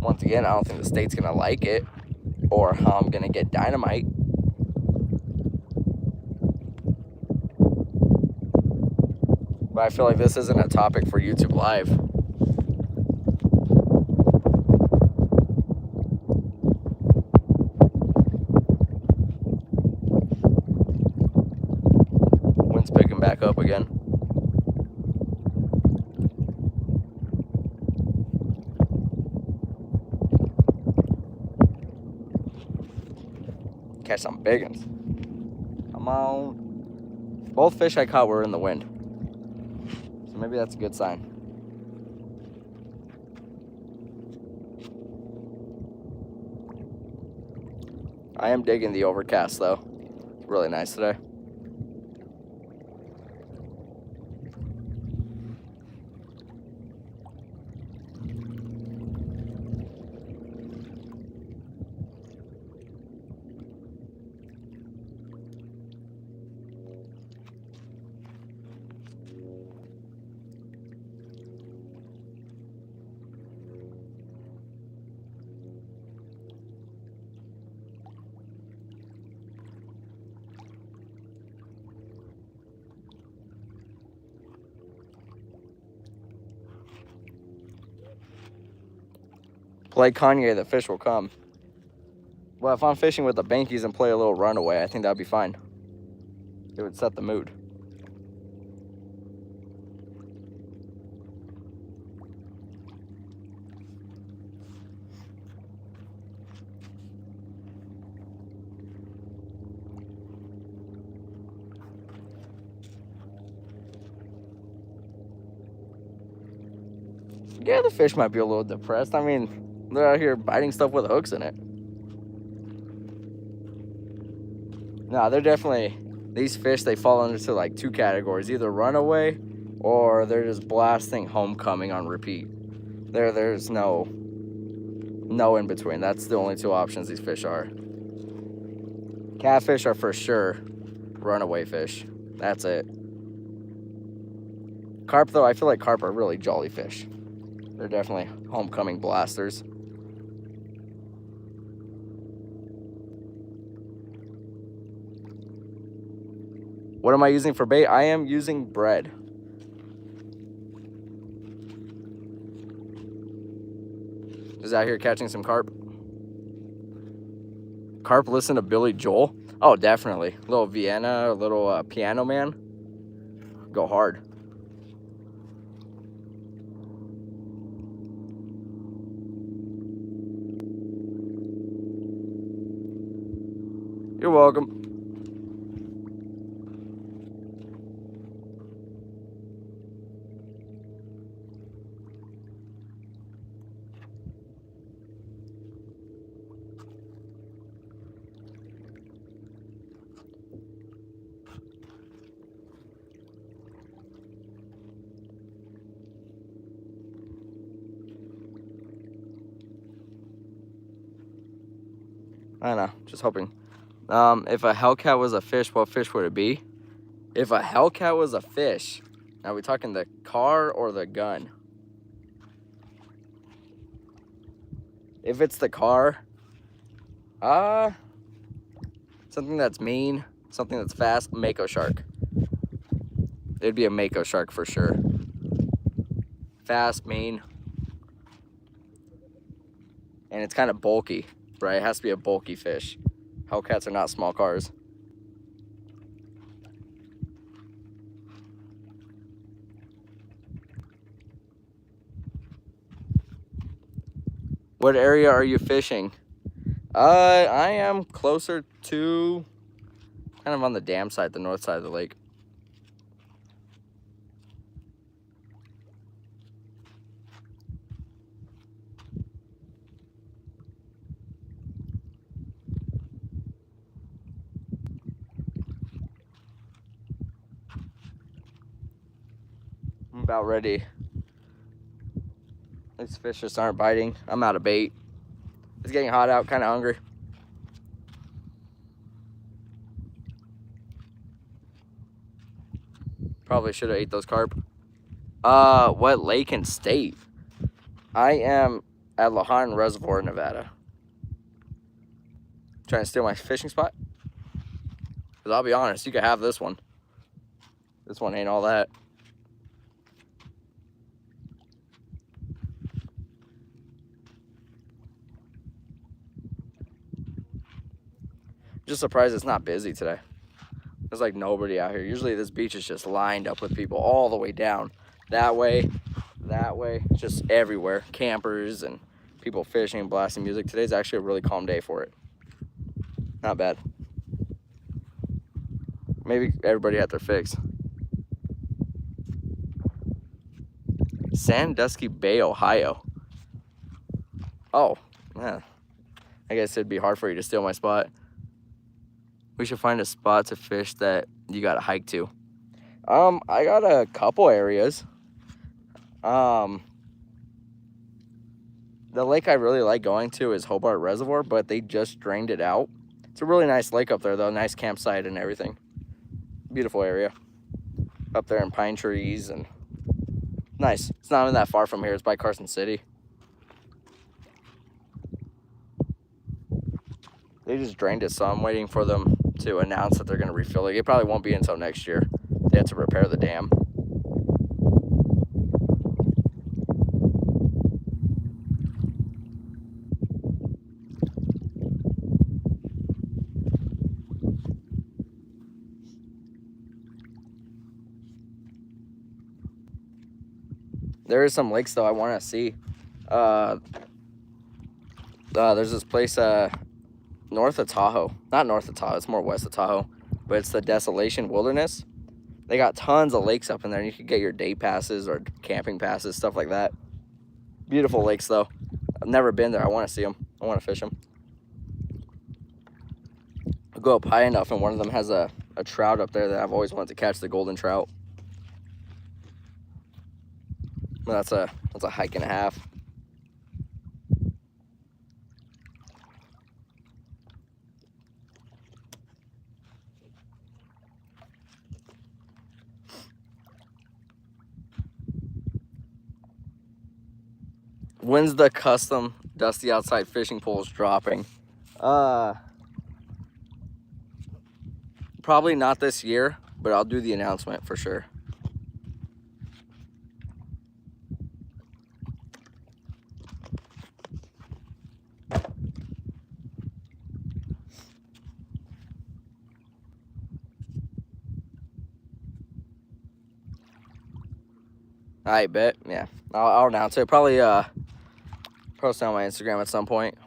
Once again, I don't think the state's gonna like it, or how I'm gonna get dynamite. But I feel like this isn't a topic for YouTube Live. Wind's picking back up again. Catch some big ones. Come on. Both fish I caught were in the wind. So maybe that's a good sign. I am digging the overcast though. It's really nice today. Play Kanye, the fish will come. Well, if I'm fishing with the bankies and play a little runaway, I think that'd be fine. It would set the mood. Yeah, the fish might be a little depressed. I mean, they're out here biting stuff with hooks in it. No, they're definitely, these fish, they fall into like two categories. Either runaway or they're just blasting homecoming on repeat. There's no in between. That's the only two options these fish are. Catfish are for sure runaway fish. That's it. Carp though, I feel like carp are really jolly fish. They're definitely homecoming blasters. What am I using for bait? I am using bread. Just out here catching some carp. Carp listen to Billy Joel? Oh, definitely. A little Vienna, a little Piano Man. Go hard. You're welcome. I don't know, just hoping. If a hellcat was a fish, what fish would it be? If a hellcat was a fish, are we talking the car or the gun? If it's the car, something that's mean, something that's fast, mako shark. It'd be a mako shark for sure. Fast, mean, and it's kind of bulky, right? It has to be a bulky fish. Hellcats are not small cars. What area are you fishing? I am closer to kind of on the dam side, the north side of the lake. I'm about ready. These fish just aren't biting. I'm out of bait. It's getting hot out, kind of hungry. Probably should have ate those carp. What lake and state? I am at Lahan Reservoir, Nevada. Trying to steal my fishing spot? Because I'll be honest, you could have this one. This one ain't all that. Just surprised it's not busy today. There's like nobody out here. Usually this beach is just lined up with people all the way down. That way, just everywhere. Campers and people fishing and blasting music. Today's actually a really calm day for it. Not bad. Maybe everybody had their fix. Sandusky Bay, Ohio. Oh, yeah. I guess it'd be hard for you to steal my spot. We should find a spot to fish that you gotta hike to. I got a couple areas. The lake I really like going to is Hobart Reservoir, but they just drained it out. It's a really nice lake up there, though. Nice campsite and everything. Beautiful area. Up there in pine trees and nice. It's not even that far from here. It's by Carson City. They just drained it, so I'm waiting for them to announce that they're going to refill it. It probably won't be until next year. They have to repair the dam. There is some lakes, though, I want to see. There's this place north of Tahoe. Not north of Tahoe, it's more west of Tahoe. But it's the Desolation Wilderness. They got tons of lakes up in there, and you can get your day passes or camping passes, stuff like that. Beautiful lakes, though. I've never been there. I want to see them. I want to fish them. I'll go up high enough, and one of them has a trout up there that I've always wanted to catch, the golden trout. Well, that's a hike and a half. When's the custom Dusty Outside fishing poles dropping? Probably not this year, but I'll do the announcement for sure. I bet, yeah. I'll announce it. Probably post it on my Instagram at some point.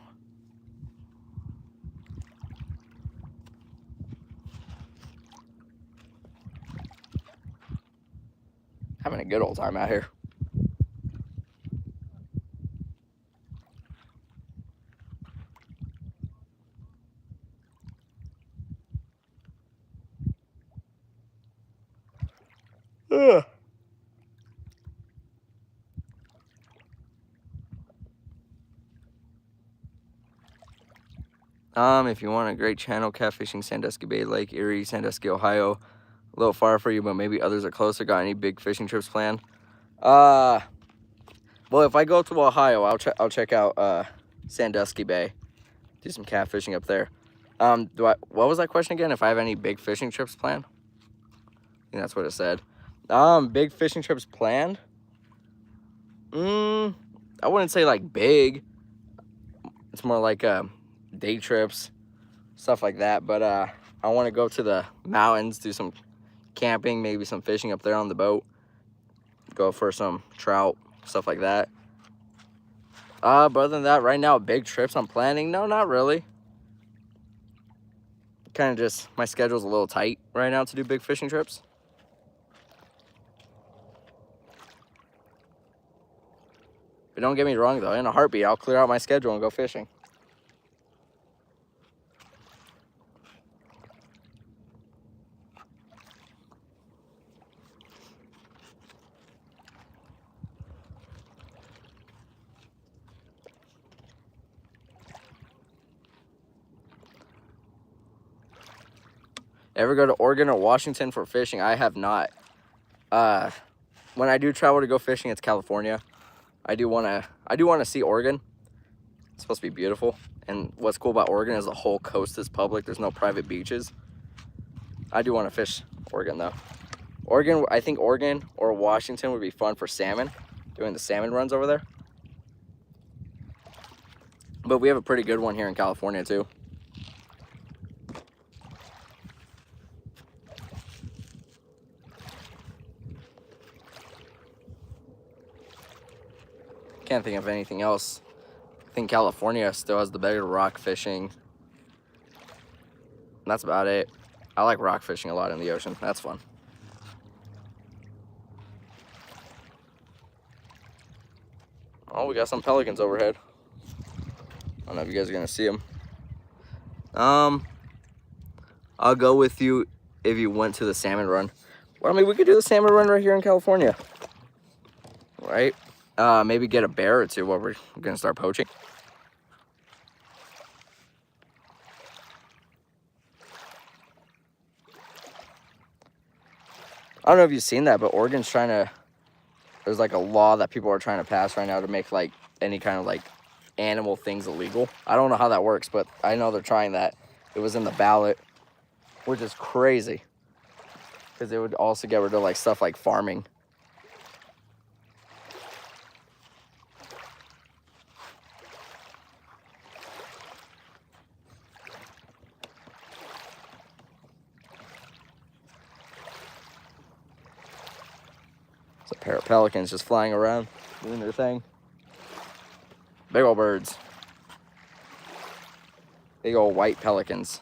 Having a good old time out here. Ugh. If you want a great channel, catfishing Sandusky Bay, Lake Erie, Sandusky, Ohio. A little far for you, but maybe others are closer. Got any big fishing trips planned? Well, if I go to Ohio, I'll check out Sandusky Bay. Do some catfishing up there. What was that question again? If I have any big fishing trips planned? I think that's what it said. Big fishing trips planned? I wouldn't say like big. It's more like day trips, stuff like that. But I want to go to the mountains, do some camping, maybe some fishing up there on the boat, go for some trout, stuff like that. But other than that, right now, big trips I'm planning? No, not really. Kind of just, my schedule's a little tight right now to do big fishing trips. But don't get me wrong, though. In a heartbeat, I'll clear out my schedule and go fishing. Ever go to Oregon or Washington for fishing? I have not. When I do travel to go fishing, it's California. I do want to see Oregon. It's supposed to be beautiful. And what's cool about Oregon is the whole coast is public. There's no private beaches. I do want to fish Oregon though. Oregon, I think Oregon or Washington would be fun for salmon, doing the salmon runs over there. But we have a pretty good one here in California too. Can't think of anything else. I think California still has the better rock fishing. And that's about it. I like rock fishing a lot in the ocean. That's fun. Oh, we got some pelicans overhead. I don't know if you guys are gonna see them. I'll go with you if you went to the salmon run. Well, I mean, we could do the salmon run right here in California, right? Maybe get a bear or two while we're gonna start poaching. I don't know if you've seen that, but Oregon's trying to, there's like a law that people are trying to pass right now to make like any kind of like animal things illegal. I don't know how that works, but I know they're trying that. It was in the ballot, which is crazy because it would also get rid of like stuff like farming. It's a pair of pelicans just flying around, doing their thing. Big old birds. Big old white pelicans.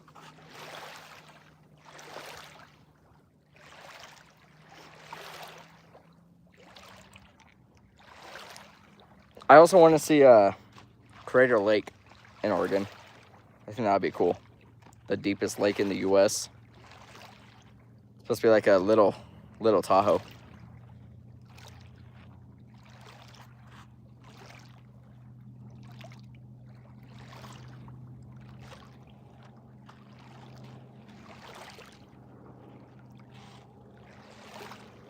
I also want to see Crater Lake in Oregon. I think that would be cool. The deepest lake in the U.S. It's supposed to be like a little Tahoe.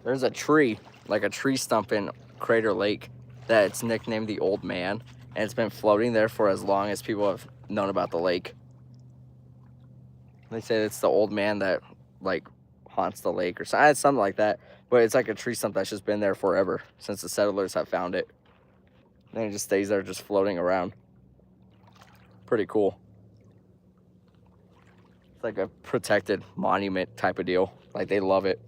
There's a tree, like a tree stump in Crater Lake, that it's nicknamed the Old Man, and it's been floating there for as long as people have known about the lake. They say it's the old man that like haunts the lake or something like that, but it's like a tree stump that's just been there forever since the settlers have found it. And it just stays there just floating around. Pretty cool. It's like a protected monument type of deal. Like they love it.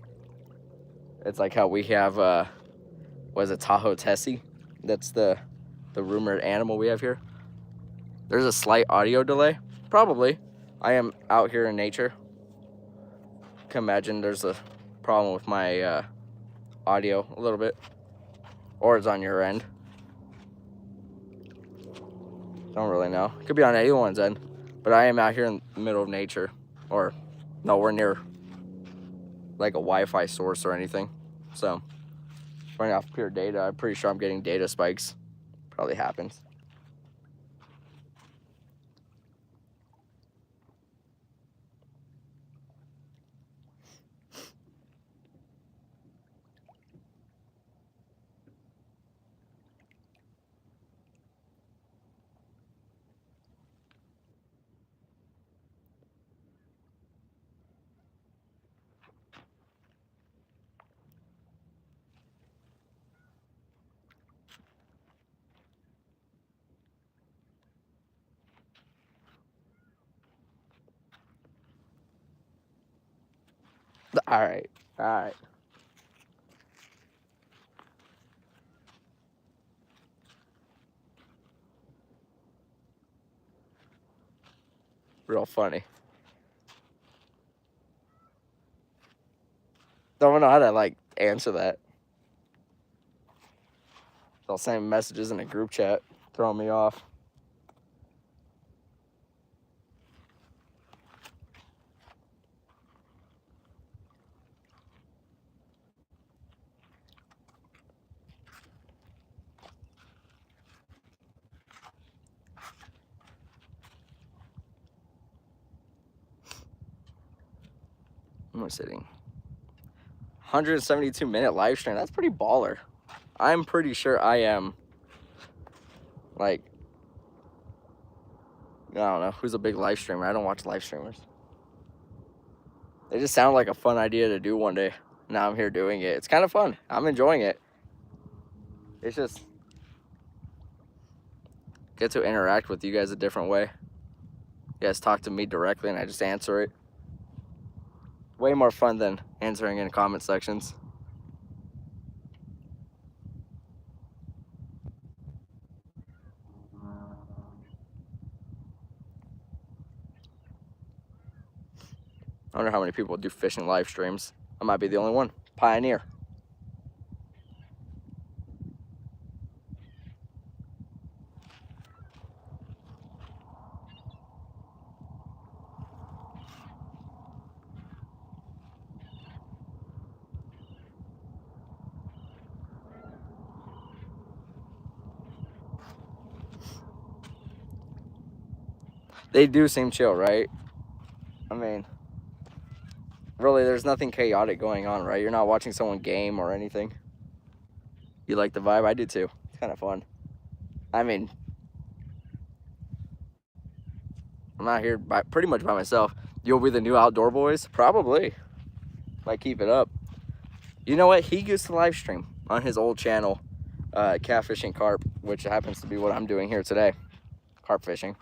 It's like how we have, what is it, Tahoe Tessie? That's the rumored animal we have here. There's a slight audio delay, probably. I am out here in nature. Can imagine there's a problem with my audio a little bit, or it's on your end. Don't really know. It could be on anyone's end, but I am out here in the middle of nature, or nowhere near like a Wi-Fi source or anything. So running off pure data, I'm pretty sure I'm getting data spikes. Probably happens. All right. Real funny. Don't know how to like answer that. They'll send messages in a group chat, throwing me off. I'm sitting. 172-minute live stream. That's pretty baller. I'm pretty sure I am, like, I don't know, who's a big live streamer? I don't watch live streamers. They just sound like a fun idea to do one day. Now I'm here doing it. It's kind of fun. I'm enjoying it. It's just get to interact with you guys a different way. You guys talk to me directly and I just answer it. Way more fun than answering in comment sections. I wonder how many people do fishing live streams. I might be the only one. Pioneer. They do seem chill, right? I mean, really, there's nothing chaotic going on, right? You're not watching someone game or anything. You like the vibe? I do too. It's kind of fun. I mean, I'm not here pretty much by myself. You'll be the new outdoor boys? Probably. Might keep it up. You know what? He used to live stream on his old channel, catfishing carp, which happens to be what I'm doing here today, carp fishing.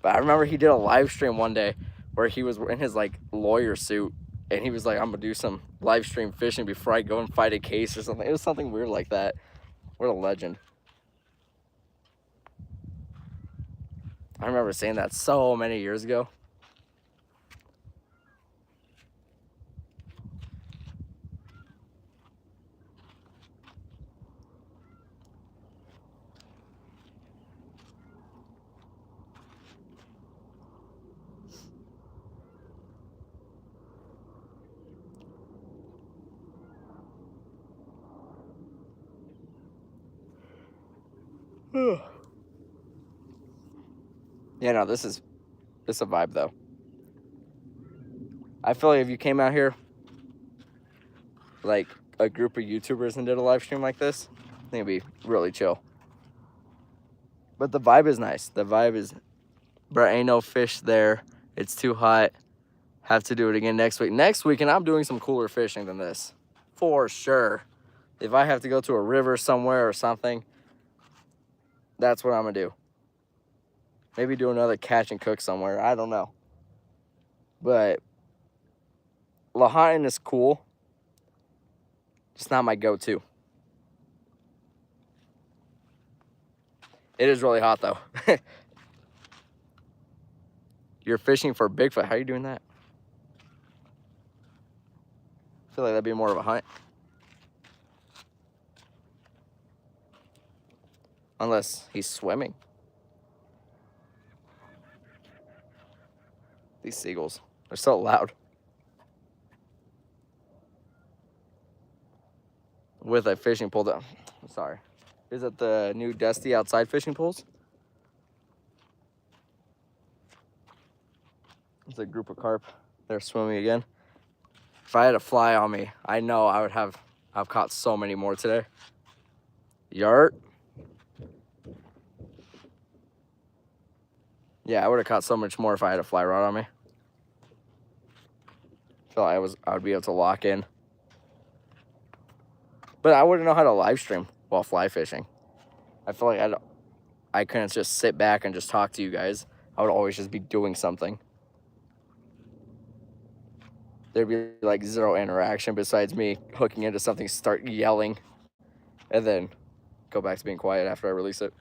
But I remember he did a live stream one day where he was in his like lawyer suit and he was like, I'm gonna do some live stream fishing before I go and fight a case or something. It was something weird like that. What a legend. I remember saying that so many years ago. Yeah, no, this is a vibe though. I feel like if you came out here like a group of YouTubers and did a live stream like this, I think it'd be really chill. But the vibe is nice. The vibe is, bro, ain't no fish there. It's too hot. Have to do it again next week. Next week, and I'm doing some cooler fishing than this. For sure. If I have to go to a river somewhere or something, that's what I'm gonna do. Maybe do another catch and cook somewhere. I don't know. But Lahine is cool. It's not my go-to. It is really hot though. You're fishing for Bigfoot. How are you doing that? I feel like that'd be more of a hunt. Unless he's swimming. These seagulls, they're so loud. With a fishing pole though. Sorry. Is it the new Dusty outside fishing poles? It's a group of carp. They're swimming again. If I had a fly on me, I know I would have, I've caught so many more today. Yart. Yeah, I would have caught so much more if I had a fly rod on me. I feel like I would be able to lock in. But I wouldn't know how to live stream while fly fishing. I feel like I couldn't just sit back and just talk to you guys. I would always just be doing something. There'd be like zero interaction besides me hooking into something, start yelling, and then go back to being quiet after I release it.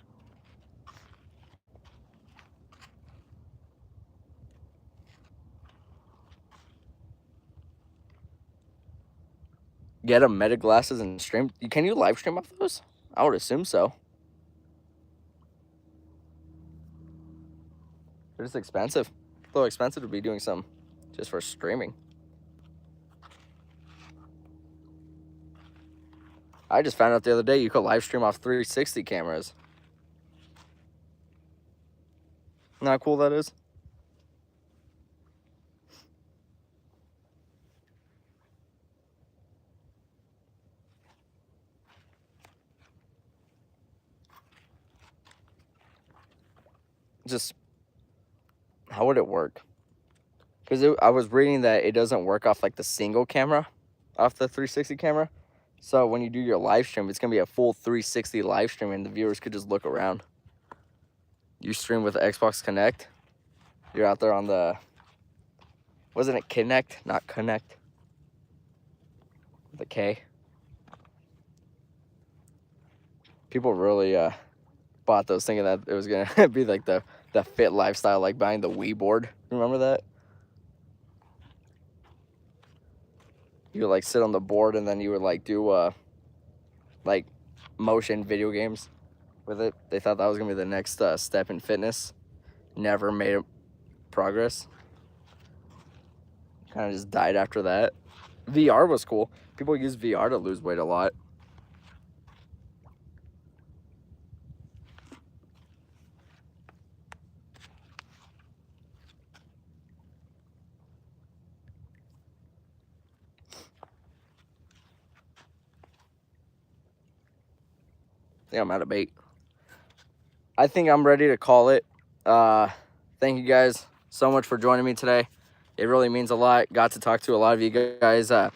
Get a meta glasses and stream. Can you live stream off those? I would assume so. They're just expensive. A little expensive to be doing some just for streaming. I just found out the other day you could live stream off 360 cameras. Isn't that how cool that is? just, how would it work? Because I was reading that it doesn't work off like the single camera, off the 360 camera. So when you do your live stream, it's going to be a full 360 live stream and the viewers could just look around. You stream with the Xbox Connect. You're out there on the, wasn't it Connect, not Connect? The K. People really bought those thinking that it was going to be like the fit lifestyle, like buying the Wii board. Remember that? You would like sit on the board and then you would like do like motion video games with it. They thought that was gonna be the next step in fitness. Never made progress. Kind of just died after that. VR was cool. People use VR to lose weight a lot. I think I'm out of bait. I think I'm ready to call it. Thank you guys so much for joining me today. It really means a lot. Got to talk to a lot of you guys. That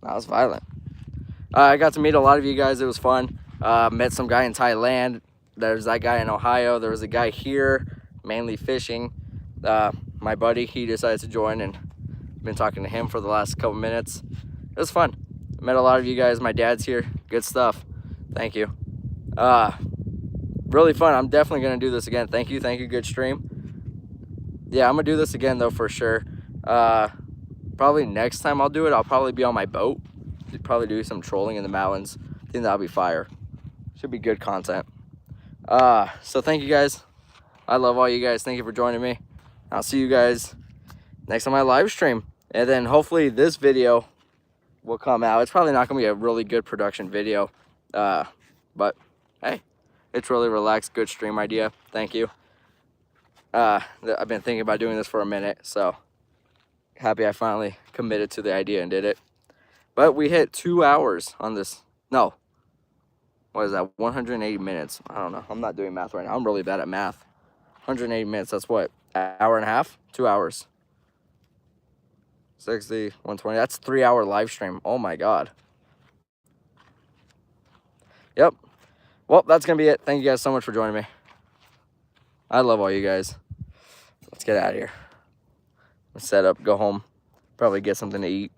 was violent. I got to meet a lot of you guys. It was fun. Met some guy in Thailand. There's that guy in Ohio. There was a guy here, mainly fishing. My buddy, he decided to join, and been talking to him for the last couple minutes. It was fun. Met a lot of you guys. My dad's here. Good stuff. Thank you. Really fun. I'm definitely gonna do this again. Thank you. Good stream. Yeah, I'm gonna do this again though for sure. Probably next time I'll do it, I'll probably be on my boat. Probably do some trolling in the mountains. I think that'll be fire. Should be good content. So thank you guys. I love all you guys. Thank you for joining me. I'll see you guys next time I live stream. And then hopefully this video will come out. It's probably not gonna be a really good production video. But hey, it's really relaxed, good stream idea. Thank you. I've been thinking about doing this for a minute, so happy I finally committed to the idea and did it. But we hit 2 hours on this. No. What is that? 180 minutes. I don't know. I'm not doing math right now. I'm really bad at math. 180 minutes. That's what? An hour and a half? 2 hours. 60, 120. That's 3 hour live stream. Oh my God. Yep. Well, that's going to be it. Thank you guys so much for joining me. I love all you guys. Let's get out of here. Let's set up, go home, probably get something to eat.